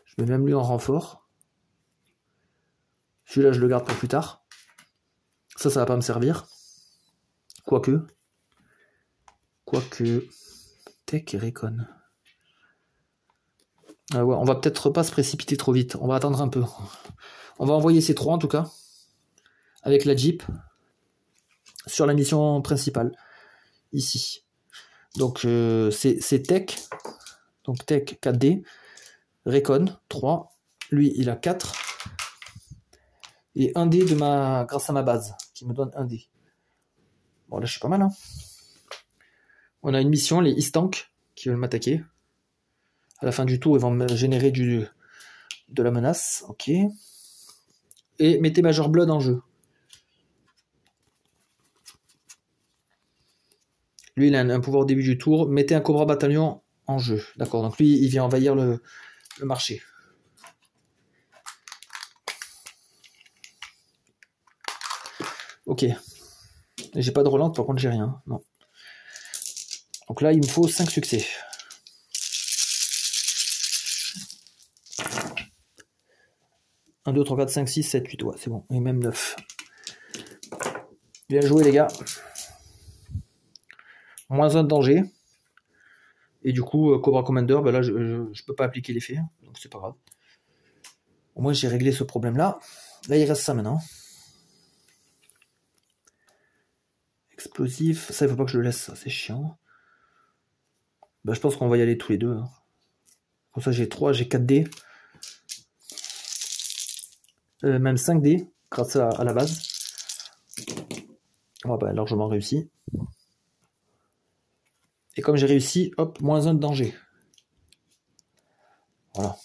Je mets même lui en renfort. Celui-là, je le garde pour plus tard. Ça va pas me servir. Quoique. Tech et Recon. Ouais, on va peut-être pas se précipiter trop vite. On va attendre un peu. On va envoyer ces 3 en tout cas. Avec la Jeep. Sur la mission principale. Ici. Donc c'est Tech. Donc Tech 4D. Recon 3. Lui il a 4. Et 1 dé grâce à ma base. Qui me donne 1 dé. Bon là je suis pas mal hein. On a une mission, les East-Tank, qui veulent m'attaquer. À la fin du tour, ils vont me générer de la menace. Ok. Et mettez Major Blood en jeu. Lui, il a un pouvoir au début du tour. Mettez un Cobra Bataillon en jeu. D'accord, donc lui, il vient envahir le marché. Ok. J'ai pas de relance, par contre, j'ai rien. Non. Donc là, il me faut 5 succès. Un, 2, 3, 4, 5, 6, 7, 8, ouais, c'est bon. Et même 9. Bien joué, les gars. Moins 1 de danger. Et du coup, Cobra Commander, ben là, je peux pas appliquer l'effet. Donc c'est pas grave. Au moins, j'ai réglé ce problème-là. Là, il reste ça maintenant. Explosif. Ça, il faut pas que je le laisse, ça, c'est chiant. Ben, je pense qu'on va y aller tous les deux. Hein. Comme ça, j'ai 3, j'ai 4 dés. Même 5 dés, grâce à la base. On va largement réussi. Et comme j'ai réussi, hop, moins 1 de danger. Voilà.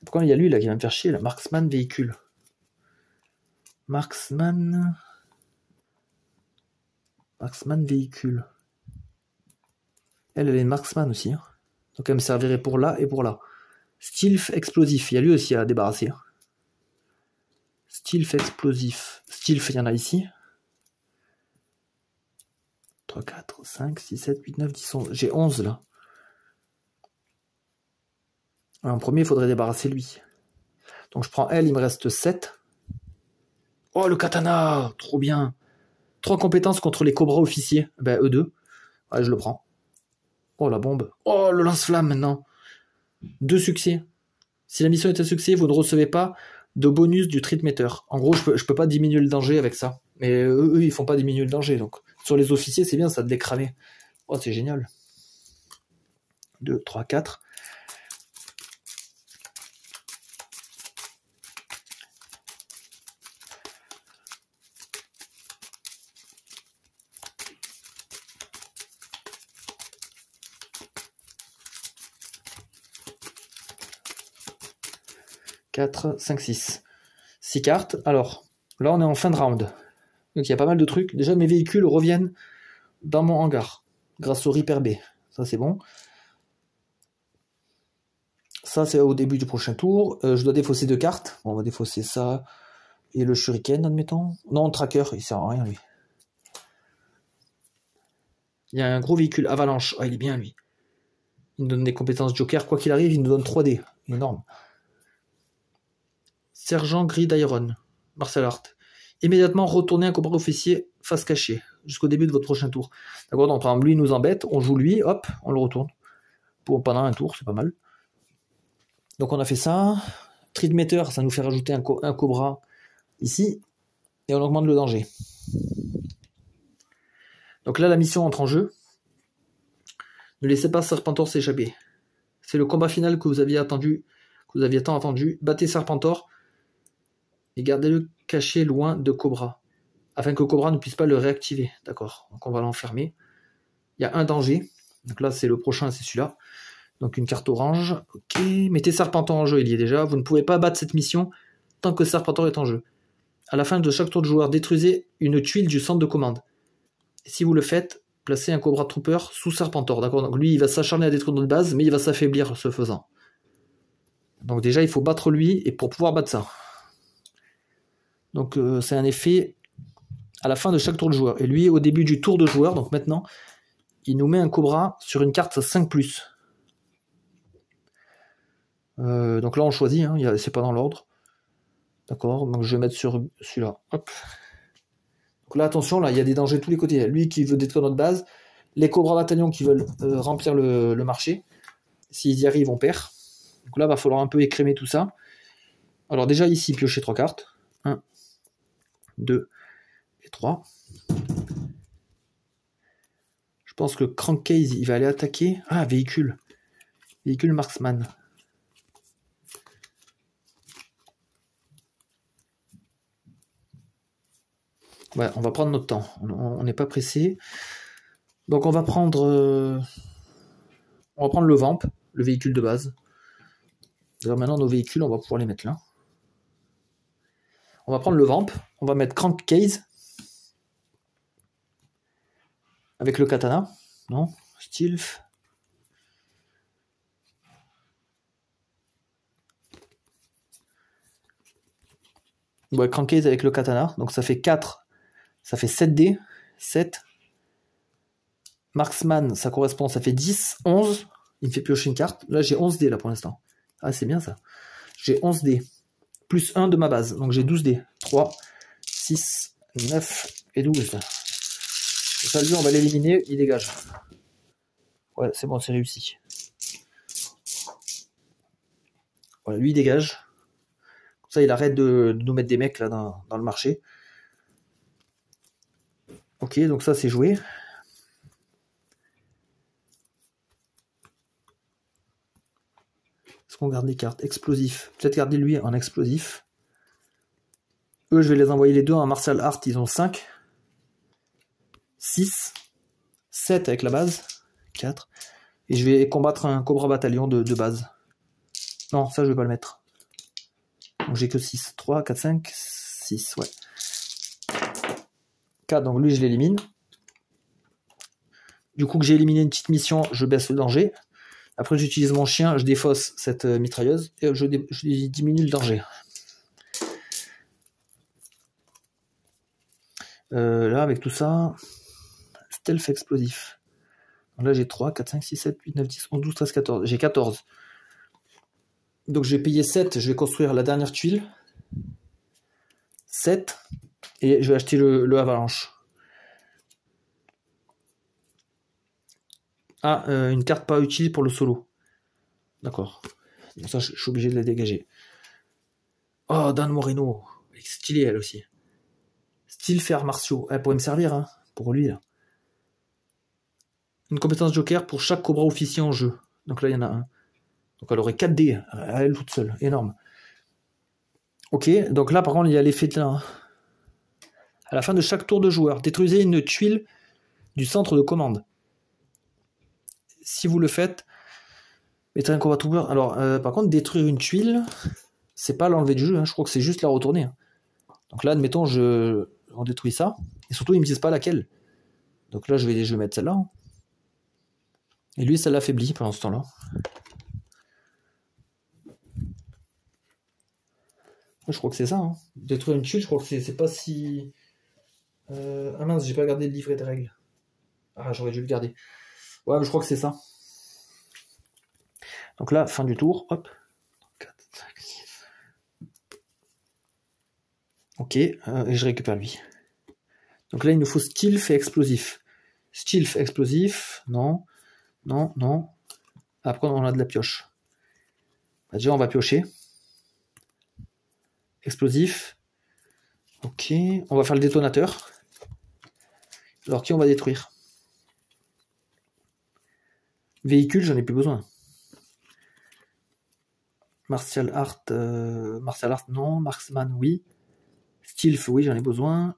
Pourquoi il y a lui là qui va me faire chier, là. Marksman véhicule. Marksman véhicule. Elle est marksman aussi. Hein. Donc elle me servirait pour là et pour là. Stealth explosif, il y a lui aussi à débarrasser. Stealth explosif. Stealth, il y en a ici. 3, 4, 5, 6, 7, 8, 9, 10, 11. J'ai 11 là. En premier, il faudrait débarrasser lui. Donc je prends elle, il me reste 7. Oh, le katana! Trop bien! 3 compétences contre les cobras officiers. Ben, eux deux. Ouais, je le prends. Oh, la bombe. Oh, le lance-flamme maintenant. 2 succès. Si la mission est un succès, vous ne recevez pas de bonus du treat meter. En gros, je peux pas diminuer le danger avec ça. Mais eux, ils font pas diminuer le danger. Donc, sur les officiers, c'est bien, ça de les cramer. Oh, c'est génial. 2, 3, 4. « 4, 5, 6. 6 cartes. Alors, là, on est en fin de round. Donc, il y a pas mal de trucs. Déjà, mes véhicules reviennent dans mon hangar, grâce au Reaper B. Ça, c'est bon. Ça, c'est au début du prochain tour. Je dois défausser 2 cartes. Bon, on va défausser ça et le Shuriken, admettons. Non, Tracker, il sert à rien, lui. Il y a un gros véhicule Avalanche. Ah, il est bien, lui. Il nous donne des compétences Joker. Quoi qu'il arrive, il nous donne 3D. Énorme. Sergent Grid Iron. Martial Art. Immédiatement retournez un cobra officier face cachée jusqu'au début de votre prochain tour. D'accord, donc par exemple, lui il nous embête, on joue lui, hop, on le retourne. Pendant un tour, c'est pas mal. Donc on a fait ça. Treat meter, ça nous fait rajouter un cobra ici. Et on augmente le danger. Donc là, la mission entre en jeu. Ne laissez pas Serpentor s'échapper. C'est le combat final que vous aviez attendu, que vous aviez tant attendu. Battez Serpentor et gardez-le caché loin de Cobra, afin que Cobra ne puisse pas le réactiver. D'accord, donc on va l'enfermer. Il y a un danger, donc là c'est le prochain, c'est celui-là. Donc une carte orange, ok. Mettez Serpentor en jeu, il y est déjà. Vous ne pouvez pas battre cette mission tant que Serpentor est en jeu. À la fin de chaque tour de joueur, détruisez une tuile du centre de commande. Et si vous le faites, placez un Cobra Trooper sous Serpentor. D'accord, donc lui il va s'acharner à détruire notre base, mais il va s'affaiblir ce faisant. Donc déjà il faut battre lui, et pour pouvoir battre ça. Donc c'est un effet à la fin de chaque tour de joueur. Et lui, au début du tour de joueur, donc maintenant, il nous met un Cobra sur une carte 5+. Donc là, on choisit, hein, c'est pas dans l'ordre. D'accord, donc je vais mettre sur celui-là. Hop. Donc là, attention, là, il y a des dangers de tous les côtés. Lui qui veut détruire notre base, les Cobra bataillons qui veulent remplir le marché. S'ils y arrivent, on perd. Donc là, il va falloir un peu écrémer tout ça. Alors déjà, ici, piocher 3 cartes. 1, 2 et 3. Je pense que Crankcase, il va aller attaquer. Ah, véhicule. Véhicule Marksman. Ouais, on va prendre notre temps. On n'est pas pressé. Donc on va prendre le Vamp, le véhicule de base. Alors maintenant, nos véhicules, on va pouvoir les mettre là. On va prendre le Vamp. On va mettre Crankcase. Avec le katana. Non, Stealth. Ouais, Crankcase avec le katana. Donc ça fait 4. Ça fait 7D. 7. Marksman, ça correspond, ça fait 10, 11. Il me fait piocher une carte. Là, j'ai 11D là pour l'instant. Ah, c'est bien ça. J'ai 11D. Plus 1 de ma base. Donc j'ai 12D. 3, 6, 9 et 12. Ça, lui, on va l'éliminer. Il dégage. Ouais, c'est bon, c'est réussi. Voilà, lui, il dégage. Comme ça, il arrête de nous mettre des mecs là dans le marché. Ok, donc ça, c'est joué. Est-ce qu'on garde des cartes? Explosif. Peut-être garder lui en explosif. Eux, je vais les envoyer les deux en martial art. Ils ont 5. 6. 7 avec la base. 4. Et je vais combattre un Cobra bataillon de base. Non, ça, je vais pas le mettre. Donc j'ai que 6. 3, 4, 5, 6. Ouais. 4, donc lui, je l'élimine. Du coup, que j'ai éliminé une petite mission, je baisse le danger. Après, j'utilise mon chien, je défausse cette mitrailleuse et je diminue le danger. Là, avec tout ça, stealth explosif. Donc là, j'ai 3, 4, 5, 6, 7, 8, 9, 10, 11, 12, 13, 14. J'ai 14. Donc, je vais payer 7. Je vais construire la dernière tuile. 7. Et je vais acheter le avalanche. Ah, une carte pas utile pour le solo. D'accord. Donc ça, je suis obligé de la dégager. Oh, Dan Moreno. Stylée, elle aussi. Style faire martiaux. Elle pourrait me servir, hein, pour lui, là. Une compétence joker pour chaque cobra officier en jeu. Donc là, il y en a un. Donc elle aurait 4 dés à elle toute seule. Énorme. Ok, donc là, par contre, il y a l'effet de là. À la fin de chaque tour de joueur, détruisez une tuile du centre de commande. Si vous le faites, mettez un combat trooper. Alors, par contre, détruire une tuile, c'est pas l'enlever du jeu. Hein. Je crois que c'est juste la retourner. Hein. Donc là, admettons, on détruit ça. Et surtout, ils me disent pas laquelle. Donc là, je vais mettre celle-là. Hein. Et lui, ça l'affaiblit pendant ce temps-là. Je crois que c'est ça. Hein. Détruire une tuile, je crois que c'est pas si... Ah mince, j'ai pas gardé le livret de règles. Ah, j'aurais dû le garder. Ouais, mais je crois que c'est ça. Donc là, fin du tour. Hop. 4, 5, 6. Ok, et je récupère lui. Donc là, il nous faut stealth et explosif. Stealth, explosif. Non. Non, non. Après, on a de la pioche. Bah, déjà, on va piocher. Explosif. Ok, on va faire le détonateur. Alors, qui on va détruire? Véhicule, j'en ai plus besoin. Martial art, non. Marksman, oui. Stealth, oui, j'en ai besoin.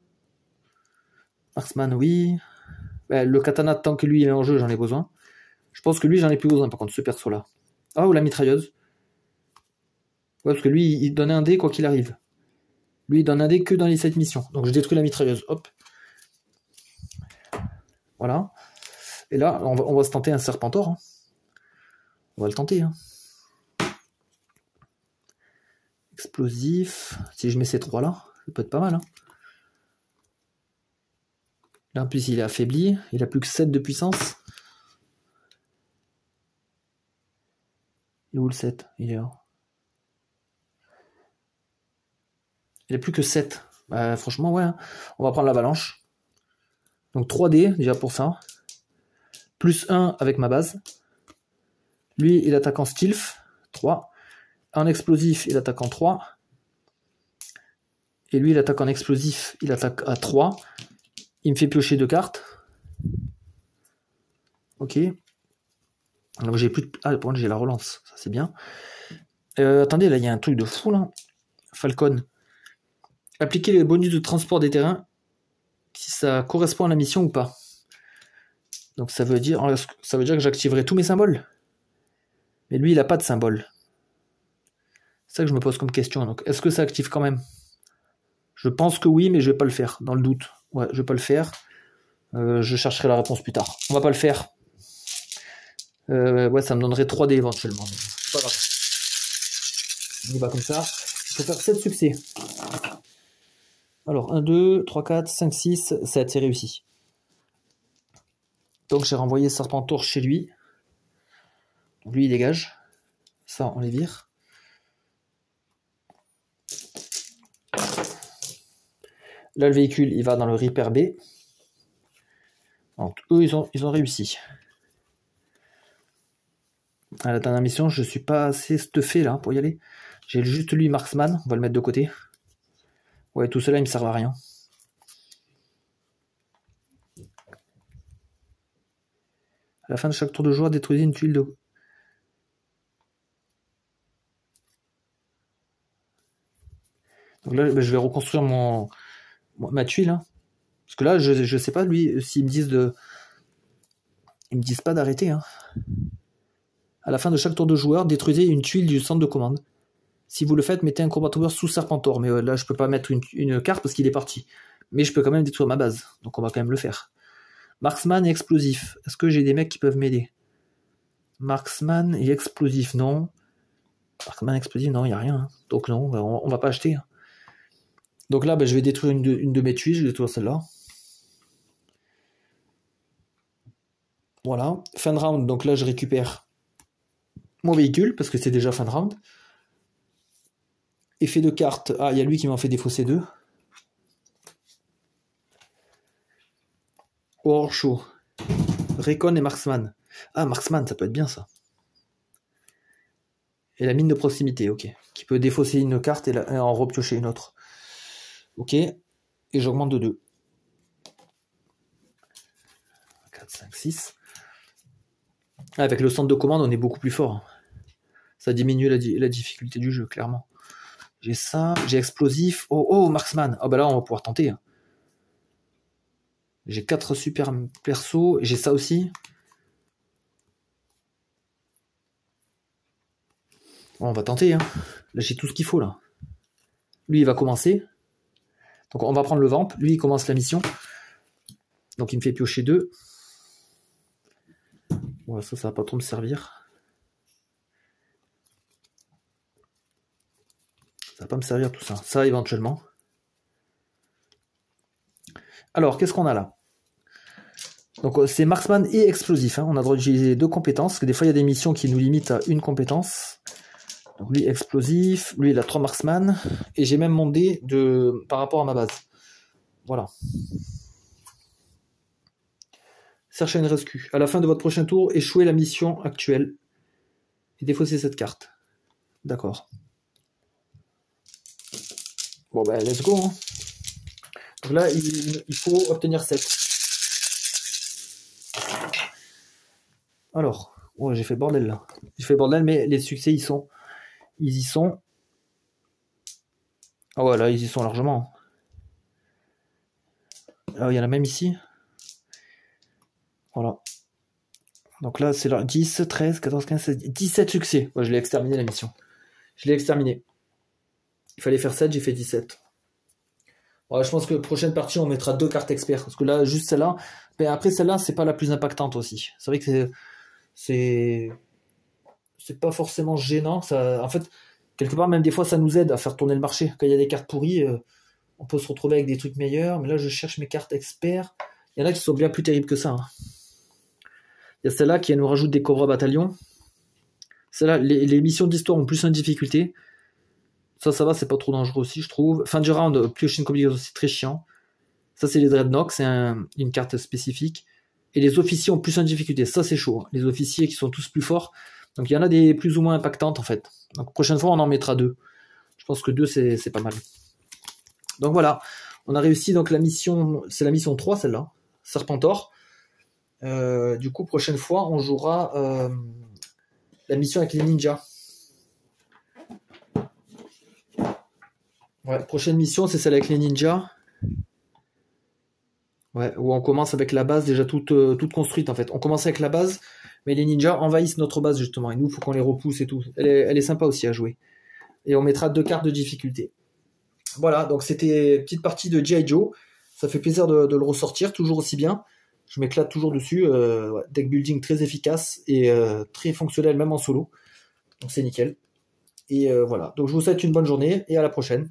Marksman, oui. Bah, le katana, tant que lui il est en jeu, j'en ai besoin. Je pense que lui, j'en ai plus besoin, par contre, ce perso-là. Ah, ou la mitrailleuse. Ouais, parce que lui, il donne un dé quoi qu'il arrive. Lui, il donne un dé que dans les 7 missions. Donc, je détruis la mitrailleuse. Hop. Voilà. Et là, on va se tenter un Serpentor. Hein. On va le tenter. Hein. Explosif. Si je mets ces 3-là, ça peut être pas mal. Hein. Là, en plus, il est affaibli. Il a plus que 7 de puissance. Il est où le 7? Il est là. Il a plus que 7. Bah, franchement, ouais. Hein. On va prendre l'avalanche. Donc 3D, déjà pour ça. Plus 1 avec ma base. Lui, il attaque en stealth. 3. En explosif, il attaque en 3. Et lui, il attaque en explosif. Il attaque à 3. Il me fait piocher 2 cartes. Ok. Alors j'ai plus de... Ah, par contre, j'ai la relance. Ça, c'est bien. Attendez, là, il y a un truc de fou, là. Falcon. Appliquer les bonus de transport des terrains si ça correspond à la mission ou pas. Donc ça veut dire que j'activerai tous mes symboles. Mais lui, il n'a pas de symbole. C'est ça que je me pose comme question. Donc, est-ce que ça active quand même? Je pense que oui, mais je vais pas le faire, dans le doute. Ouais, je vais pas le faire. Je chercherai la réponse plus tard. On va pas le faire. Ouais, ça me donnerait 3D éventuellement. C'est pas grave. On y va comme ça. Il faut faire 7 succès. Alors, 1, 2, 3, 4, 5, 6, 7, c'est réussi. Donc, j'ai renvoyé Serpentor chez lui. Donc, lui, il dégage. Ça, on les vire. Là, le véhicule, il va dans le Reaper B. Donc, eux, ils ont réussi. À la dernière mission, je suis pas assez stuffé là pour y aller. J'ai juste lui, Marksman. On va le mettre de côté. Ouais, tout cela, il me sert à rien. À la fin de chaque tour de joueur, détruisez une tuile de... Donc là, je vais reconstruire ma tuile. Hein. Parce que là, je sais pas, lui, s'ils me disent de... Ils me disent pas d'arrêter. Hein. À la fin de chaque tour de joueur, détruisez une tuile du centre de commande. Si vous le faites, mettez un combat trooper sous Serpentor. Mais là, je peux pas mettre une carte parce qu'il est parti. Mais je peux quand même détruire ma base. Donc on va quand même le faire. Marksman et explosif. Est-ce que j'ai des mecs qui peuvent m'aider? Marksman et explosif, non. Marksman explosif, non, il n'y a rien. Hein. Donc non, on va pas acheter. Hein. Donc là, je vais détruire une de mes tuiles, je vais détruire celle-là. Voilà, fin de round, donc là je récupère mon véhicule, parce que c'est déjà fin de round. Effet de carte, ah, il y a lui qui m'en fait défausser 2. Horror Show. Recon et Marksman. Ah, Marksman, ça peut être bien ça. Et la mine de proximité, ok. Qui peut défausser une carte et en repiocher une autre. Ok. Et j'augmente de 2. 4, 5, 6. Avec le centre de commande, on est beaucoup plus fort. Ça diminue la difficulté du jeu, clairement. J'ai ça, j'ai explosif. Oh, Marksman. Ah là, on va pouvoir tenter. J'ai 4 super persos. J'ai ça aussi. Bon, on va tenter. Hein. Là, j'ai tout ce qu'il faut, là. Lui, il va commencer. Donc, on va prendre le vamp. Lui, il commence la mission. Donc, il me fait piocher 2. Bon, ça va pas trop me servir. Ça va pas me servir tout ça. Ça, éventuellement. Alors, qu'est-ce qu'on a là? Donc, c'est Marksman et explosif. Hein. On a le droit d'utiliser 2 compétences. Parce que des fois, il y a des missions qui nous limitent à une compétence. Donc, lui, explosif. Lui, il a 3 Marksman. Et j'ai même mon dé par rapport à ma base. Voilà. Search and Rescue. À la fin de votre prochain tour, échouez la mission actuelle. Et défaussez cette carte. D'accord. Bon, let's go. Hein. Donc là, il faut obtenir 7. Alors, j'ai fait bordel là. J'ai fait bordel, mais les succès, ils y sont. Ah ouais, là, ils y sont largement. Ah, il y en a même ici. Voilà. Donc là, c'est là 10, 13, 14, 15, 16, 17 succès. Moi, je l'ai exterminé la mission. Je l'ai exterminé. Il fallait faire 7, j'ai fait 17. Ouais, je pense que prochaine partie, on mettra 2 cartes experts. Parce que là, juste celle-là. Mais après, celle-là, c'est pas la plus impactante aussi. C'est vrai que c'est pas forcément gênant. Ça, en fait, quelque part, même des fois, ça nous aide à faire tourner le marché. Quand il y a des cartes pourries, on peut se retrouver avec des trucs meilleurs. Mais là, je cherche mes cartes experts. Il y en a qui sont bien plus terribles que ça. Hein. Il y a celle-là qui nous rajoute des Cobra Bataillon. Celle-là, les missions d'histoire ont plus 1 de difficulté. Ça va, c'est pas trop dangereux aussi, je trouve. Fin du round, pioche une complication, c'est très chiant. Ça, c'est les Dreadnoughts, c'est une carte spécifique. Et les officiers ont plus 1 de difficulté. Ça, c'est chaud. Hein. Les officiers qui sont tous plus forts. Donc, il y en a des plus ou moins impactantes, en fait. Donc, prochaine fois, on en mettra 2. Je pense que 2, c'est pas mal. Donc, voilà. On a réussi, donc, la mission... C'est la mission 3, celle-là. Serpentor. Du coup, prochaine fois, on jouera la mission avec les ninjas. Ouais, prochaine mission, c'est celle avec les ninjas. Ouais, où on commence avec la base déjà toute construite, en fait. On commence avec la base, mais les ninjas envahissent notre base, justement. Et nous, il faut qu'on les repousse et tout. Elle est sympa aussi à jouer. Et on mettra 2 cartes de difficulté. Voilà, donc c'était une petite partie de G.I. Joe. Ça fait plaisir de le ressortir, toujours aussi bien. Je m'éclate toujours dessus. Deck building très efficace et très fonctionnel, même en solo. Donc c'est nickel. Et voilà. Donc je vous souhaite une bonne journée et à la prochaine.